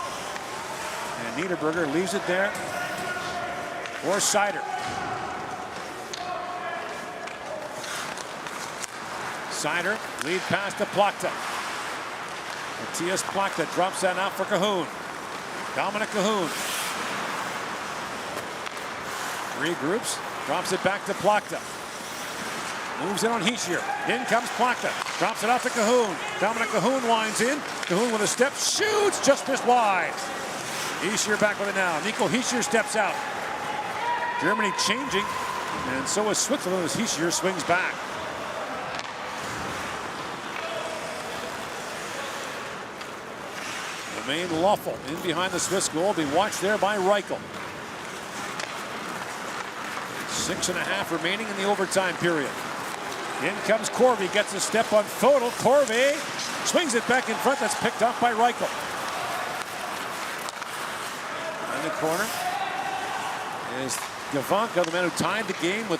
And Niederberger leaves it there for Seider. Seider, lead pass to Plachta. Matthias Plachta drops that out for Cahoon. Dominic Cahoon regroups, drops it back to Plachta. Moves in on Hischier. In comes Plachta. Drops it off to Cahoon. Dominic Cahoon winds in. Cahoon with a step. Shoots. Just missed wide. Hischier back with it now. Nico Hischier steps out. Germany changing. And so is Switzerland as Hischier swings back. Romain Loeffel in behind the Swiss goal. Being watched there by Reichel. 6.5 remaining in the overtime period. In comes Corvi, gets a step on Foto. Corvi swings it back in front. That's picked up by Reichel. In the corner is Gavanka, the man who tied the game with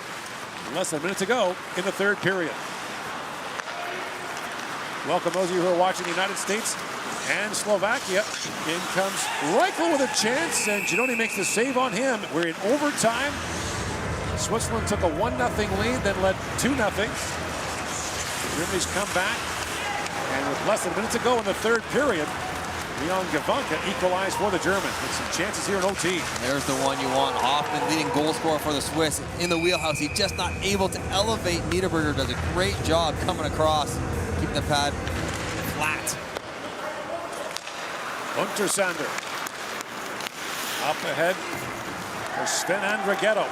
less than a minute to go in the third period. Welcome those of you who are watching the United States and Slovakia. In comes Reichel with a chance, and Giannoni makes the save on him. We're in overtime. Switzerland took a 1-0 lead, then led 2-0. Germany's come back, and with less than a minute to go in the third period, Leon Gavanka equalized for the Germans with some chances here in OT. There's the one you want. Hoffman, leading goal scorer for the Swiss, in the wheelhouse. He's just not able to elevate. Niederberger does a great job coming across, keeping the pad flat. Untersander up ahead for Sven Andrighetto.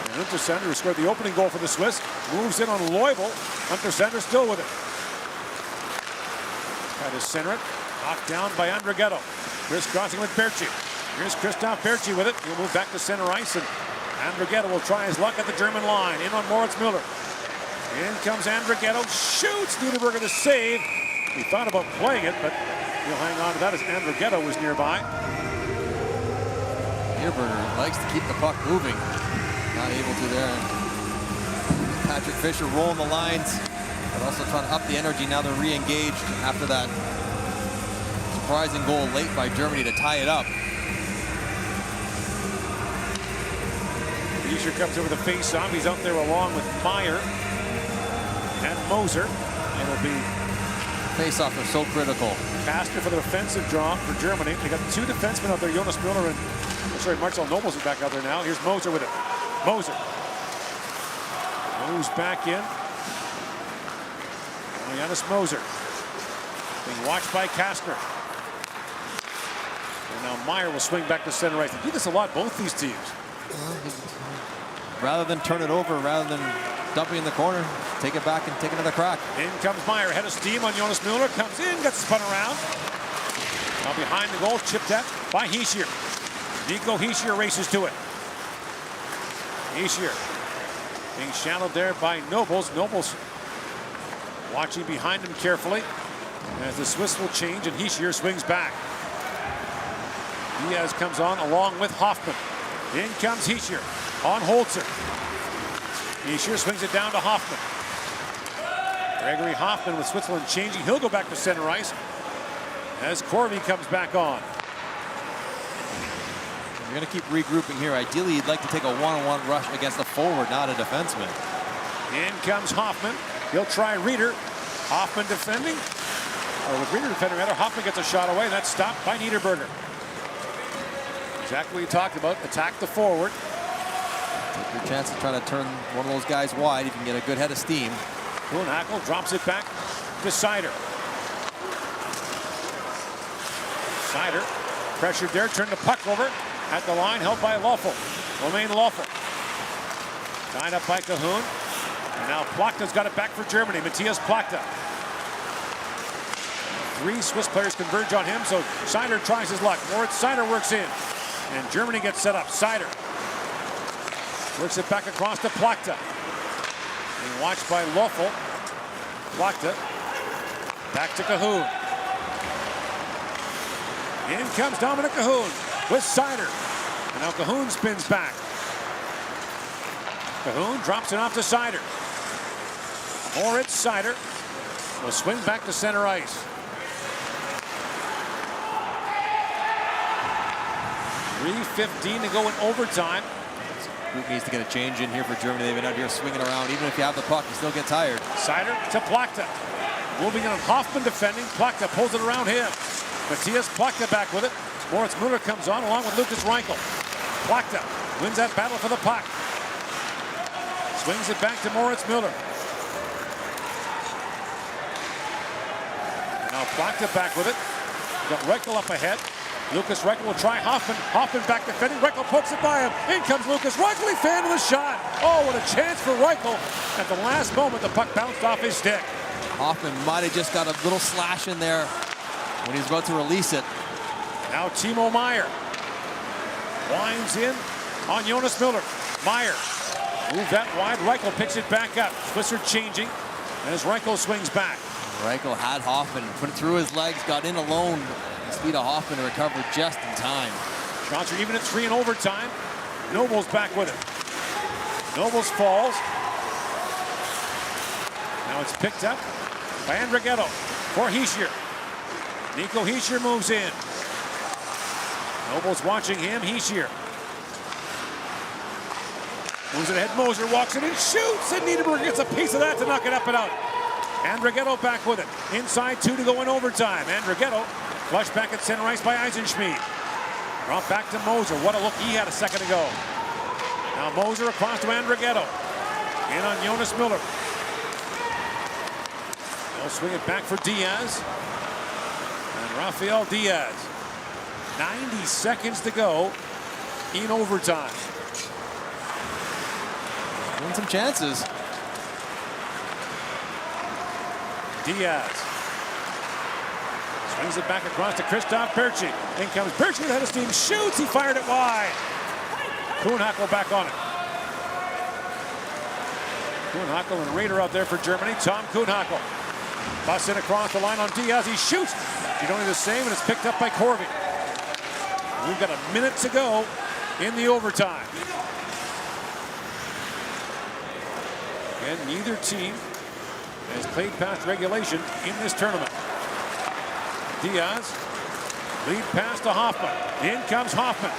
And Untersander, who scored the opening goal for the Swiss, moves in on Leubel. Untersander still with it. Try to center it. Knocked down by Andrighetto. Crisscrossing with Perci. Here's Christoph Perci with it. He'll move back to center ice, and Andrighetto will try his luck at the German line. In on Moritz Müller. In comes Andrighetto. Shoots. Niederberger to save. He thought about playing it, but he'll hang on to that as Andrighetto was nearby. Niederberger likes to keep the puck moving. Not able to there. Patrick Fischer rolling the lines, but also trying to up the energy. Now they're re-engaged after that surprising goal late by Germany to tie it up. Fischer comes over the face-off. He's out there along with Meyer and Moser. It'll be Face-off are so critical. Kastner for the defensive draw for Germany. They got two defensemen out there, Jonas Müller and, Marcel Nobels is back out there now. Here's Moser with it. Moser moves back in. Jonas Moser being watched by Kastner. And now Meyer will swing back to center ice. They do this a lot, both these teams. Rather than turn it over, rather than dumping in the corner, take it back and take another crack. In comes Meyer, head of steam on Jonas Müller. Comes in, gets spun around. Now behind the goal, chipped at by Hischier. Nico Hischier races to it. Hischier being shadowed there by Nobles. Nobles watching behind him carefully as the Swiss will change and Hischier swings back. Diaz comes on along with Hoffman. In comes Hischier on Holzer. Hischier swings it down to Hoffman. Gregory Hoffman with Switzerland changing. He'll go back to center ice as Corby comes back on. You're going to keep regrouping here. Ideally, you'd like to take a one-on-one rush against a forward, not a defenseman. In comes Hoffman. He'll try Reeder. Hoffman defending. Or with Reeder defending rather. Hoffman gets a shot away. That's stopped by Niederberger. Exactly what you talked about. Attack the forward. Take your chance to try to turn one of those guys wide if you can get a good head of steam. Kuhnhackl drops it back to Seider. Seider pressured there, turned the puck over at the line, held by Loeffel. Romain Loeffel. Tied up by Cahoon. And now Plachta's got it back for Germany. Matthias Plachta. Three Swiss players converge on him, so Seider tries his luck. Moritz Seider works in. And Germany gets set up. Seider works it back across to Plachta. And watched by Loeffel. Plachta back to Cahoon. In comes Dominic Cahoon with Seider. And now Cahoon spins back. Cahoon drops it off to Seider. Moritz Seider will swing back to center ice. 3:15 to go in overtime. Group needs to get a change in here for Germany. They've been out here swinging around. Even if you have the puck, you still get tired. Seider to Plachta. Moving on, Hoffman defending. Plachta pulls it around him. Matthias Plachta back with it. Moritz Müller comes on along with Lucas Reichel. Plachta wins that battle for the puck. Swings it back to Moritz Müller. Now Plachta back with it. Got Reichel up ahead. Lucas Reichel will try Hoffman. Hoffman back defending. Reichel pokes it by him. In comes Lucas Reichel. He fanned with a shot. Oh, what a chance for Reichel. At the last moment, the puck bounced off his stick. Hoffman might have just got a little slash in there when he's about to release it. Now Timo Meyer winds in on Jonas Müller. Meyer move that wide. Reichel picks it back up. Swiss are changing as Reichel swings back. Reichel had Hoffman, put it through his legs, got in alone. The speed of Hoffman to recover just in time. Shots are even at 3 in overtime. Nobles back with it. Nobles falls. Now it's picked up by Andrighetto for Hischier. Nico Hischier moves in. Noble's watching him. Hischier moves it ahead. Moser walks in and shoots, and Niederberger gets a piece of that to knock it up and out. Andrighetto back with it. Inside 2 to go in overtime. Andrighetto flush back at center ice by Eisenschmied. Drop back to Moser. What a look he had a second ago. Now Moser across to Andrighetto. In on Jonas Miller. They'll swing it back for Diaz. And Rafael Diaz. 90 seconds to go in overtime. Getting some chances. Diaz swings it back across to Christoph Perchi. In comes Perchi with a head of steam. Shoots. He fired it wide. Kuhnhackl back on it. Kuhnhackl and Raider out there for Germany. Tom Kuhnhackl. Bus in across the line on Diaz. He shoots. He's only the same, and it's picked up by Corvi. We've got a minute to go in the overtime. And neither team has played past regulation in this tournament. Diaz, lead pass to Hoffman. In comes Hoffman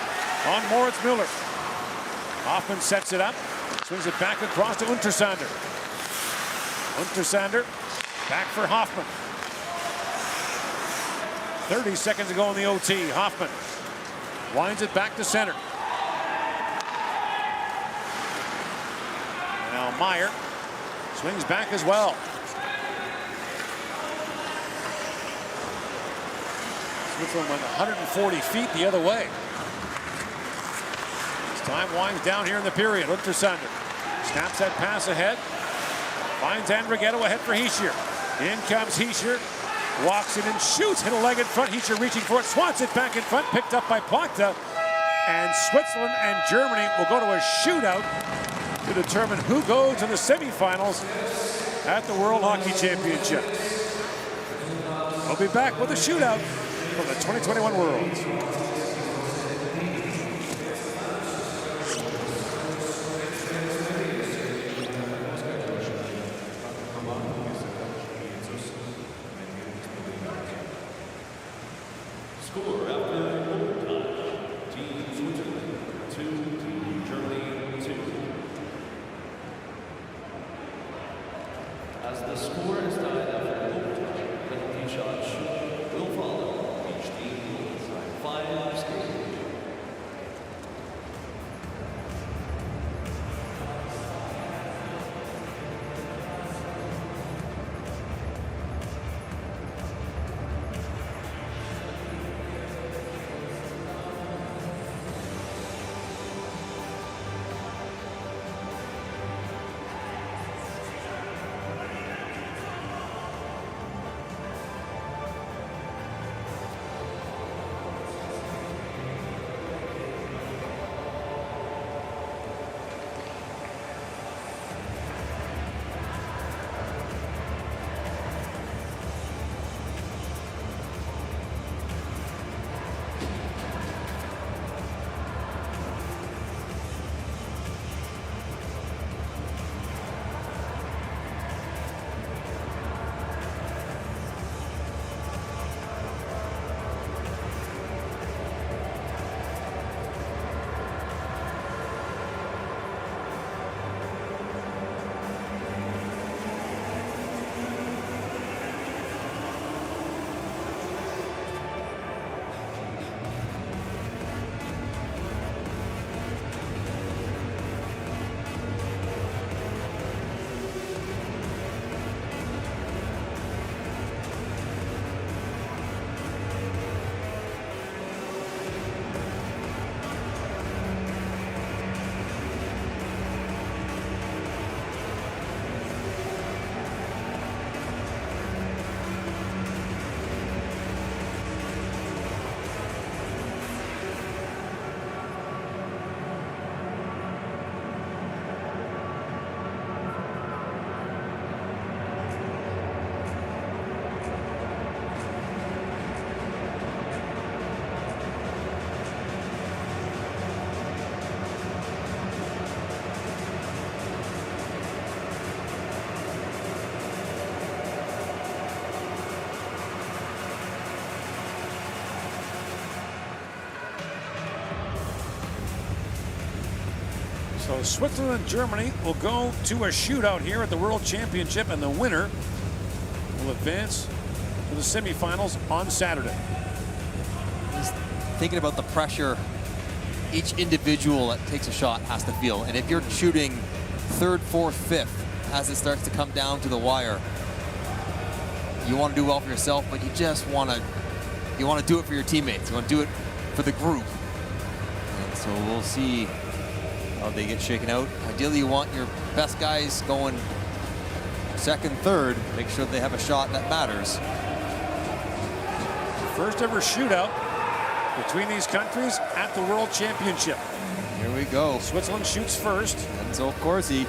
on Moritz Müller. Hoffman sets it up, swings it back across to Untersander. Untersander back for Hoffman. 30 seconds to go in the OT. Hoffman winds it back to center. Now Meyer swings back as well. Switzerland went 140 feet the other way. As time winds down here in the period, Untersander snaps that pass ahead. Finds Andrighetto ahead for Hischier. In comes Hischier. Walks in and shoots. Hit a leg in front. Hischier reaching for it. Swats it back in front. Picked up by Plachta. And Switzerland and Germany will go to a shootout to determine who goes to the semifinals at the World Hockey Championship. We'll be back with a shootout from the 2021 Worlds. Score after overtime. Team Switzerland 2, Team Germany 2. As the score is tied after overtime, penalty shots will follow. Each team will 5 skating. So Switzerland and Germany will go to a shootout here at the World Championship, and the winner will advance to the semifinals on Saturday. Just thinking about the pressure each individual that takes a shot has to feel. And if you're shooting third, fourth, fifth, as it starts to come down to the wire, you want to do well for yourself, but you just want to do it for your teammates. You want to do it for the group. And so we'll see how they get shaken out. Ideally, you want your best guys going second, third, make sure they have a shot that matters. First ever shootout between these countries at the World Championship. Here we go. Switzerland shoots first. And so Corby.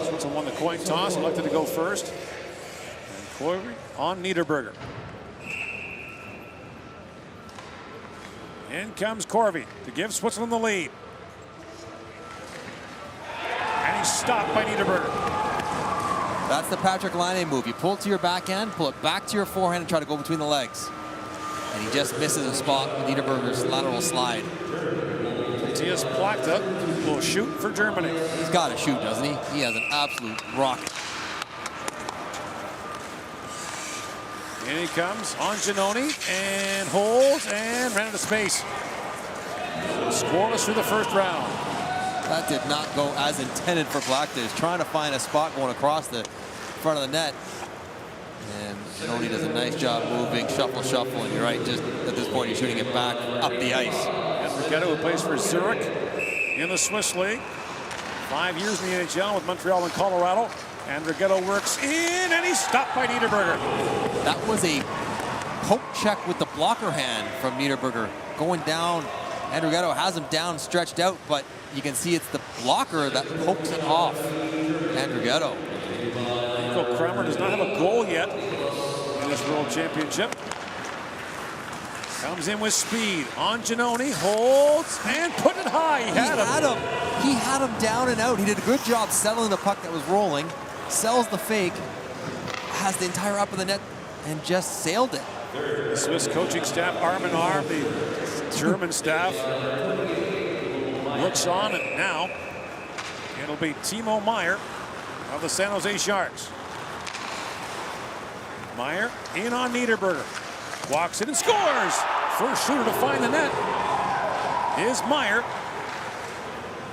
Switzerland won the coin toss, elected to go first. And Corby on Niederberger. In comes Corby to give Switzerland the lead. And he's stopped by Niederberger. That's the Patrick Laine move. You pull it to your backhand, pull it back to your forehand, and try to go between the legs. And he just misses a spot with Niederberger's lateral slide. Matthias Plachta will shoot for Germany. He's got to shoot, doesn't he? He has an absolute rocket. In he comes on Giannoni and holds and ran out of space. Scoreless through the first round. That did not go as intended for Plachta. He's trying to find a spot going across the front of the net. And Giannoni does a nice job moving, shuffle, and you're right, just at this point, you're shooting it back up the ice. Andrighetto, who plays for Zurich in the Swiss League. 5 years in the NHL with Montreal and Colorado. Andrighetto works in, and he's stopped by Niederberger. That was a poke check with the blocker hand from Niederberger. Going down, Andrighetto has him down, stretched out, but you can see it's the blocker that pokes it off Andrighetto. Nico Kramer does not have a goal yet in this World Championship. Comes in with speed on Giannoni, holds and put it high. He had him. He had him down and out. He did a good job settling the puck that was rolling, sells the fake, has the entire up of the net, and just sailed it. The Swiss coaching staff, arm in arm, the German staff looks on, and now it'll be Timo Meier of the San Jose Sharks. Meier in on Niederberger. Walks in and scores! First shooter to find the net is Meier.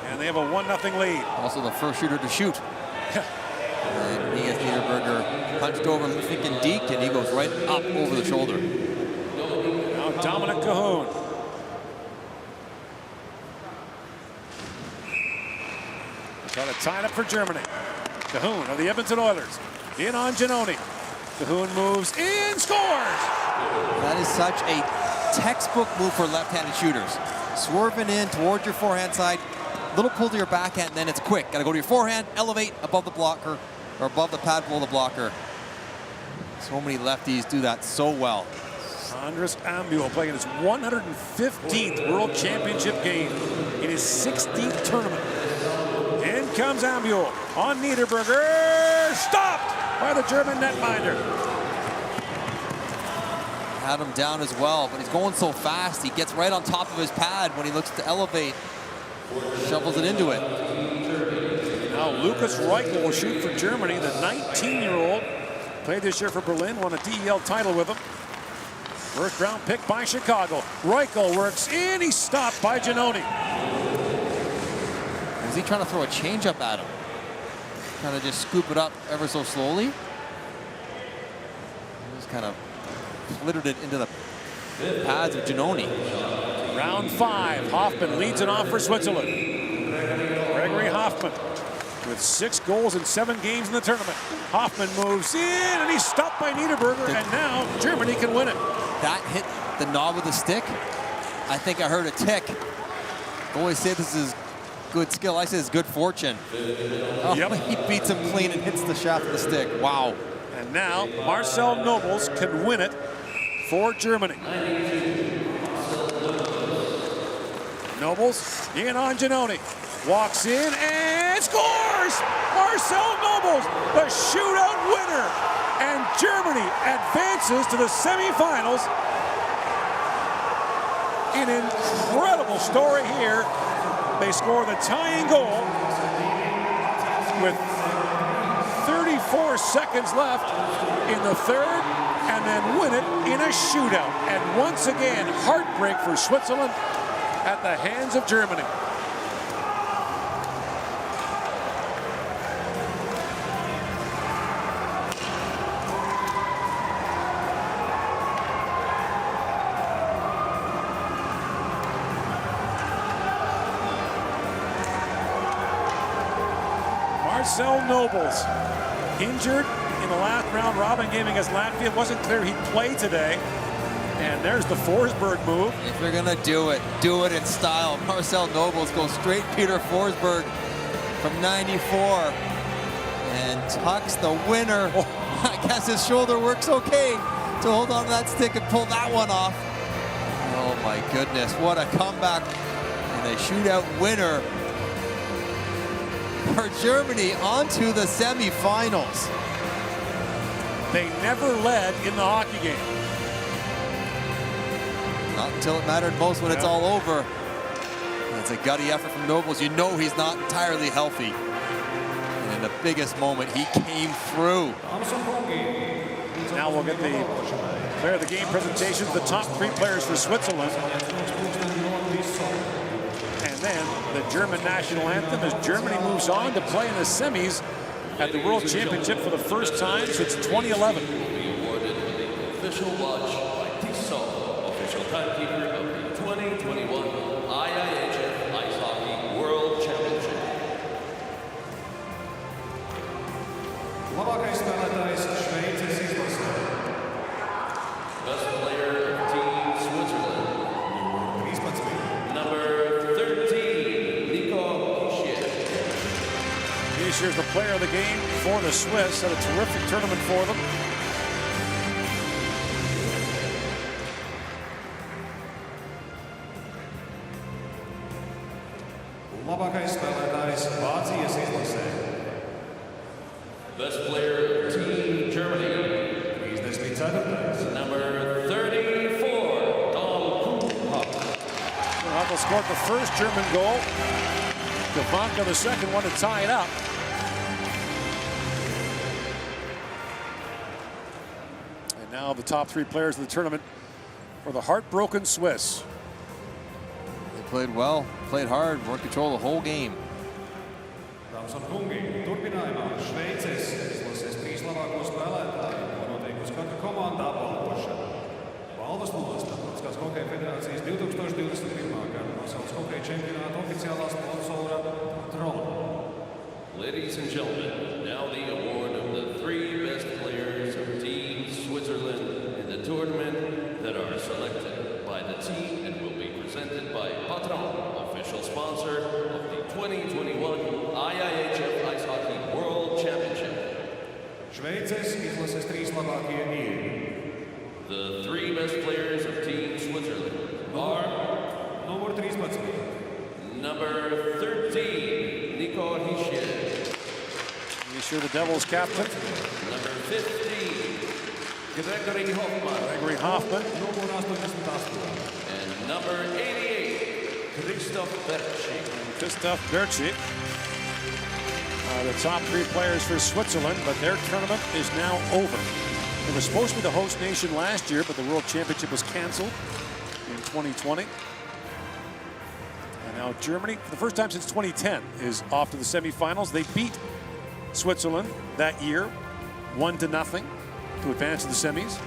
And they have a 1-0 lead. Also the first shooter to shoot. And he gets Niederberger punched over, thinking deked, and he goes right up over the shoulder. Now Dominic Cahoon. Try to tie it up for Germany. Cahoon of the Edmonton Oilers. In on Giannoni. Cahoon moves in, scores! That is such a textbook move for left-handed shooters. Swerving in towards your forehand side, little pull to your backhand, and then it's quick. Got to go to your forehand, elevate above the blocker, or above the pad below the blocker. So many lefties do that so well. Andres Ambuel playing his 115th World Championship game in his 16th tournament. In comes Ambuel on Niederberger, stopped by the German netminder. Had him down as well, but he's going so fast. He gets right on top of his pad when he looks to elevate. Shovels it into it. Now Lukas Reichel will shoot for Germany. The 19-year-old played this year for Berlin, won a DEL title with them. First round pick by Chicago. Reichel works in, he's stopped by Giannoni. Was he trying to throw a changeup at him? Trying to just scoop it up ever so slowly. He just kind of flittered it into the pads of Giannoni. Round 5, Hoffman leads it off for Switzerland. Gregory Hoffman with 6 goals in 7 games in the tournament. Hoffman moves in, and he's stopped by Niederberger, and now Germany can win it. That hit the knob of the stick. I think I heard a tick. Always say this is good skill. I say it's good fortune. Oh, yep. He beats him clean and hits the shaft of the stick. Wow. And now Marcel Nobles can win it for Germany. Nobles in on Giannoni. Walks in and scores! Marcel Nobles, the shootout winner. And Germany advances to the semifinals an incredible story here. They score the tying goal with 34 seconds left in the third and then win it in a shootout. And once again, heartbreak for Switzerland at the hands of Germany. Marcel Nobles, injured in the last round robin game against Latvia. It wasn't clear he'd play today. And there's the Forsberg move. If you're gonna do it in style. Marcel Nobles goes straight Peter Forsberg from 94 and tucks the winner. Oh. I guess his shoulder works okay to hold on to that stick and pull that one off. Oh my goodness, what a comeback and a shootout winner for Germany onto the semifinals. They never led in the hockey game. Not until it mattered most when it's all over. It's a gutty effort from Nobles. You know he's not entirely healthy. And in the biggest moment, he came through. Now we'll get the player of the game presentations, the top 3 players for Switzerland. And then the German national anthem as Germany moves on to play in the semis at the World Championship for the first time since 2011. Awarded the official watch by Tissot, official timekeeper of the 2021 IIHF Ice Hockey World Championship. Best player of Team Switzerland. Number 13, Nico Hischier. Here's the player of the game for the Swiss. Had a terrific tournament for them. Best player of Team Germany. Number 34, Tom Kuhn. Huckel scored the first German goal. Gavanka the second one to tie it up. And now the top 3 players of the tournament for the heartbroken Swiss. They played well, played hard, were in control of the whole game. Ladies and gentlemen, now the award of the 3 best players of Team Switzerland in the tournament that are selected by the team and will be presented by Patron, official sponsor of the 2021 IIHF Ice Hockey World Championship. The 3 best players of Team Switzerland are number 13, Nico Hischier. Hischier, the Devils captain. Number 15, Gregory Hoffman. And number 88, Christoph Berchi. Christoph Berchi. The top 3 players for Switzerland, but their tournament is now over. It was supposed to be the host nation last year, but the World Championship was canceled in 2020. And now Germany, for the first time since 2010, is off to the semifinals. They beat Switzerland that year, 1-0, to advance to the semis.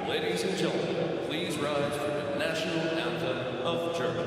Ladies and gentlemen, please rise for the national anthem of Germany.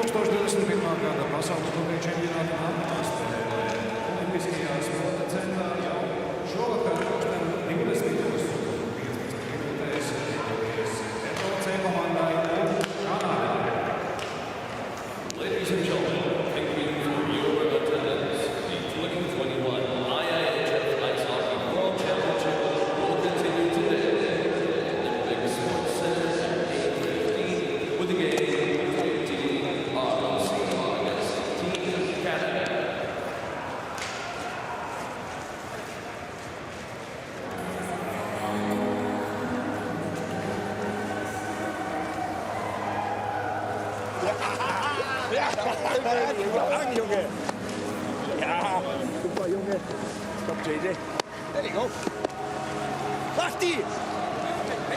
2021. gada pasaules hokeja čempionāta apspēlē Olimpiskajā sporta centrā jau šovakar pulksten 20:15 minūtēs LC komandai un Kanādā. Ladies and gentlemen, thank you for your attendance. The 2021 IIHF Ice Hockey World Championship will continue today at the Olympic Sports Center at 8:15 with the game between Team ROC against Team Canada. An, Junge. Ja, super, Junge. Stop, JJ. There you go. Mach die!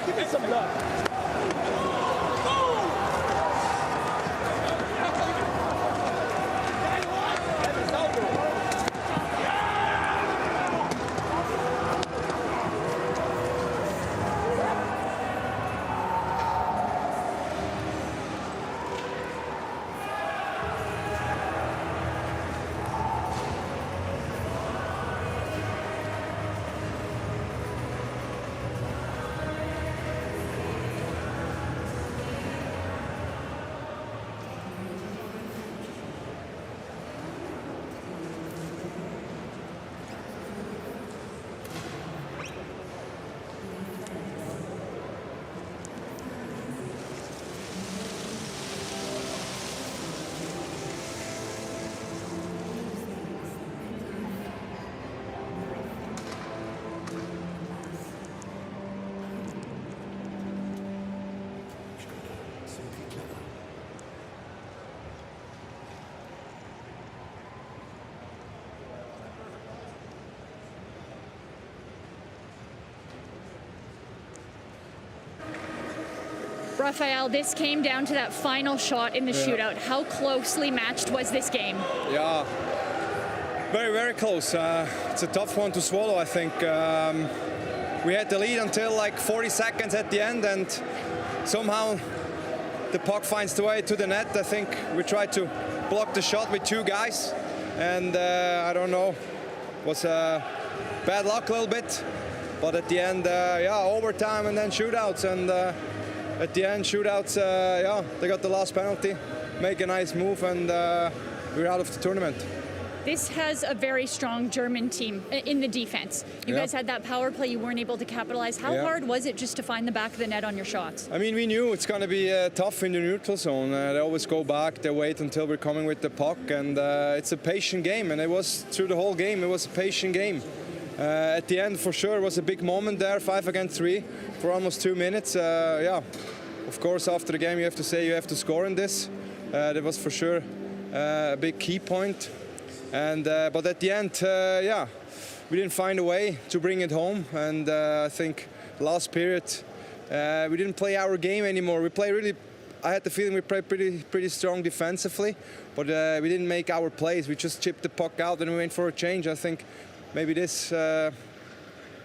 Gib mir some love. Raphael, this came down to that final shot in the shootout. How closely matched was this game? Yeah, very, very close. It's a tough one to swallow, I think. We had the lead until like 40 seconds at the end, and somehow the puck finds the way to the net. I think we tried to block the shot with two guys, and I don't know, was bad luck a little bit. But at the end, yeah, overtime and then shootouts, and at the end, shootouts, yeah, they got the last penalty, make a nice move, and we're out of the tournament. This has a very strong German team in the defense. You guys had that power play, you weren't able to capitalize. How hard was it just to find the back of the net on your shots? I mean, we knew it's going to be tough in the neutral zone. They always go back, they wait until we're coming with the puck, and it's a patient game, and it was through the whole game, it was a patient game. At the end, for sure, it was a big moment there, 5 against 3 for almost 2 minutes. Yeah, of course, after the game, you have to say you have to score in this. That was for sure a big key point. And but at the end, yeah, we didn't find a way to bring it home. And I think last period, we didn't play our game anymore. We play really. I had the feeling we played pretty strong defensively, but we didn't make our plays. We just chipped the puck out and we went for a change. I think maybe this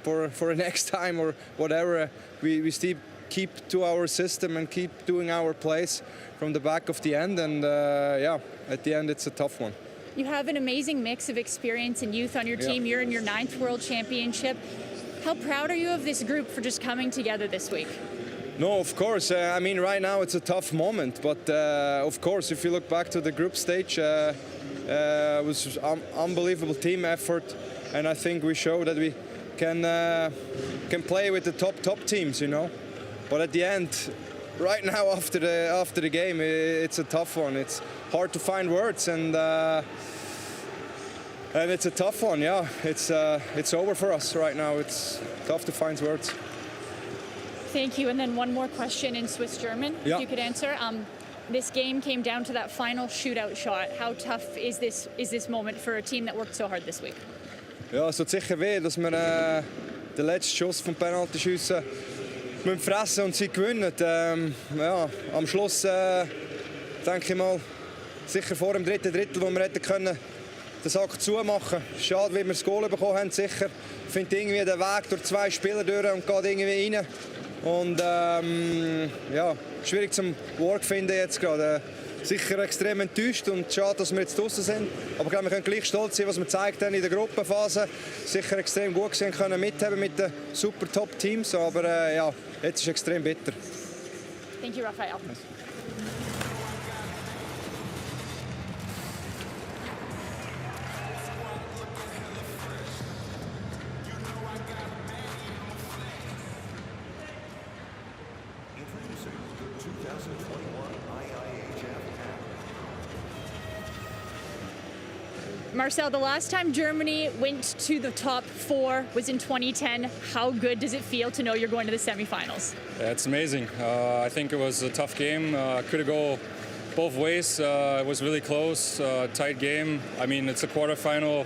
for next time or whatever, we still keep to our system and keep doing our plays from the back of the end. And yeah, at the end, it's a tough one. You have an amazing mix of experience and youth on your team. You're in your 9th World Championship. How proud are you of this group for just coming together this week? No, of course. I mean, right now it's a tough moment, but of course, if you look back to the group stage, it was unbelievable team effort, and I think we showed that we can play with the top teams, you know. But at the end, right now after the game, it's a tough one. It's hard to find words, and it's a tough one. Yeah, it's over for us right now. It's tough to find words. Thank you. And then one more question in Swiss German, if you could answer. This game came down to that final shootout shot. How tough is this moment for a team that worked so hard this week? Ja, es tut sicher weh, dass wir den letzten Schuss vom Penaltyschiessen müssen fressen und sie gewinnen. Ja, am Schluss denke ich mal, sicher vor dem dritten Drittel, wo wir hätten können den Sack zumachen. Schade, wie wir das Goal bekommen haben, sicher. Ich finde irgendwie den Weg durch 2 Spieler durch und geht irgendwie rein. Und ja, schwierig zum Work finden jetzt gerade. sicher extrem enttäuscht und schade, dass wir jetzt draußen sind. Aber ich glaube, wir können gleich stolz sein, was wir gezeigt haben in der Gruppenphase. Sicher extrem gut gesehen, können mithaben mit den super Top-Teams. Aber ja, jetzt ist es extrem bitter. Thank you, Raphael. Introducing the 2021 IIHF. Marcel, the last time Germany went to the top 4 was in 2010. How good does it feel to know you're going to the semifinals? Yeah, it's amazing. I think it was a tough game. Could have go both ways. It was really close, tight game. I mean, it's a quarterfinal.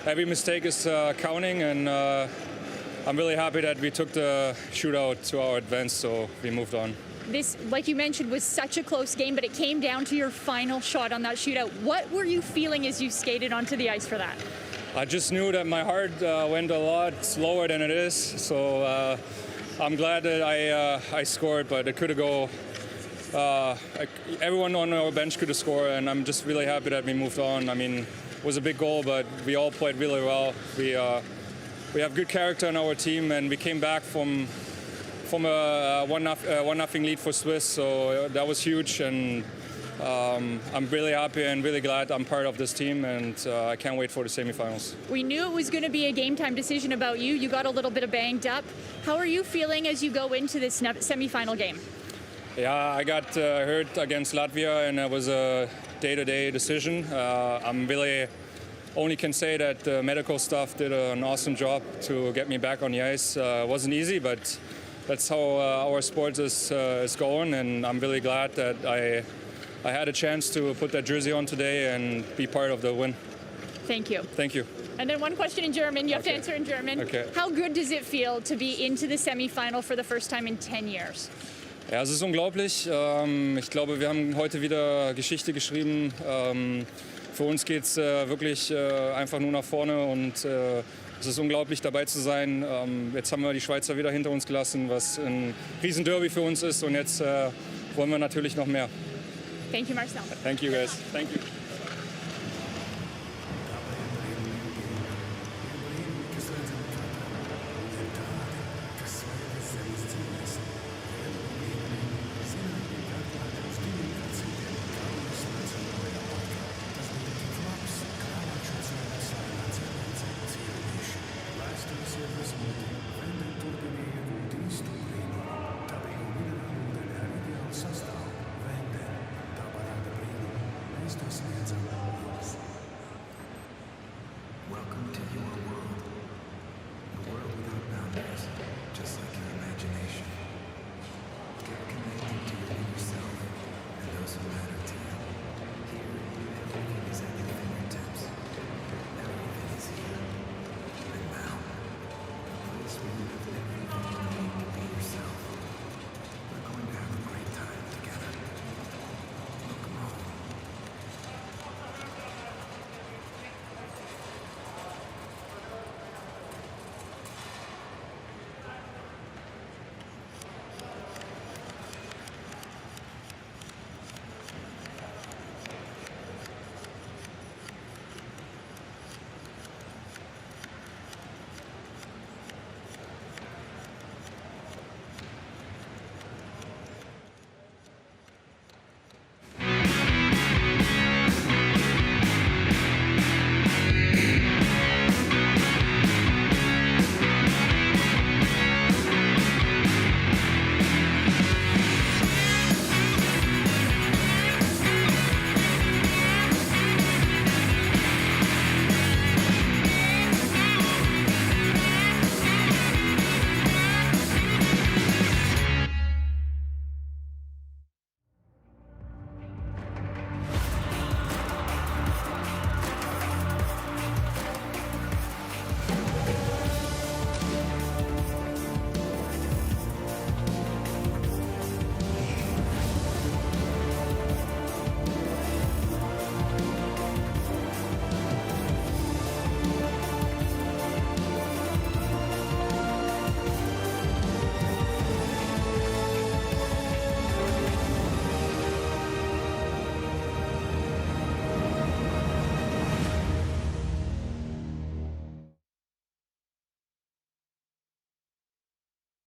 Every mistake is counting, and I'm really happy that we took the shootout to our advance, so we moved on. This, like you mentioned, was such a close game, but it came down to your final shot on that shootout. What were you feeling as you skated onto the ice for that? I just knew that my heart went a lot slower than it is, so I'm glad that I scored, but it could have go. Everyone on our bench could have scored, and I'm just really happy that we moved on. I mean, it was a big goal, but we all played really well. We have good character in our team, and we came back from a 1-0 lead for Swiss, so that was huge, and I'm really happy and really glad I'm part of this team, and I can't wait for the semifinals. We knew it was going to be a game time decision about you. You got a little bit of banged up. How are you feeling as you go into this semifinal game? Yeah, I got hurt against Latvia, and it was a day-to-day decision. I'm really only can say that the medical staff did an awesome job to get me back on the ice. It wasn't easy, but that's how our sport is going, and I'm really glad that I had a chance to put that jersey on today and be part of the win. Thank you. Thank you. And then one question in German. You have to answer in German. Okay. How good does it feel to be into the semifinal for the first time in 10 years? Ja, es ist unglaublich. Ich glaube, wir haben heute wieder Geschichte geschrieben. Für uns geht es wirklich einfach nur nach vorne, und es ist unglaublich, dabei zu sein. Jetzt haben wir die Schweizer wieder hinter uns gelassen, was ein Riesenderby für uns ist, und jetzt wollen wir natürlich noch mehr. Thank you, Marcel. Thank you, guys. Thank you. Welcome to your world. A world without boundaries, just like